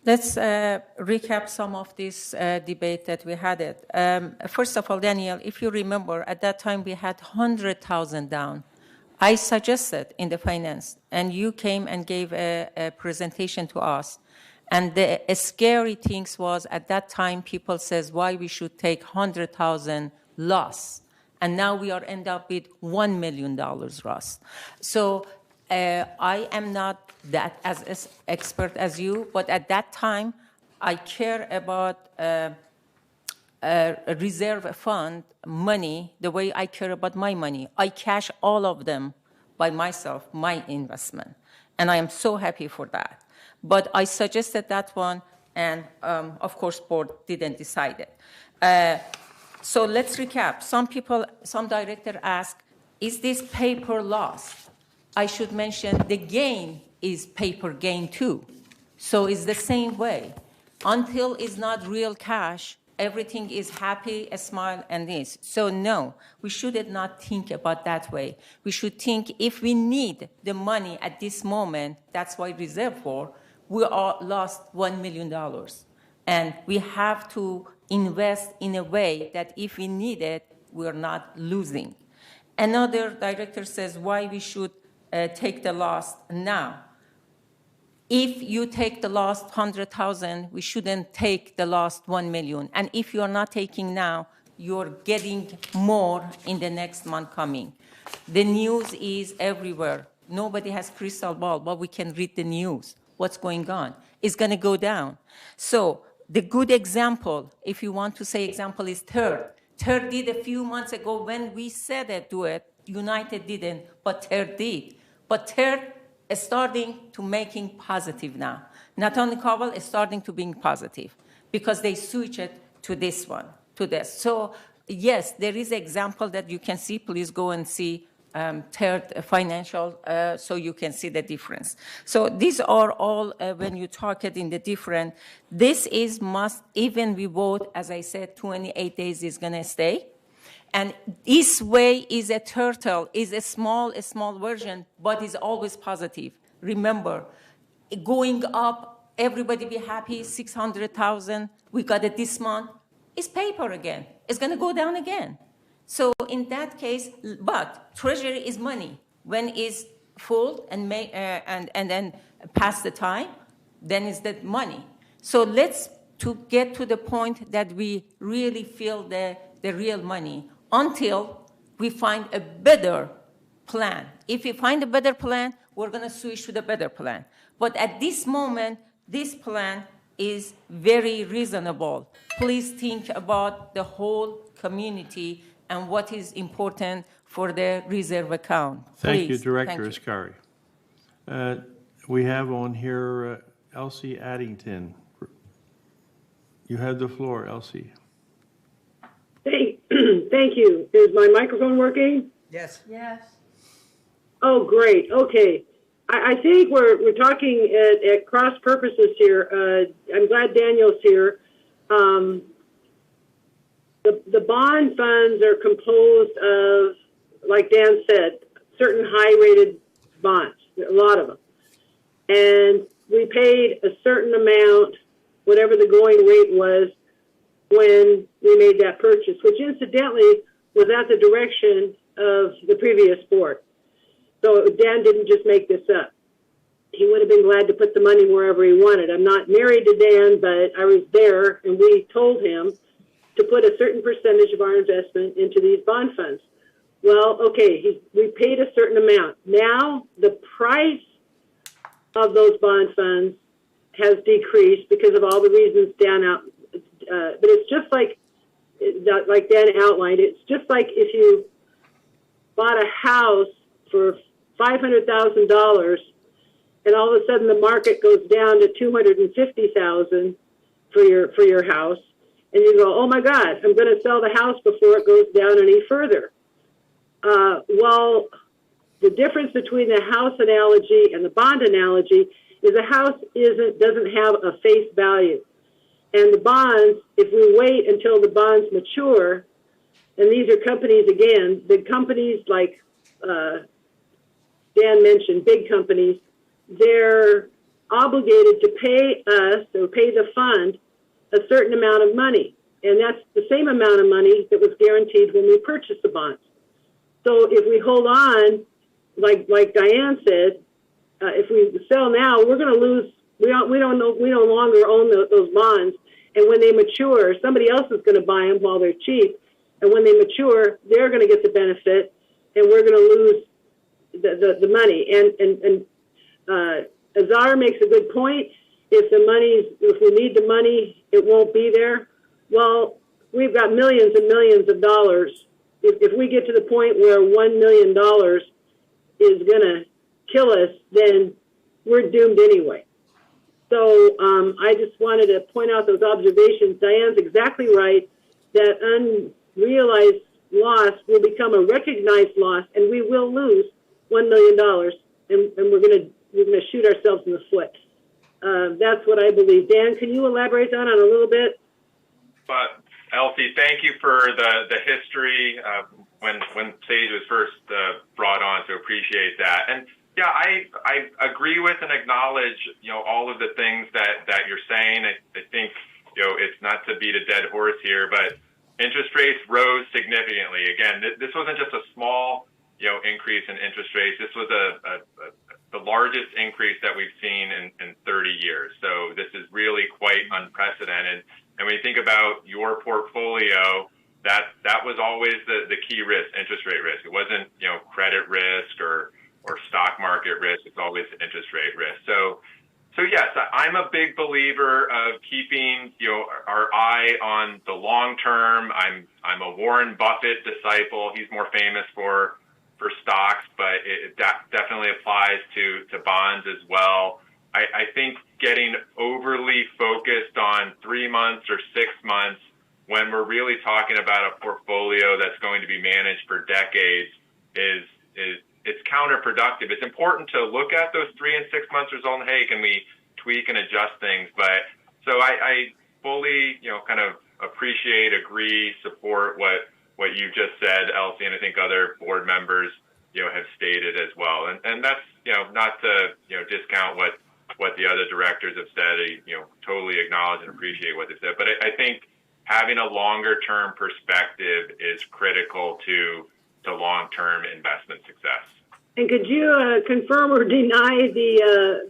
Let's recap some of this debate that we had it. First of all, Daniel, if you remember, at that time we had 100,000 down. I suggested in the finance, and you came and gave a presentation to us. And the scary things was at that time people says why we should take 100,000 loss. And now we are end up with $1 million loss. So I am not that as expert as you, but at that time, I care about a reserve fund money the way I care about my money. I cash all of them by myself, my investment. And I am so happy for that. But I suggested that one, and of course, board didn't decide it. So let's recap. Some director asked, is this paper loss? I should mention the gain is paper gain too. So it's the same way. Until it's not real cash, everything is happy, a smile, and this. So no, we should not think about that way. We should think if we need the money at this moment, that's why reserve for, we all lost $1 million. And we have to invest in a way that if we need it, we're not losing. Another director says why we should take the loss now. If you take the lost 100,000, we shouldn't take the lost 1 million. And if you are not taking now, you're getting more in the next month coming. The news is everywhere. Nobody has crystal ball, but we can read the news. What's going on? It's going to go down. So the good example, if you want to say example, is Third. Third did a few months ago when we said it, do it. United didn't, but Third did. But Third is starting to making positive now. Not only Cobble is starting to being positive because they switch it to this one, to this. So yes, there is an example that you can see. Please go and see Third Financial so you can see the difference. So these are all when you talk it in the different. This is must, even we vote, as I said, 28 days is going to stay. And this way is a turtle, is a small version, but is always positive. Remember, going up, everybody be happy, 600,000, we got it this month, it's paper again. It's going to go down again. So in that case, but treasury is money. When it's full and then past the time, then it's that money. So let's to get to the point that we really feel the real money until we find a better plan. If we find a better plan, we're going to switch to the better plan. But at this moment, this plan is very reasonable. Please think about the whole community and what is important for the reserve account. Thank you, Please. Director Thank you. Ascari. We have on here Elsie Addington. You have the floor, Elsie. Thank you. Is my microphone working? Yes. Yes. Oh, great. Okay. I think we're talking at cross purposes here. I'm glad Daniel's here. The bond funds are composed of, like Dan said, certain high-rated bonds, a lot of them. And we paid a certain amount, whatever the going rate was, when we made that purchase, which incidentally was at the direction of the previous board. So Dan didn't just make this up. He would have been glad to put the money wherever he wanted. I'm not married to Dan, but I was there, and we told him to put a certain percentage of our investment into these bond funds. Well, okay, we paid a certain amount. Now the price of those bond funds has decreased because of all the reasons Dan out. But it's just like Dan outlined. It's just like if you bought a house for $500,000, and all of a sudden the market goes down to $250,000 for your house, and you go, oh my God, I'm going to sell the house before it goes down any further. Well, the difference between the house analogy and the bond analogy is a house doesn't have a face value. And the bonds, if we wait until the bonds mature, and these are companies, again, big companies like Dan mentioned, big companies, they're obligated to pay us or pay the fund a certain amount of money. And that's the same amount of money that was guaranteed when we purchased the bonds. So if we hold on, like Diane said, if we sell now, we're going to lose. We no longer own those bonds. And when they mature, somebody else is going to buy them while they're cheap. And when they mature, they're going to get the benefit, and we're going to lose the money. And Azar makes a good point. If we need the money, it won't be there. Well, we've got millions and millions of dollars. If we get to the point where $1 million is going to kill us, then we're doomed anyway. So I just wanted to point out those observations. Diane's exactly right that unrealized loss will become a recognized loss, and we will lose $1 million, and we're going to shoot ourselves in the foot. That's what I believe. Dan, can you elaborate on it a little bit? But Elsie, thank you for the history when Sage was first brought on, so appreciate that. And yeah, I agree with and acknowledge, all of the things that you're saying. I think, it's not to beat a dead horse here, but interest rates rose significantly. Again, this wasn't just a small, increase in interest rates. This was the largest increase that we've seen in 30 years. So this is really quite unprecedented. And when you think about your portfolio, that was always the key risk, interest rate risk. It wasn't, credit risk or stock market risk. It's always interest rate risk. So yes, I'm a big believer of keeping, our eye on the long term. I'm a Warren Buffett disciple. He's more famous for stocks, but it definitely applies to bonds as well. I think getting overly focused on 3 months or 6 months when we're really talking about a portfolio that's going to be managed for decades it's counterproductive. It's important to look at those 3 and 6 months results. Hey, can we tweak and adjust things? But so I fully, kind of appreciate, agree, support what you just said, Elsie, and I think other board members, have stated as well. And that's, not to, discount what the other directors have said. I, totally acknowledge and appreciate what they said. But I think having a longer term perspective is critical to long-term investment success. And could you confirm or deny the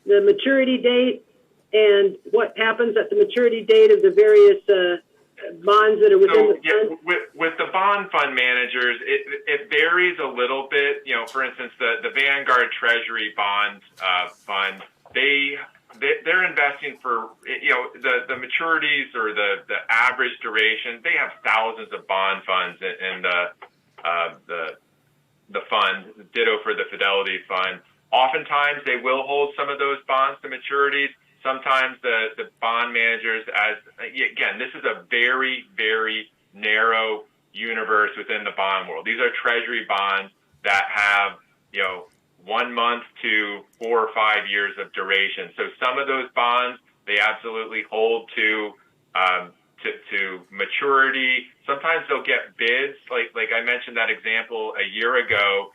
maturity date and what happens at the maturity date of the various bonds that are within the fund? With the bond fund managers, it varies a little bit. For instance, the Vanguard Treasury Bond Fund, they're investing for, the maturities or the average duration. They have thousands of bond funds in the fund. Ditto for the Fidelity Fund. Oftentimes, they will hold some of those bonds to maturities. Sometimes the bond managers, again, this is a very, very narrow universe within the bond world. These are treasury bonds that have, $1 1 month to 4 or 5 years of duration. So some of those bonds, they absolutely hold to maturity. Sometimes they'll get bids. Like I mentioned that example a year ago.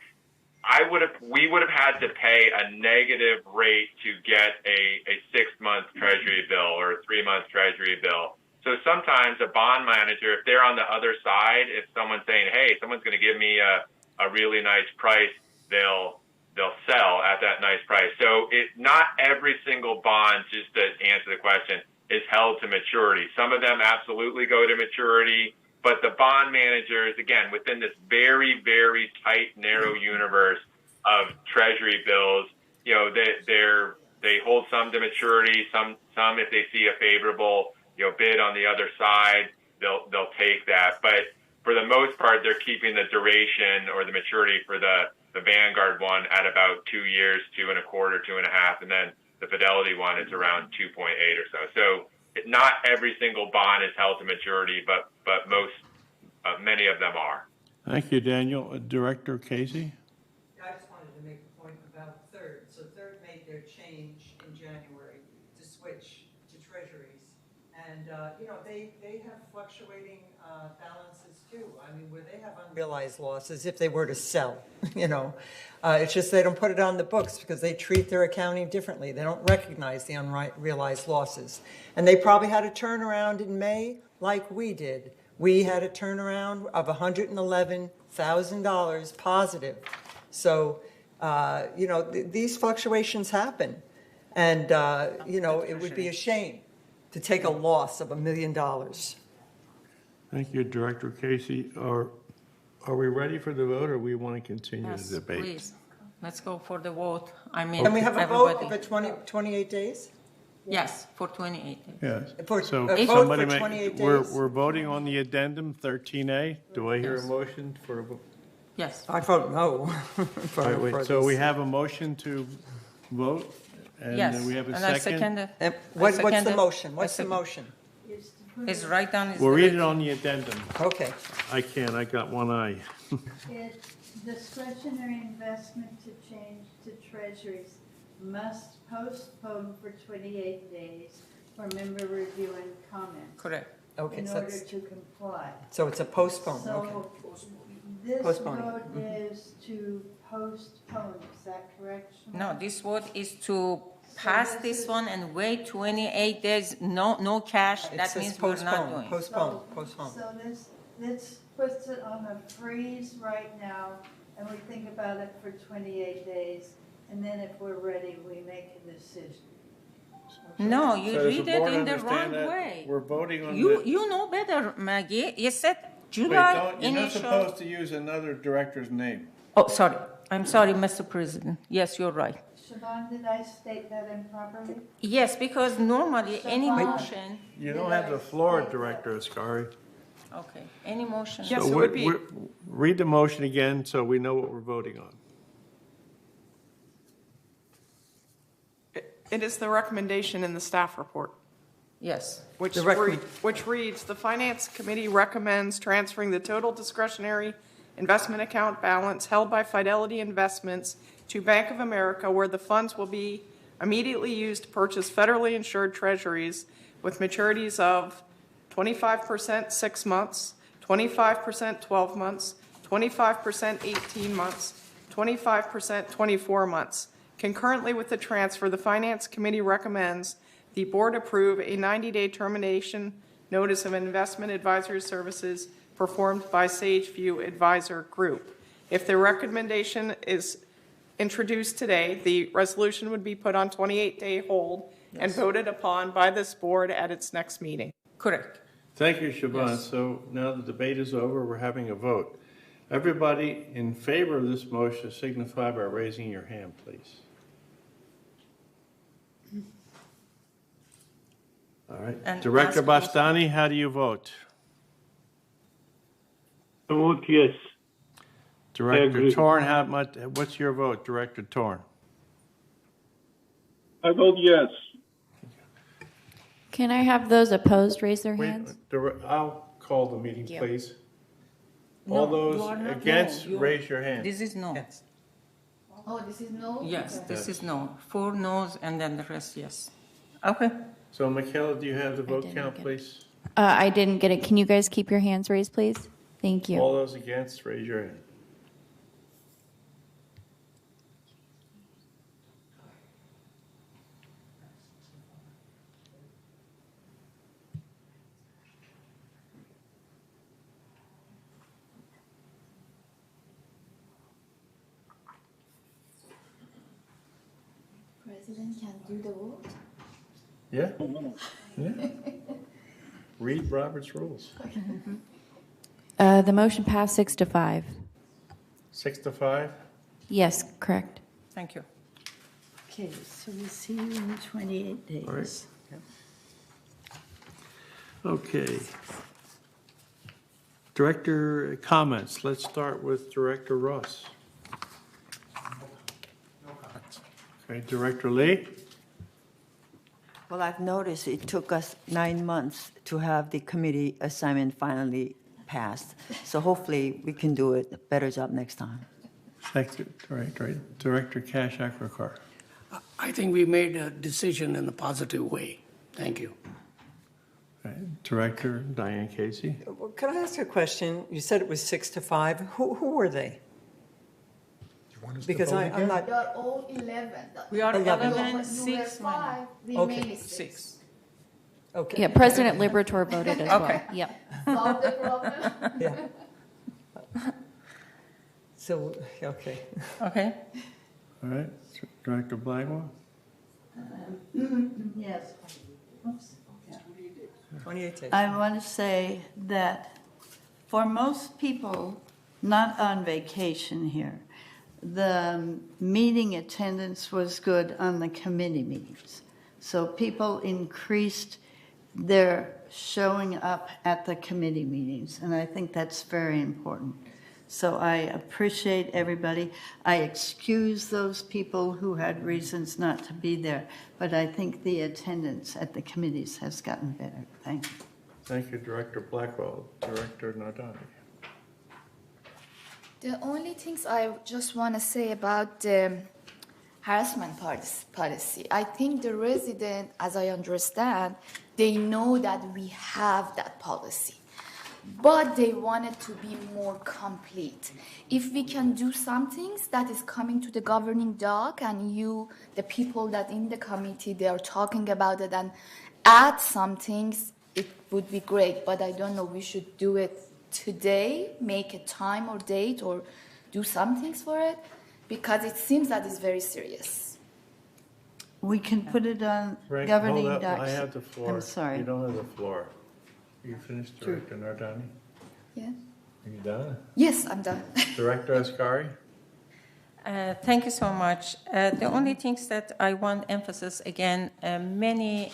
We would have had to pay a negative rate to get a 6-month treasury bill or a 3-month treasury bill. So sometimes a bond manager, if they're on the other side, if someone's saying, hey, someone's going to give me a really nice price, they'll sell at that nice price. So not every single bond, just to answer the question, is held to maturity. Some of them absolutely go to maturity, but the bond managers, again, within this very, very tight, narrow universe of treasury bills, they hold some to maturity. Some if they see a favorable bid on the other side, they'll take that. But for the most part, they're keeping the duration or the maturity for the Vanguard one at about 2 years, 2.25, 2.5, and then the Fidelity one is around 2.8 or so. So not every single bond is held to maturity, but many of them are. Thank you, Daniel. Director Casey? I just wanted to make a point about Third. So Third made their change in January to switch to treasuries. And, they have fluctuating balances too. I mean, where they have unrealized losses if they were to sell, It's just they don't put it on the books because they treat their accounting differently. They don't recognize the unrealized losses. And they probably had a turnaround in May like we did. We had a turnaround of $111,000 positive. So, these fluctuations happen. And, it would be a shame to take a loss of $1 million. Thank you, Director Casey. Are we ready for the vote, or we want to continue Yes, the debate? please. Let's go for the vote. I mean, Can we have a vote for 28 days? Yes, for 28 days. Yes. For- So a vote somebody for 28 days? we're voting on the addendum 13A. Do I hear a Yes. motion for a vote? Yes. I vote no. All right, wait, so we have a motion to vote? And Yes, we have a and I second? second it. What's I the second it. motion? I What's the second. motion? It's right down. We'll read it on the addendum. Okay. I can't, I got one eye. Discretionary investment to change to treasuries must postpone for 28 days for member review and comment. Correct. Okay, In so order it's- to comply. So it's a postpone, okay. So this Postpone. vote is to postpone, is that correct? Shimon? No, this vote is to pass this one and wait 28 days, no cash. It That says means we're not postpone, doing. postpone, postpone. So this puts it on a freeze right now, and we think about it for 28 days, and then if we're ready, we make a decision. No, you So does read the it board in the understand wrong that way. We're voting on You know better, Maggie. You said Wait, July you're not initial. supposed to use another director's name. Oh, sorry. I'm sorry, Mr. President. Yes, you're right. Siobhan, did I state that improperly? Yes, because normally any Wait. motion. You don't have the floor, Director Ascari. Okay, any motion. Yes, So it would be. read the motion again so we know what we're voting on. It is the recommendation in the staff report. Yes. Which The which reads, the Finance Committee recommends transferring the total discretionary investment account balance held by Fidelity Investments to Bank of America, where the funds will be immediately used to purchase federally insured treasuries with maturities of 25% 6 months, 25% 12 months, 25% 18 months, 25% 24 months. Concurrently with the transfer, the Finance Committee recommends the board approve a 90-day termination notice of investment advisory services performed by Sageview Advisor Group. If the recommendation is introduced today, the resolution would be put on 28-day hold and voted upon by this board at its next meeting. Correct. Thank you, Siobhan. Yes. So now the debate is over, we're having a vote. Everybody in favor of this motion signify by raising your hand, please. All right. And Director ask- Bastani, how do you vote? I vote yes. Director agree. Torn, what's your vote, Director Torn? I vote yes. Can I have those opposed raise their Wait, hands? I'll call the meeting, Thank you. please. No, All you those are not against, no. You- raise your hand. This is no. Oh, this is no? Yes, Okay. this is no. 4 no's and then the rest yes. Okay. So Michaela, do you have the vote count, please? I didn't get it. Can you guys keep your hands raised, please? Thank you. All those against, raise your hand. President can do the vote? Yeah? Yeah. Read Robert's rules. The motion passed 6-5. 6-5? Yes, correct. Thank you. Okay, so we'll see you in 28 days. All right. Okay. Director comments. Let's start with Director Ross. Okay, Director Lee? Well, I've noticed it took us 9 months to have the committee assignment finally passed. So hopefully we can do it a better job next time. Thank you, Director Cash Akrakar. I think we made a decision in a positive way. Thank you. Director Diane Casey. Well, could I ask a question? You said it was 6-5. Who were they? Because I'm not. You are all 11. We are 11, You 6, were 5, Okay. remaining 6. Okay. Yeah, President Liberator voted as Okay. well. Yep. Solve the problem? Yeah. So, okay. Okay. All right, Director Blackwell. Yes. 28 days. I want to say that for most people not on vacation here, the meeting attendance was good on the committee meetings. So people increased their showing up at the committee meetings, and I think that's very important. So I appreciate everybody. I excuse those people who had reasons not to be there, but I think the attendance at the committees has gotten better. Thank you. Thank you, Director Blackwell. Director Nardani. The only things I just want to say about the harassment policy, I think the resident, as I understand, they know that we have that policy, but they want it to be more complete. If we can do some things that is coming to the governing doc and you, the people that in the committee, they are talking about it and add some things, it would be great, but I don't know, we should do it today, make a time or date or do some things for it, because it seems that it's very serious. We can put it on Frank, governing hold up. docs. I have the floor. I'm sorry. You don't have the floor. Are you finished, Director Nardani? Yeah. Are you done? Yes, I'm done. Director Ascari? Thank you so much. The only things that I want emphasis again, many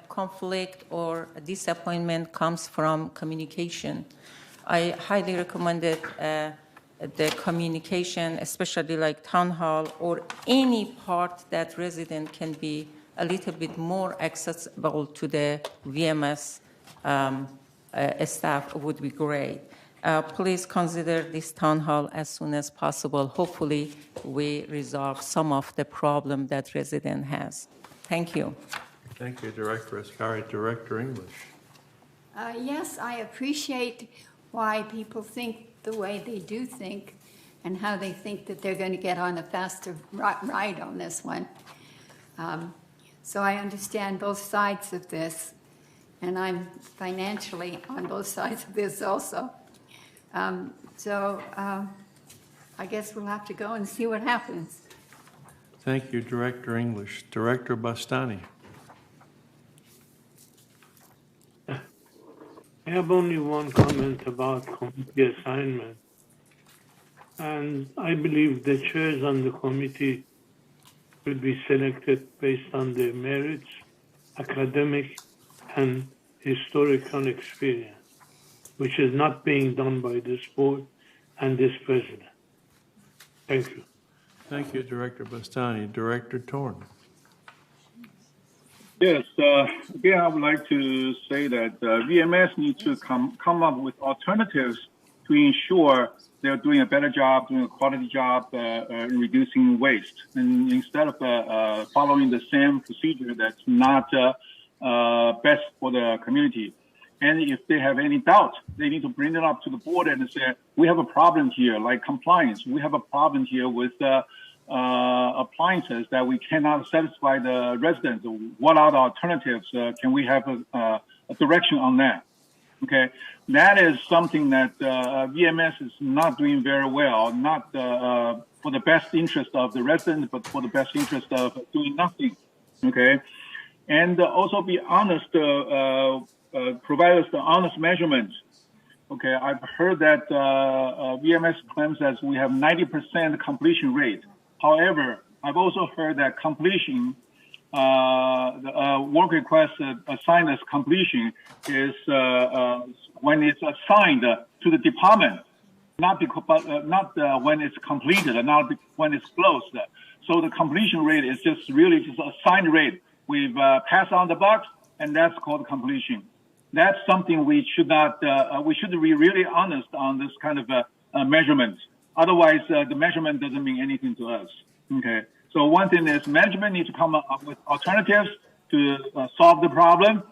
conflict or disappointment comes from communication. I highly recommended the communication, especially like town hall or any part that resident can be a little bit more accessible to the VMS staff would be great. Please consider this town hall as soon as possible. Hopefully, we resolve some of the problem that resident has. Thank you. Thank you, Director Ascari. Director English. Yes, I appreciate why people think the way they do think and how they think that they're going to get on a faster ride on this one. So I understand both sides of this, and I'm financially on both sides of this also. I guess we'll have to go and see what happens. Thank you, Director English. Director Bastani. I have only one comment about committee assignment. And I believe the chairs on the committee will be selected based on their merits, academic, and historical experience, which is not being done by this board and this president. Thank you. Thank you, Director Bastani. Director Torn. Yes, again, I would like to say that VMS needs to come up with alternatives to ensure they're doing a better job, doing a quality job, reducing waste. And instead of following the same procedure that's not best for the community. And if they have any doubt, they need to bring it up to the board and say, we have a problem here, like compliance. We have a problem here with appliances that we cannot satisfy the residents. What are the alternatives? Can we have a direction on that? Okay, that is something that VMS is not doing very well, not for the best interest of the residents, but for the best interest of doing nothing. Okay, and also be honest, provide us the honest measurements. Okay, I've heard that VMS claims that we have 90% completion rate. However, I've also heard that completion, the work request assigned as completion is when it's assigned to the department, not when it's completed, and not when it's closed. So the completion rate is just really just assigned rate. We've passed on the buck, and that's called completion. That's something we should not. We should be really honest on this kind of measurement. Otherwise, the measurement doesn't mean anything to us. Okay. So one thing is management needs to come up with alternatives to solve the problem.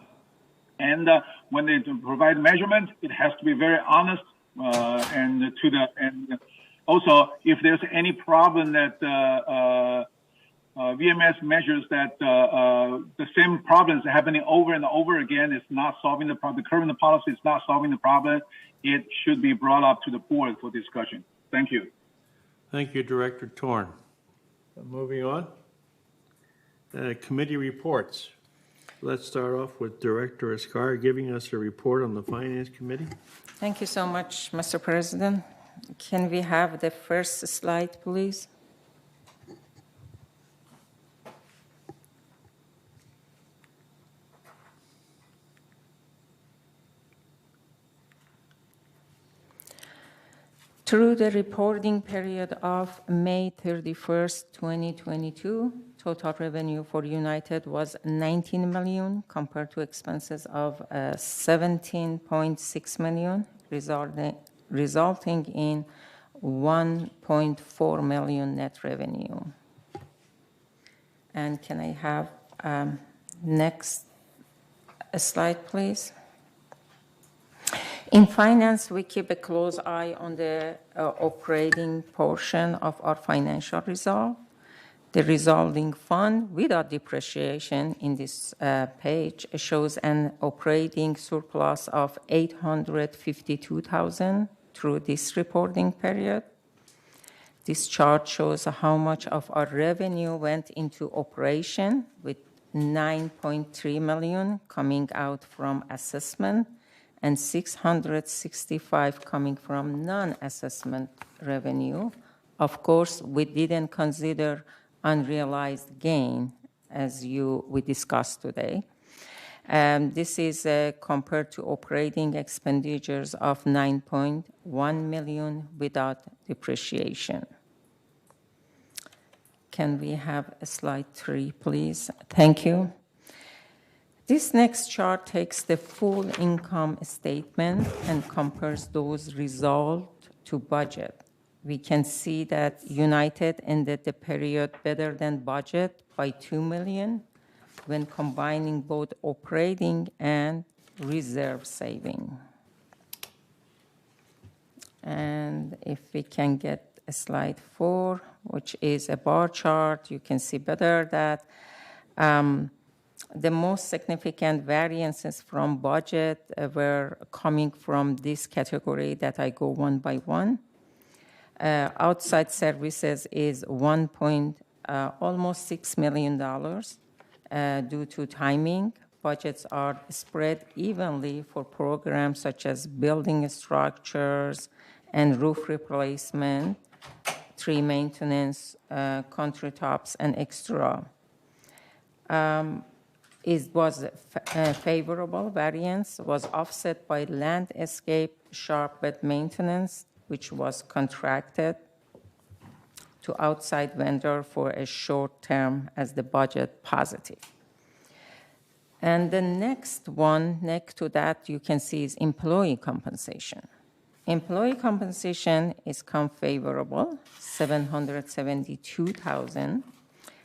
And when they provide measurement, it has to be very honest. And also, if there's any problem that VMS measures that the same problems happening over and over again is not solving the problem, the current policy is not solving the problem, it should be brought up to the board for discussion. Thank you. Thank you, Director Torn. Moving on. Committee reports. Let's start off with Director Escar giving us a report on the Finance Committee. Thank you so much, Mr. President. Can we have the first slide, please? Through the reporting period of May 31st, 2022, total revenue for United was $19 million compared to expenses of $17.6 million, resulting in $1.4 million net revenue. And can I have next slide, please? In finance, we keep a close eye on the operating portion of our financial result. The resulting fund without depreciation in this page shows an operating surplus of $852,000 through this reporting period. This chart shows how much of our revenue went into operation, with $9.3 million coming out from assessment and $665 coming from non-assessment revenue. Of course, we didn't consider unrealized gain, as we discussed today. This is compared to operating expenditures of $9.1 million without depreciation. Can we have slide 3, please? Thank you. This next chart takes the full income statement and compares those results to budget. We can see that United ended the period better than budget by $2 million when combining both operating and reserve saving. And if we can get slide 4, which is a bar chart, you can see better that the most significant variances from budget were coming from this category that I go one by one. Outside services is almost $6 million due to timing. Budgets are spread evenly for programs such as building structures and roof replacement, tree maintenance, country tops, and extra. It was a favorable variance, was offset by landscape sharp maintenance, which was contracted to outside vendor for a short term as the budget positive. And the next one, next to that, you can see is employee compensation. Employee compensation is come favorable, $772,000,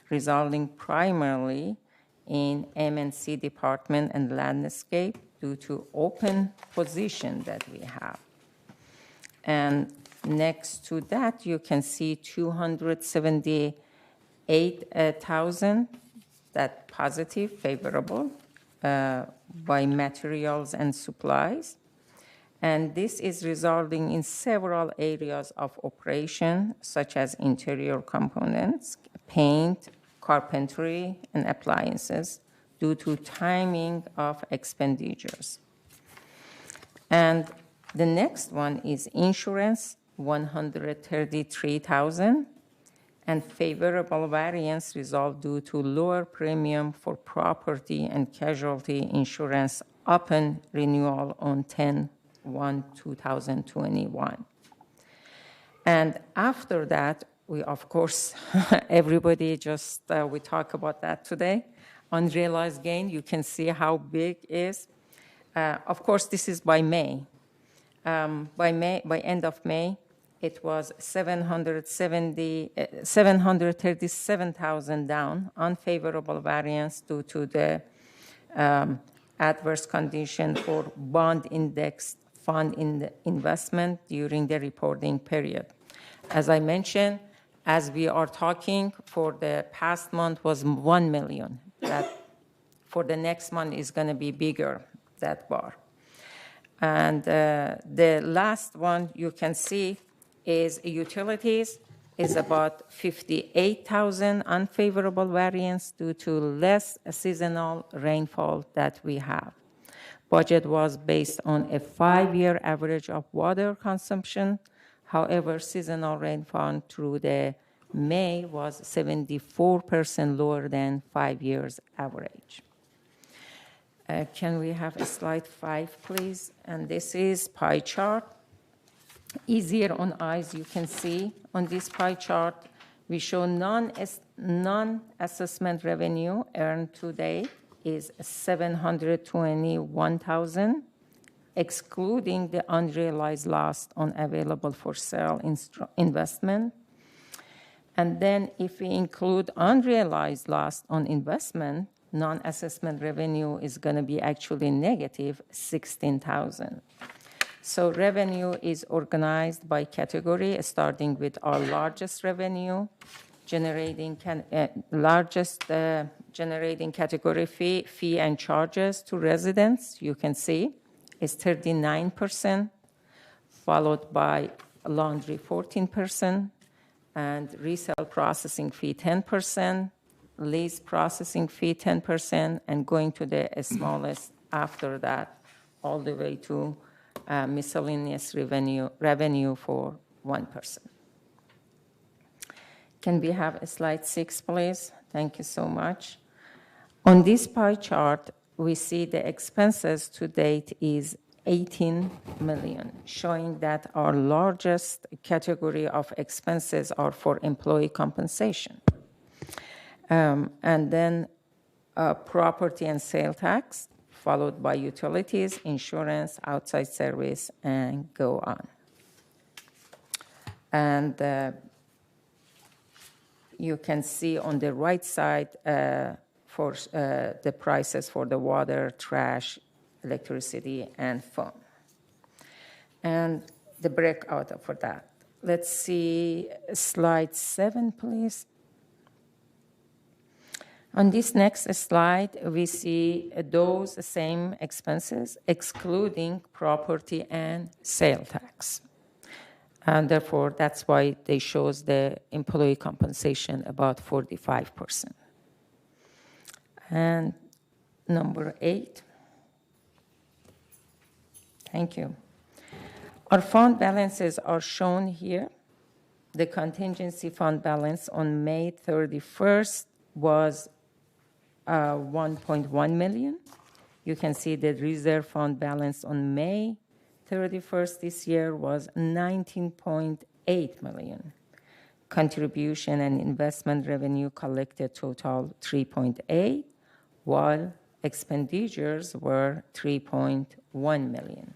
resulting primarily in M&C department and landscape due to open position that we have. And next to that, you can see $278,000, that positive, favorable, by materials and supplies. And this is resulting in several areas of operation, such as interior components, paint, carpentry, and appliances, due to timing of expenditures. And the next one is insurance, $133,000, and favorable variance result due to lower premium for property and casualty insurance upon renewal on 10/1/2021. And after that, we, of course, everybody just, we talk about that today. Unrealized gain, you can see how big it is. Of course, this is by May. By end of May, it was $737,000 down, unfavorable variance due to the adverse condition for bond index fund investment during the reporting period. As I mentioned, as we are talking, for the past month was $1 million. That for the next month is going to be bigger, that bar. And the last one you can see is utilities, is about $58,000 unfavorable variance due to less seasonal rainfall that we have. Budget was based on a 5-year average of water consumption. However, seasonal rainfall through the May was 74% lower than 5 years average. Can we have a slide 5, please? And this is pie chart. Easier on eyes, you can see on this pie chart, we show non-assessment revenue earned to date is $721,000, excluding the unrealized loss on available for sale investment. And then if we include unrealized loss on investment, non-assessment revenue is going to be actually negative $16,000. So revenue is organized by category, starting with our largest revenue, generating category fee and charges to residents, you can see, is 39%, followed by laundry 14%, and resale processing fee 10%, lease processing fee 10%, and going to the smallest after that, all the way to miscellaneous revenue for 1%. Can we have a slide 6, please? Thank you so much. On this pie chart, we see the expenses to date is $18 million, showing that our largest category of expenses are for employee compensation. And then property and sale tax, followed by utilities, insurance, outside service, and go on. And you can see on the right side for the prices for the water, trash, electricity, and phone. And the breakout for that. Let's see slide 7, please. On this next slide, we see those same expenses, excluding property and sale tax. And therefore, that's why they shows the employee compensation about 45%. And number 8. Thank you. Our fund balances are shown here. The contingency fund balance on May 31st was $1.1 million. You can see the reserve fund balance on May 31st this year was $19.8 million. Contribution and investment revenue collected total $3.8, while expenditures were $3.1 million.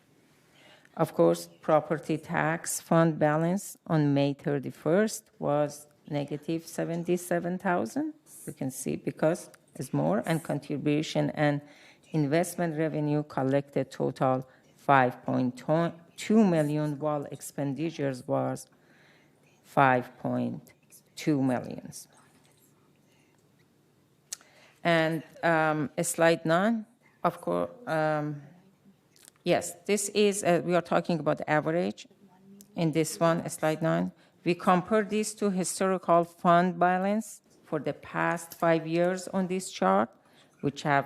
Of course, property tax fund balance on May 31st was negative 77,000. You can see because it's more, and contribution and investment revenue collected total 5.2 million, while expenditures was 5.2 million. And slide 9, of course, yes, this is, we are talking about average in this one, slide 9. We compare this to historical fund balance for the past 5 years on this chart, which have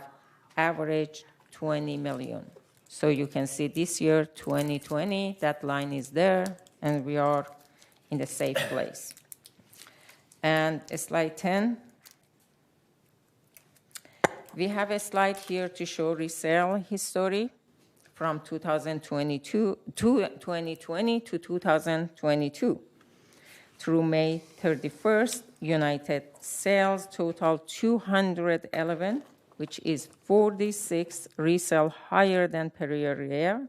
averaged 20 million. So you can see this year, 2020, that line is there, and we are in the safe place. And slide 10. We have a slide here to show resale history from 2020 to 2022. Through May 31st, United sales total 211, which is 46 resale higher than prior year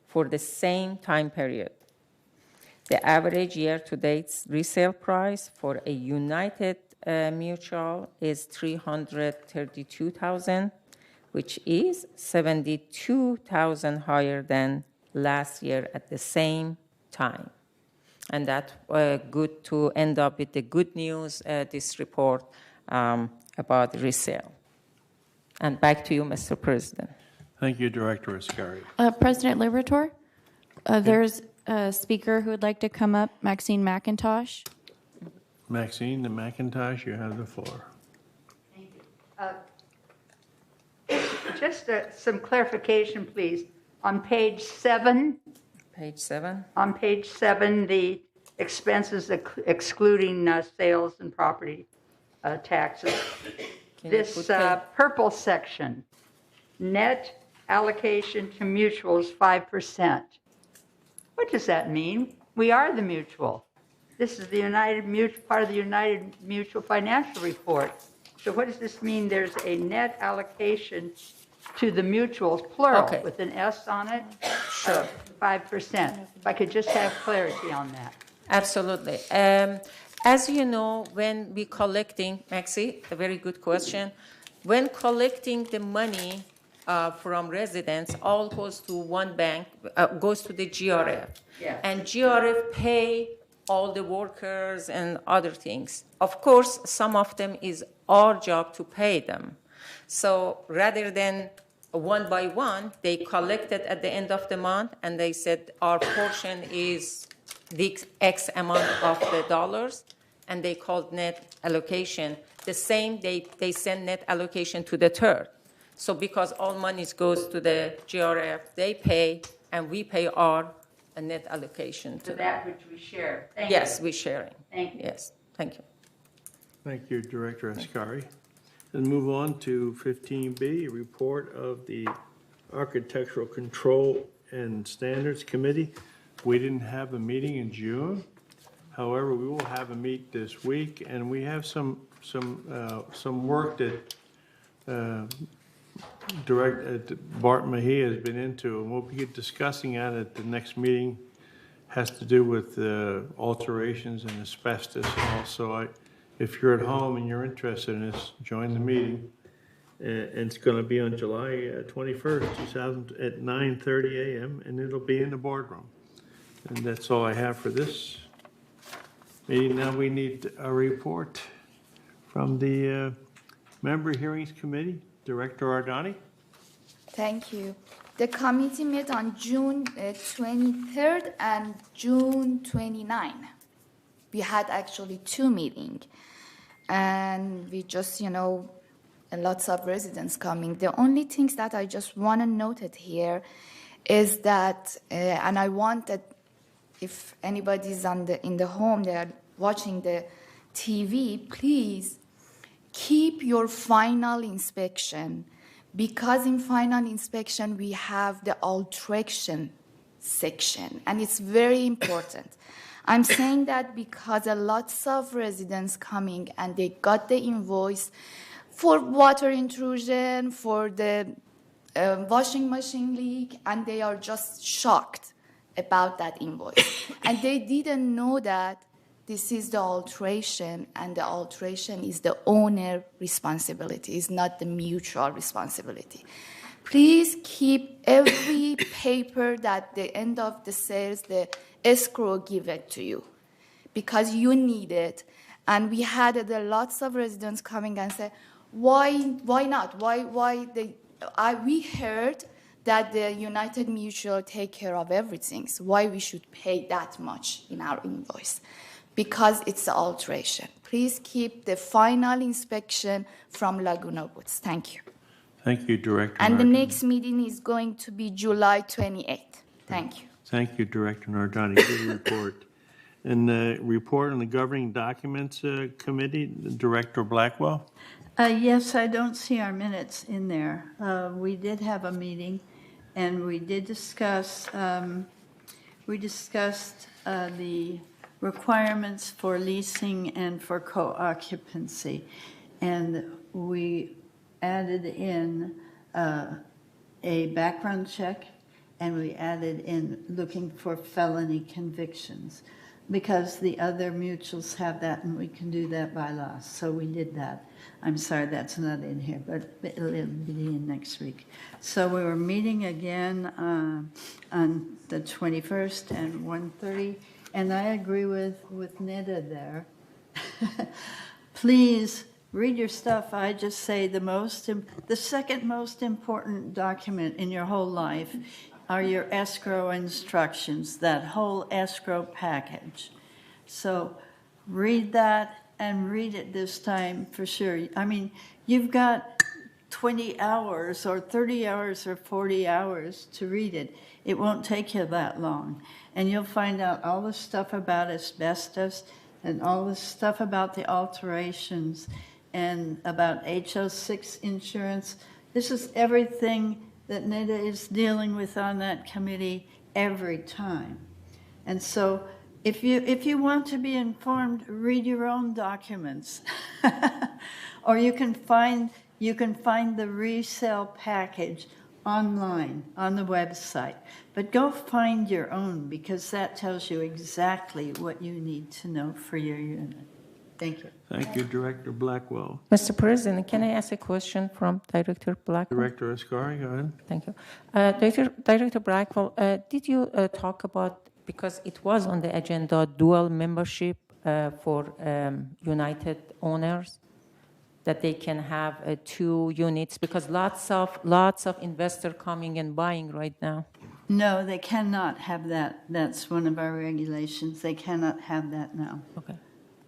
for the same time period. The average year-to-date resale price for a United Mutual is $332,000, which is 72,000 higher than last year at the same time. And that's good to end up with the good news, this report about resale. And back to you, Mr. President. Thank you, Director Ascari. President Liberator, there's a speaker who would like to come up, Maxine McIntosh. Maxine McIntosh, you have the floor. Just some clarification, please. On page 7. Page 7. On page 7, the expenses excluding sales and property taxes. This purple section, net allocation to mutuals 5%. What does that mean? We are the mutual. This is the part of the United Mutual financial report. So what does this mean? There's a net allocation to the mutuals, plural, with an S on it, sure. 5%. If I could just have clarity on that. Absolutely. As you know, when we collecting, Maxie, a very good question. When collecting the money from residents, all goes to one bank, goes to the GRF. Yes. And GRF pay all the workers and other things. Of course, some of them is our job to pay them. So rather than one by one, they collected at the end of the month, and they said our portion is the X amount of the dollars, and they called net allocation. The same, they send net allocation to the third. So because all monies goes to the GRF, they pay, and we pay our net allocation to So that which we share. Thank yes, you. we're sharing. Thank you. Yes, thank you. Thank you, Director Ascari. And move on to 15B, report of the Architectural Control and Standards Committee. We didn't have a meeting in June. However, we will have a meet this week, and we have some work that Bart Mahia has been into, and we'll be discussing that at the next meeting. Has to do with alterations and asbestos. And also, if you're at home and you're interested in this, join the meeting. And it's going to be on July 21st, 2000 at 9:30 a.m., and it'll be in the boardroom. And that's all I have for this meeting. Now we need a report from the Member Hearings Committee. Director Ardani. Thank you. The committee met on June 23rd and June 29. We had actually 2 meetings, and we just, lots of residents coming. The only things that I just want to note it here is that, and I want that if anybody's in the home, they are watching the TV, please keep your final inspection, because in final inspection we have the alteration section, and it's very important. I'm saying that because a lots of residents coming and they got the invoice for water intrusion, for the washing machine leak, and they are just shocked about that invoice. And they didn't know that this is the alteration, and the alteration is the owner responsibility, it's not the mutual responsibility. Please keep every paper that the end of the sales, the escrow give it to you, because you need it. And we had lots of residents coming and say, why not? We heard that the United Mutual take care of everything, so why we should pay that much in our invoice? Because it's the alteration. Please keep the final inspection from Laguna Woods. Thank you. Thank you, Director And the Nardani. next meeting is going to be July 28th. Thank you. Thank you, Director Nardani. Good report. And the report on the Governing Documents Committee, Director Blackwell. Yes, I don't see our minutes in there. We did have a meeting, and we did discuss, the requirements for leasing and for co-occupancy. And we added in a background check, and we added in looking for felony convictions, because the other mutuals have that, and we can do that by law. So we did that. I'm sorry that's not in here, but it'll be in next week. So we were meeting again on the 21st and 1:30, and I agree with Neda there. Please read your stuff. I just say the second most important document in your whole life are your escrow instructions, that whole escrow package. So read that, and read it this time for sure. I mean, you've got 20 hours or 30 hours or 40 hours to read it. It won't take you that long. And you'll find out all the stuff about asbestos and all the stuff about the alterations and about HO6 insurance. This is everything that Neda is dealing with on that committee every time. And so if you want to be informed, read your own documents. Or you can find the resale package online on the website. But go find your own, because that tells you exactly what you need to know for your unit. Thank you. Thank you, Director Blackwell. Mr. President, can I ask a question from Director Blackwell? Director Ascari, go ahead. Thank you. Director Blackwell, did you talk about, because it was on the agenda, dual membership for United owners, that they can have 2 units, because lots of investors coming and buying right now? No, they cannot have that. That's one of our regulations. They cannot have that now. Okay.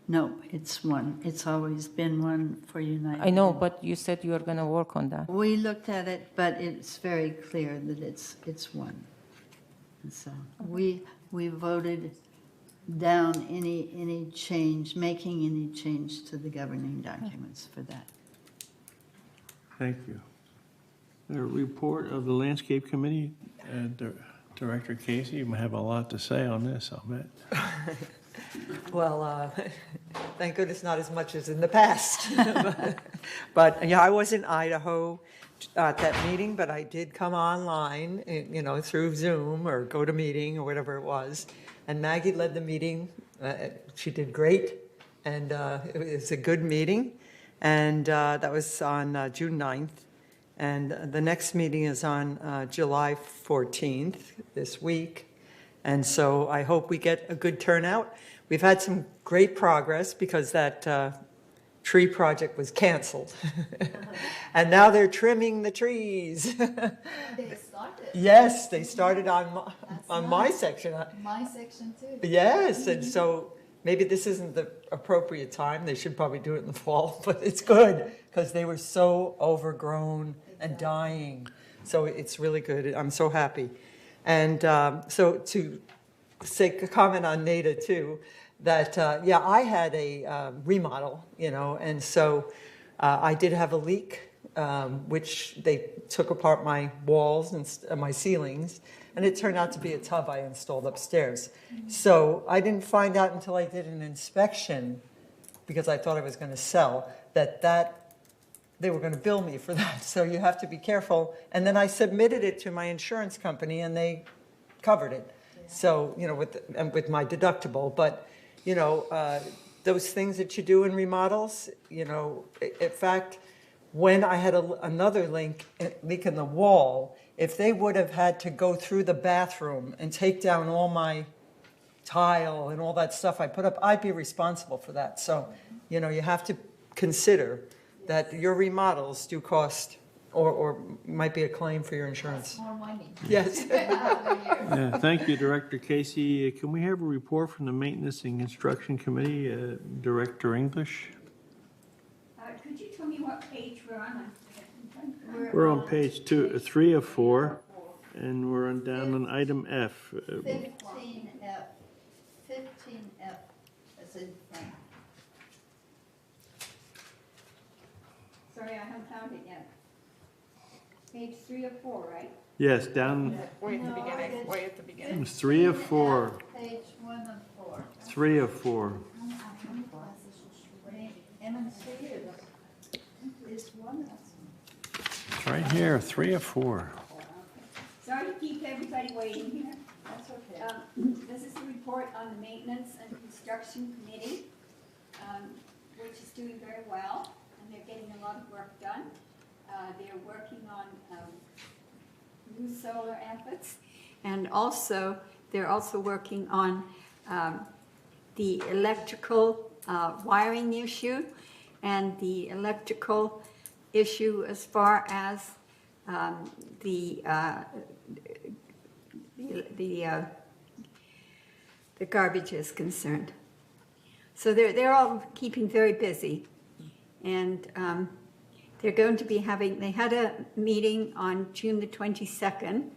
No, it's one. It's always been one for United. I know, but you said you are going to work on that. We looked at it, but it's very clear that it's one. And so we voted down any change, making any change to the governing documents for that. Thank you. A report of the Landscape Committee, Director Casey, you might have a lot to say on this, I'll bet. Well, thank goodness not as much as in the past. But yeah, I was in Idaho at that meeting, but I did come online, through Zoom or GoToMeeting or whatever it was. And Maggie led the meeting. She did great, and it was a good meeting. And that was on June 9th. And the next meeting is on July 14th, this week. And so I hope we get a good turnout. We've had some great progress because that tree project was canceled. And now they're trimming the trees. They started. Yes, they started on my section. My section too. Yes, and so maybe this isn't the appropriate time. They should probably do it in the fall, but it's good because they were so overgrown and dying. So it's really good. I'm so happy. And so to comment on Neda too, that, I had a remodel, and so I did have a leak, which they took apart my walls and my ceilings, and it turned out to be a tub I installed upstairs. So I didn't find out until I did an inspection, because I thought I was going to sell, that they were going to bill me for that. So you have to be careful. And then I submitted it to my insurance company, and they covered it. So, with my deductible, but, those things that you do in remodels, in fact, when I had another leak in the wall, if they would have had to go through the bathroom and take down all my tile and all that stuff I put up, I'd be responsible for that. So, you have to consider that your remodels do cost or might be a claim for your insurance. More money. Yes. Yeah, thank you, Director Casey. Can we have a report from the Maintenance and Construction Committee, Director English? Could you tell me what page we're on? We're on page 3 of 4, and we're down on item F. 15F. 15F. That's in front. Sorry, I haven't found it yet. Page 3 of 4, right? Yes, down. Way at the beginning, way at the beginning. It's 3 of 4. Page 1 of 4. 3 of 4. M&C is one of them. It's right here, 3 of 4. Sorry to keep everybody waiting here. That's okay. This is the report on the Maintenance and Construction Committee, which is doing very well, and they're getting a lot of work done. They're working on new solar efforts, and also they're also working on the electrical wiring issue and the electrical issue as far as the garbage is concerned. So they're all keeping very busy, and they're going to be they had a meeting on June the 22nd.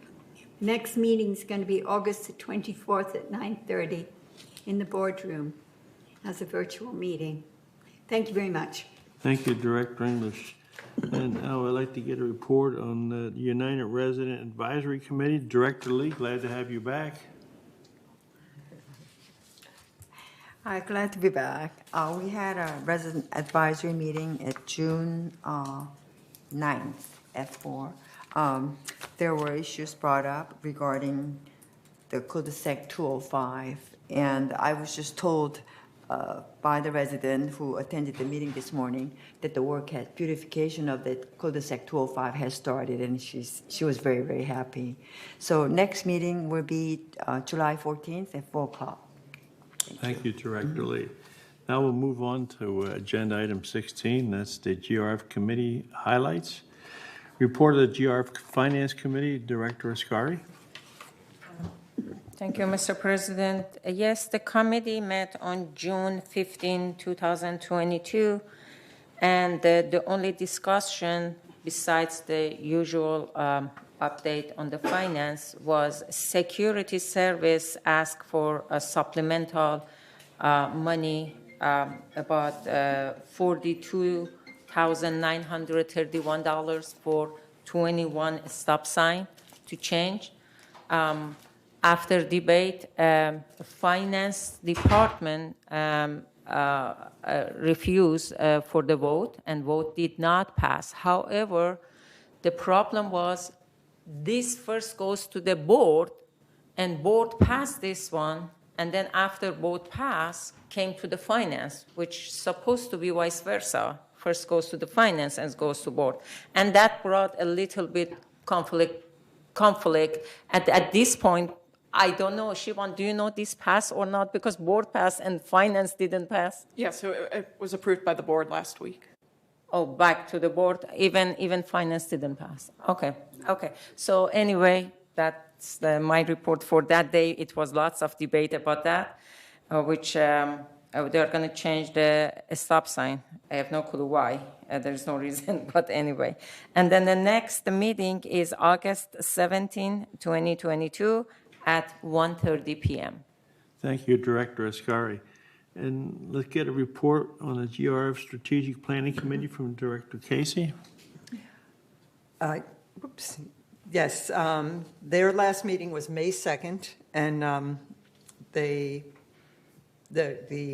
Next meeting is going to be August the 24th at 9:30 in the boardroom as a virtual meeting. Thank you very much. Thank you, Director English. And now I'd like to get a report on the United Resident Advisory Committee. Director Lee, glad to have you back. Hi, glad to be back. We had a resident advisory meeting at June 9th at 4. There were issues brought up regarding the cul-de-sac 205, and I was just told by the resident who attended the meeting this morning that the work at beautification of the cul-de-sac 205 has started, and she was very, very happy. So next meeting will be July 14th at 4 o'clock. Thank you, Director Lee. Now we'll move on to agenda item 16. That's the GRF Committee highlights. Report of the GRF Finance Committee, Director Ascari. Thank you, Mr. President. Yes, the committee met on June 15, 2022, and the only discussion besides the usual update on the finance was security service asked for a supplemental money, about $42,931 for 21 stop sign to change. After debate, finance department refused for the vote, and vote did not pass. However, the problem was this first goes to the board, and board passed this one, and then after board passed, came to the finance, which is supposed to be vice versa. First goes to the finance and goes to board. And that brought a little bit conflict. At this point, I don't know, Shivan, do you know this passed or not? Because board passed and finance didn't pass. Yeah, so it was approved by the board last week. Oh, back to the board, even finance didn't pass. Okay. So anyway, that's my report for that day. It was lots of debate about that, which they're going to change the stop sign. I have no clue why. There's no reason, but anyway. And then the next meeting is August 17, 2022 at 1:30 p.m. Thank you, Director Ascari. And let's get a report on the GRF Strategic Planning Committee from Director Casey. Yes, their last meeting was May 2nd, and the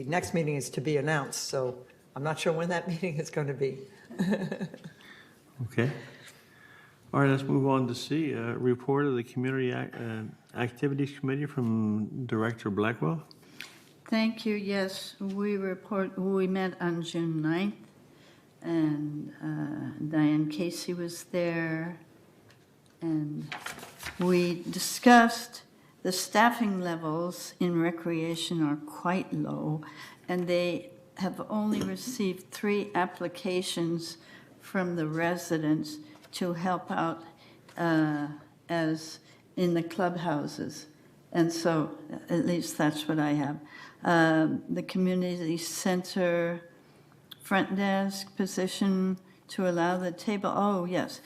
next meeting is to be announced, so I'm not sure when that meeting is going to be. Okay. All right, let's move on to C, report of the Community Activities Committee from Director Blackwell. Thank you. Yes, we met on June 9th, and Diane Casey was there, and we discussed the staffing levels in recreation are quite low, and they have only received 3 applications from the residents to help out as in the clubhouses. And so, at least that's what I have. The community center front desk position to allow the table, oh yes,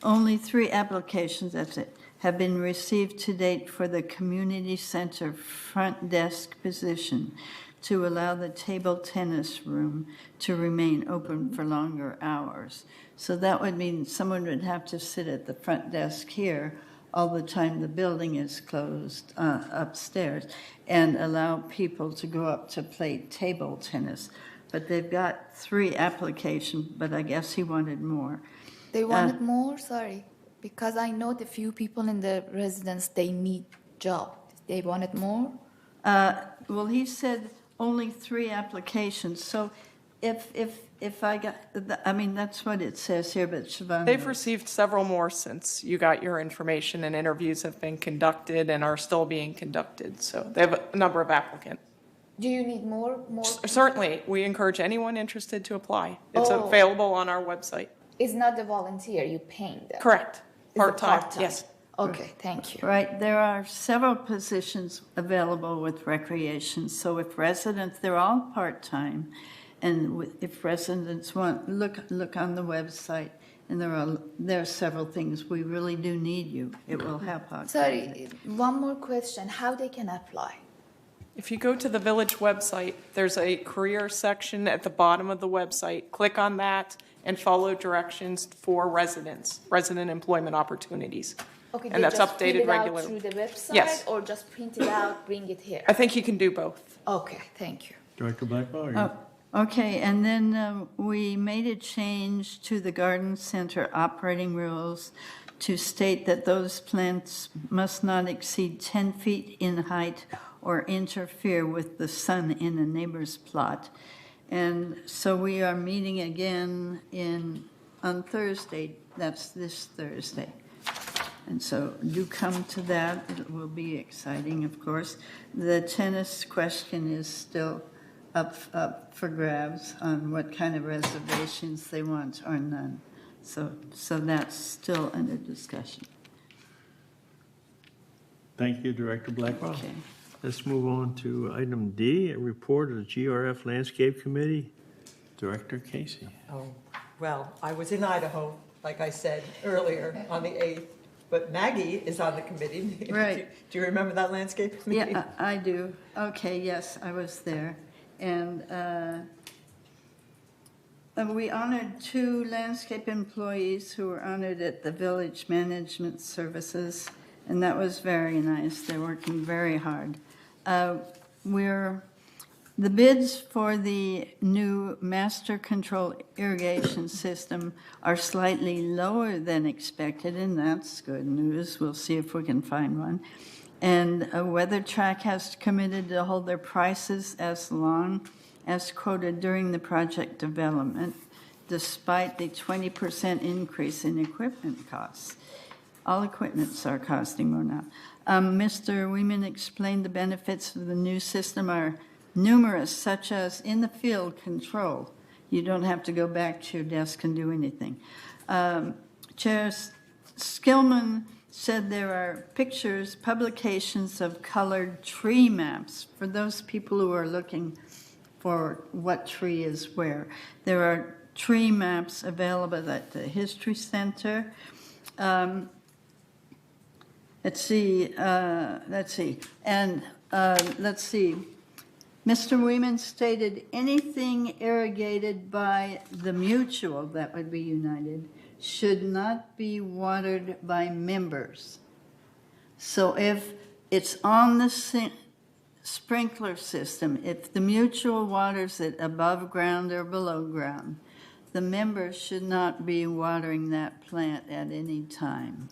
only 3 applications, that's it, have been received to date for the community center front desk position to allow the table tennis room to remain open for longer hours. So that would mean someone would have to sit at the front desk here all the time the building is closed upstairs and allow people to go up to play table tennis. But they've got 3 applications, but I guess he wanted more. They wanted more? Sorry. Because I know the few people in the residence, they need job. They wanted more? Well, he said only 3 applications. So if I got, I mean, that's what it says here, but Siobhan. They've received several more since you got your information, and interviews have been conducted and are still being conducted. So they have a number of applicants. Do you need more? Certainly, we encourage anyone interested to apply. It's available on our website. It's not the volunteer, you're paying them. Correct. Part-time, part-time. yes. Okay, thank you. Right, there are several positions available with recreation. So if residents, they're all part-time. And if residents want, look on the website, and there are several things. We really do need you. It will help out. Sorry, one more question. How they can apply? If you go to the village website, there's a career section at the bottom of the website. Click on that and follow directions for resident employment opportunities. Okay, and that's just updated fill it regularly. out through the website, Yes. or just print it out, bring it here? I think you can do both. Okay, thank you. Director Blackwell? Okay, and then we made a change to the garden center operating rules to state that those plants must not exceed 10 feet in height or interfere with the sun in a neighbor's plot. And so we are meeting again on Thursday. That's this Thursday. And so do come to that. It will be exciting, of course. The tennis question is still up for grabs on what kind of reservations they want or none. So that's still under discussion. Thank you, Director Blackwell. Okay. Let's move on to item D, a report of the GRF Landscape Committee. Director Casey. Oh, well, I was in Idaho, like I said earlier, on the 8th, but Maggie is on the committee. Right. Do you remember that landscape committee? Yeah, I do. Okay, yes, I was there. And we honored 2 landscape employees who were honored at the Village Management Services, and that was very nice. They're working very hard. The bids for the new master control irrigation system are slightly lower than expected, and that's good news. We'll see if we can find one. And WeatherTrack has committed to hold their prices as long as quoted during the project development, despite the 20% increase in equipment costs. All equipments are costing more now. Mr. Weeman explained the benefits of the new system are numerous, such as in the field control. You don't have to go back to your desk and do anything. Chair Skillman said there are pictures, publications of colored tree maps for those people who are looking for what tree is where. There are tree maps available at the History Center. Let's see. Mr. Weeman stated anything irrigated by the mutual, that would be United, should not be watered by members. So if it's on the sprinkler system, if the mutual waters it above ground or below ground, the members should not be watering that plant at any time.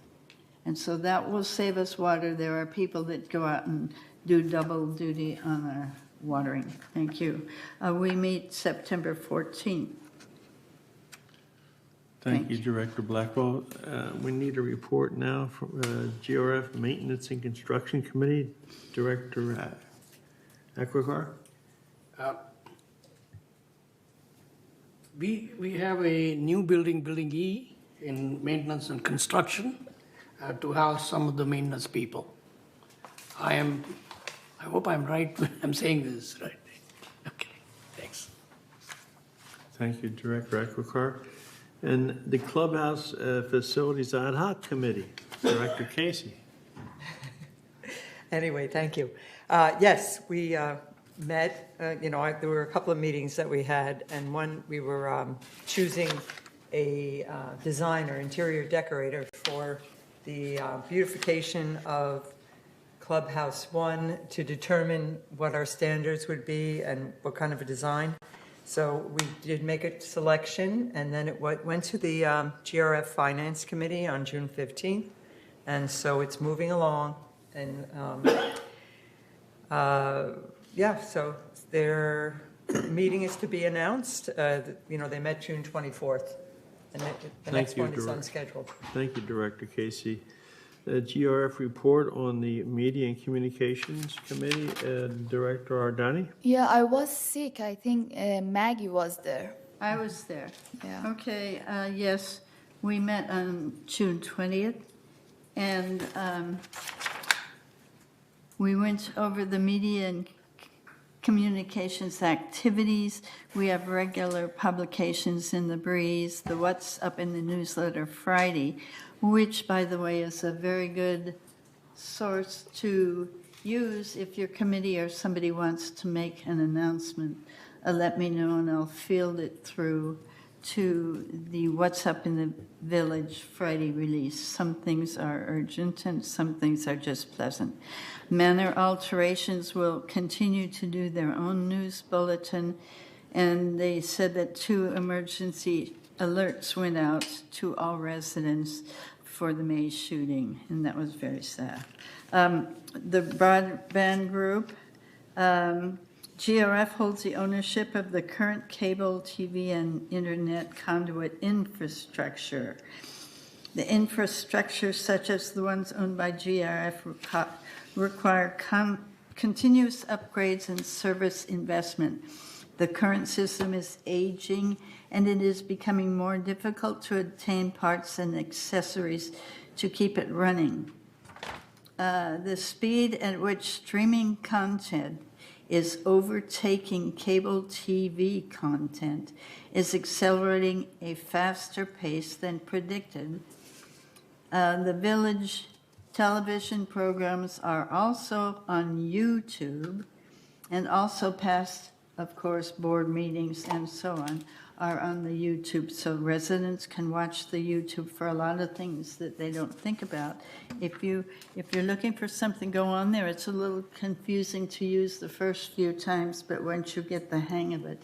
And so that will save us water. There are people that go out and do double duty on our watering. Thank you. We meet September 14th. Thank you, Director Blackwell. We need a report now from GRF Maintenance and Construction Committee, Director Equicar. We have a new building, Building E, in maintenance and construction to house some of the maintenance people. I hope I'm right when I'm saying this right. Okay, thanks. Thank you, Director Equicar. And the Clubhouse Facilities Ad Hoc Committee, Director Casey. Anyway, thank you. Yes, we met. There were a couple of meetings that we had, and one we were choosing a designer, interior decorator for the beautification of Clubhouse 1 to determine what our standards would be and what kind of a design. So we did make a selection, and then it went to the GRF Finance Committee on June 15th, and so it's moving along. And so their meeting is to be announced. They met June 24th, and the next one is unscheduled. Thank you, Director Casey. GRF report on the Media and Communications Committee, Director Ardani. Yeah, I was sick. I think Maggie was there. I was there. Yeah. Okay, yes, we met on June 20th, and we went over the media and communications activities. We have regular publications in the Breeze, the What's Up in the Newsletter Friday, which, by the way, is a very good source to use if your committee or somebody wants to make an announcement. Let me know, and I'll field it through to the What's Up in the Village Friday release. Some things are urgent and some things are just pleasant. Manor Alterations will continue to do their own news bulletin, and they said that 2 emergency alerts went out to all residents for the May shooting, and that was very sad. The broadband group, GRF holds the ownership of the current cable, TV, and internet conduit infrastructure. The infrastructure, such as the ones owned by GRF, require continuous upgrades and service investment. The current system is aging, and it is becoming more difficult to obtain parts and accessories to keep it running. The speed at which streaming content is overtaking cable TV content is accelerating a faster pace than predicted. The Village television programs are also on YouTube, and also past, of course, board meetings and so on are on the YouTube, so residents can watch the YouTube for a lot of things that they don't think about. If you're looking for something go on there, it's a little confusing to use the first few times, but once you get the hang of it,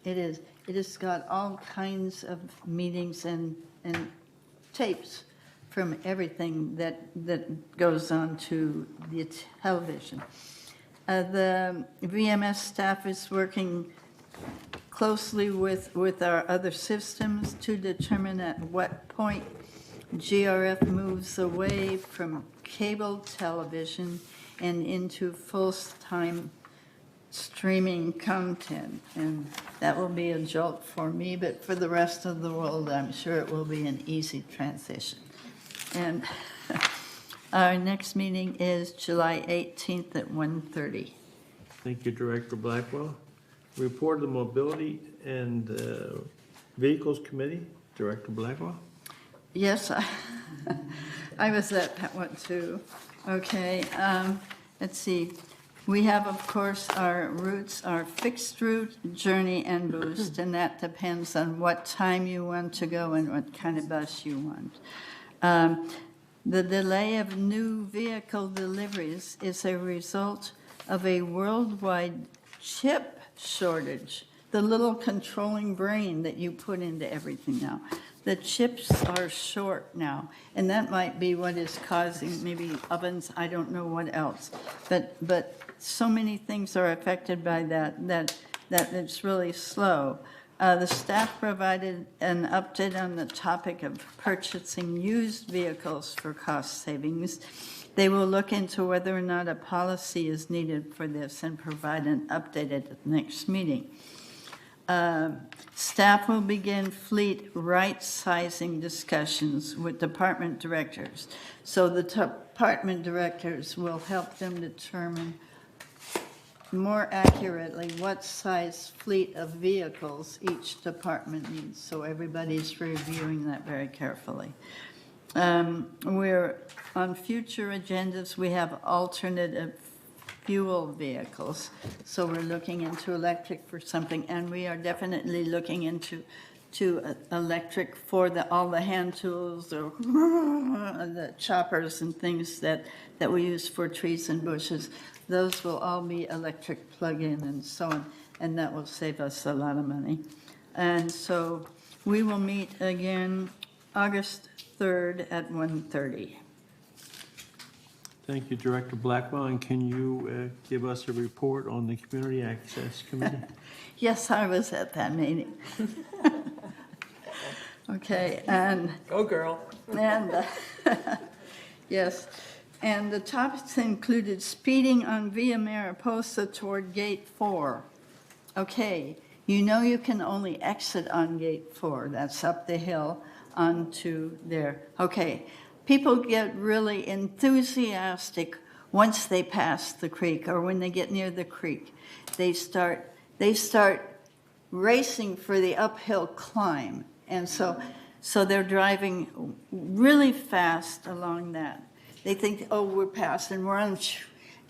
it has got all kinds of meetings and tapes from everything that goes on to the television. The VMS staff is working closely with our other systems to determine at what point GRF moves away from cable television and into full-time streaming content. And that will be a jolt for me, but for the rest of the world, I'm sure it will be an easy transition. And our next meeting is July 18th at 1:30. Thank you, Director Blackwell. Report of the Mobility and Vehicles Committee, Director Blackwell. Yes, I was at that one too. Okay, let's see. We have, of course, our routes, our fixed route, journey, and boost, and that depends on what time you want to go and what kind of bus you want. The delay of new vehicle deliveries is a result of a worldwide chip shortage the little controlling brain that you put into everything now. The chips are short now, and that might be what is causing maybe ovens, I don't know what else. But so many things are affected by that it's really slow. The staff provided an update on the topic of purchasing used vehicles for cost savings. They will look into whether or not a policy is needed for this and provide an update at the next meeting. Staff will begin fleet right-sizing discussions with department directors. So the department directors will help them determine more accurately what size fleet of vehicles each department needs. So everybody's reviewing that very carefully. We're on future agendas, we have alternative fuel vehicles. So we're looking into electric for something, and we are definitely looking into electric for all the hand tools, or the choppers and things that we use for trees and bushes. Those will all be electric plug-in and so on, and that will save us a lot of money. And so we will meet again August 3rd at 1:30. Thank you, Director Blackwell. And can you give us a report on the Community Access Committee? Yes, I was at that meeting. Okay, and... Go, girl. And, yes, and the topics included speeding on Via Mariposa toward Gate 4. Okay, you know you can only exit on Gate 4. That's up the hill onto there. Okay, people get really enthusiastic once they pass the creek or when they get near the creek. They start racing for the uphill climb. And so they're driving really fast along that. They think, oh, we're past and we're on,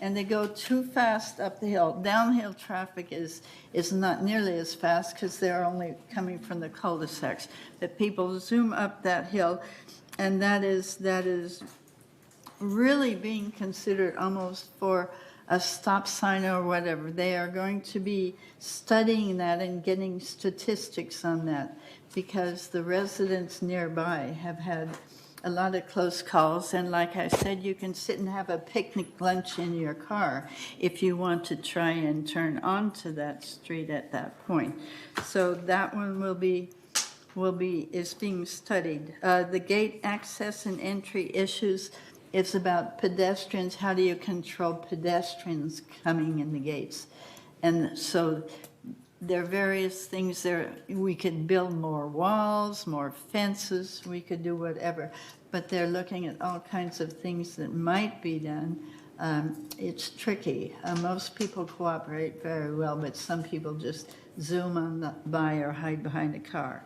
and they go too fast up the hill. Downhill traffic is not nearly as fast because they're only coming from the cul-de-sacs. But people zoom up that hill, and that is really being considered almost for a stop sign or whatever. They are going to be studying that and getting statistics on that, because the residents nearby have had a lot of close calls. And like I said, you can sit and have a picnic lunch in your car if you want to try and turn onto that street at that point. So that one is being studied. The gate access and entry issues, it's about pedestrians. How do you control pedestrians coming in the gates? And so there are various things there. We could build more walls, more fences, we could do whatever, but they're looking at all kinds of things that might be done. It's tricky. Most people cooperate very well, but some people just zoom on by or hide behind a car.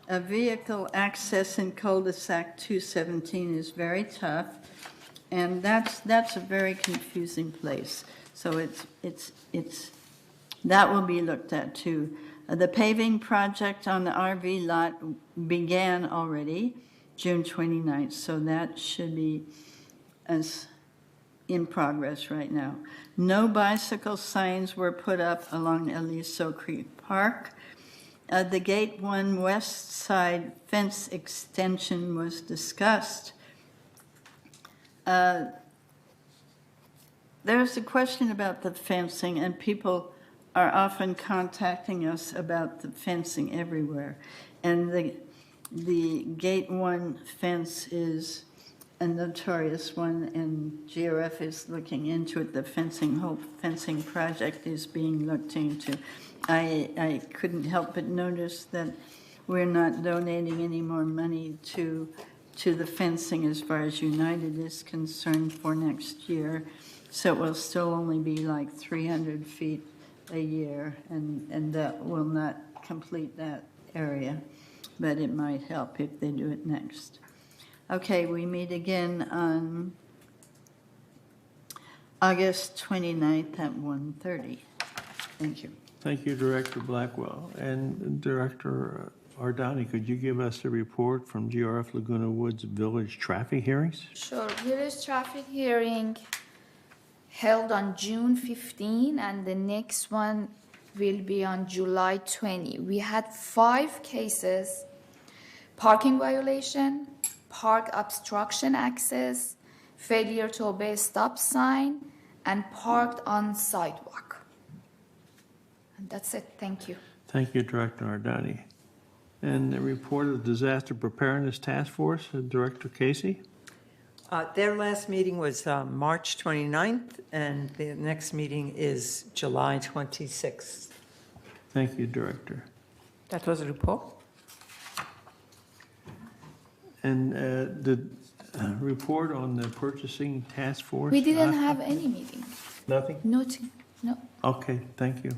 A vehicle access in cul-de-sac 217 is very tough, and that's a very confusing place. So that will be looked at too. The paving project on the RV lot began already, June 29th, so that should be in progress right now. No bicycle signs were put up along Aliso Creek Park. The Gate 1 west side fence extension was discussed. There's a question about the fencing, and people are often contacting us about the fencing everywhere. And the Gate 1 fence is a notorious one, and GRF is looking into it. The whole fencing project is being looked into. I couldn't help but notice that we're not donating any more money to the fencing as far as United is concerned for next year. So it will still only be like 300 feet a year, and that will not complete that area, but it might help if they do it next. Okay, we meet again on August 29th at 1:30. Thank you. Thank you, Director Blackwell. And Director Ardani, could you give us a report from GRF Laguna Woods Village traffic hearings? Sure. Village traffic hearing held on June 15, and the next one will be on July 20. We had 5 cases: parking violation, park obstruction access, failure to obey stop sign, and parked on sidewalk. And that's it. Thank you. Thank you, Director Ardani. And the report of the Disaster Preparedness Task Force, Director Casey. Their last meeting was March 29th, and the next meeting is July 26th. Thank you, Director. That was a report. And the report on the Purchasing Task Force? We didn't have any meeting. Nothing? Nothing. No. Okay, thank you.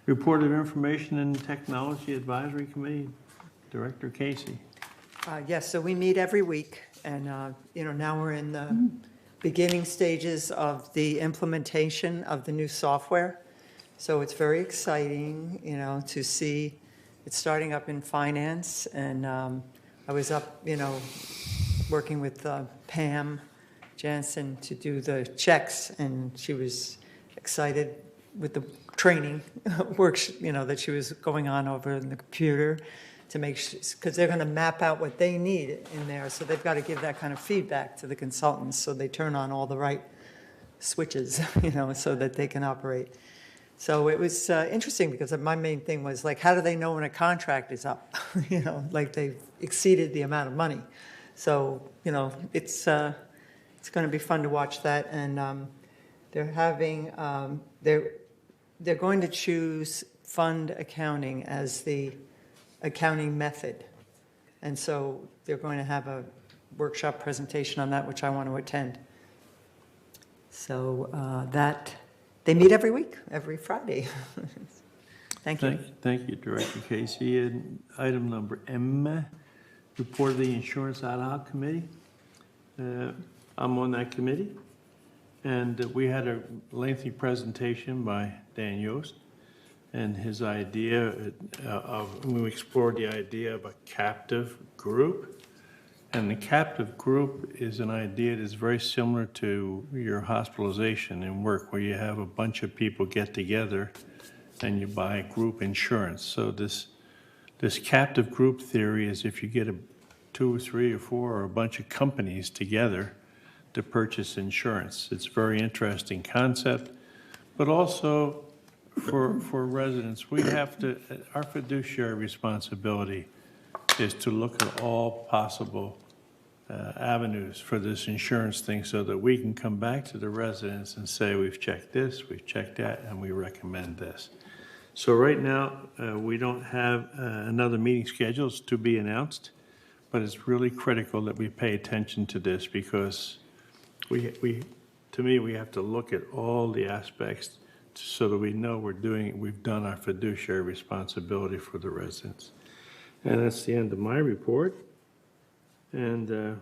Report of Information and Technology Advisory Committee, Director Casey. Yes, so we meet every week, and now we're in the beginning stages of the implementation of the new software. So it's very exciting, to see it starting up in finance. And I was up, working with Pam Jansen to do the checks, and she was excited with the training works, that she was going on over in the computer to make sure, because they're going to map out what they need in there. So they've got to give that kind of feedback to the consultants so they turn on all the right switches, so that they can operate. So it was interesting because my main thing was like, how do they know when a contract is up? Like they've exceeded the amount of money. So, it's going to be fun to watch that. And they're having, they're going to choose fund accounting as the accounting method. And so they're going to have a workshop presentation on that, which I want to attend. So they meet every week, every Friday. Thank you. Thank you, Director Casey. And item number M, report of the Insurance Ad Hoc Committee. I'm on that committee. And we had a lengthy presentation by Dan Yost and his idea we explored the idea of a captive group. And the captive group is an idea that's very similar to your hospitalization and work, where you have a bunch of people get together and you buy group insurance. So this captive group theory is if you get 2 or 3 or 4 or a bunch of companies together to purchase insurance. It's a very interesting concept, but also for residents, we have to, our fiduciary responsibility is to look at all possible avenues for this insurance thing so that we can come back to the residents and say, we've checked this, we've checked that, and we recommend this. So right now, we don't have another meeting scheduled to be announced, but it's really critical that we pay attention to this because to me, we have to look at all the aspects so that we know we've done our fiduciary responsibility for the residents. And that's the end of my report. And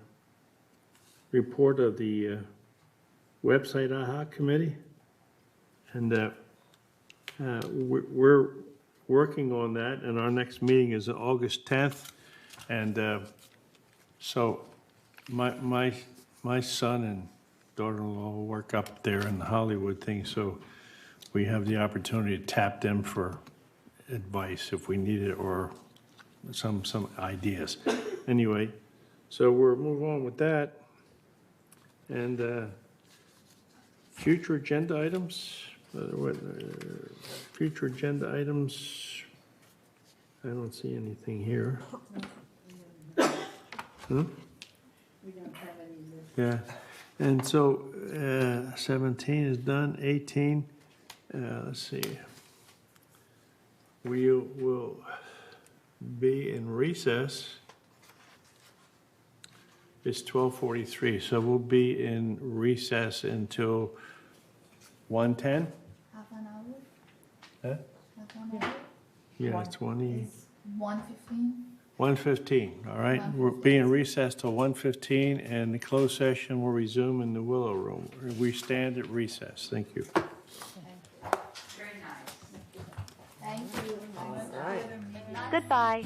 report of the website Ad Hoc Committee. And we're working on that, and our next meeting is August 10th. And so my son and daughter-in-law will work up there in the Hollywood thing, so we have the opportunity to tap them for advice if we need it or some ideas. Anyway, so we'll move on with that. And future agenda items. Future agenda items. I don't see anything here. Huh? We don't have any list. Yeah. And so 17 is done. 18. Let's see. We will be in recess. It's 12:43, so we'll be in recess until 1:10. Half an hour? Huh? Half an hour? Yeah, 20. 1:15? 1:15, all right? We'll be in recess till 1:15, and the closed session will resume in the Willow Room. We stand at recess. Thank you. Very nice. Thank you. All right. Goodbye.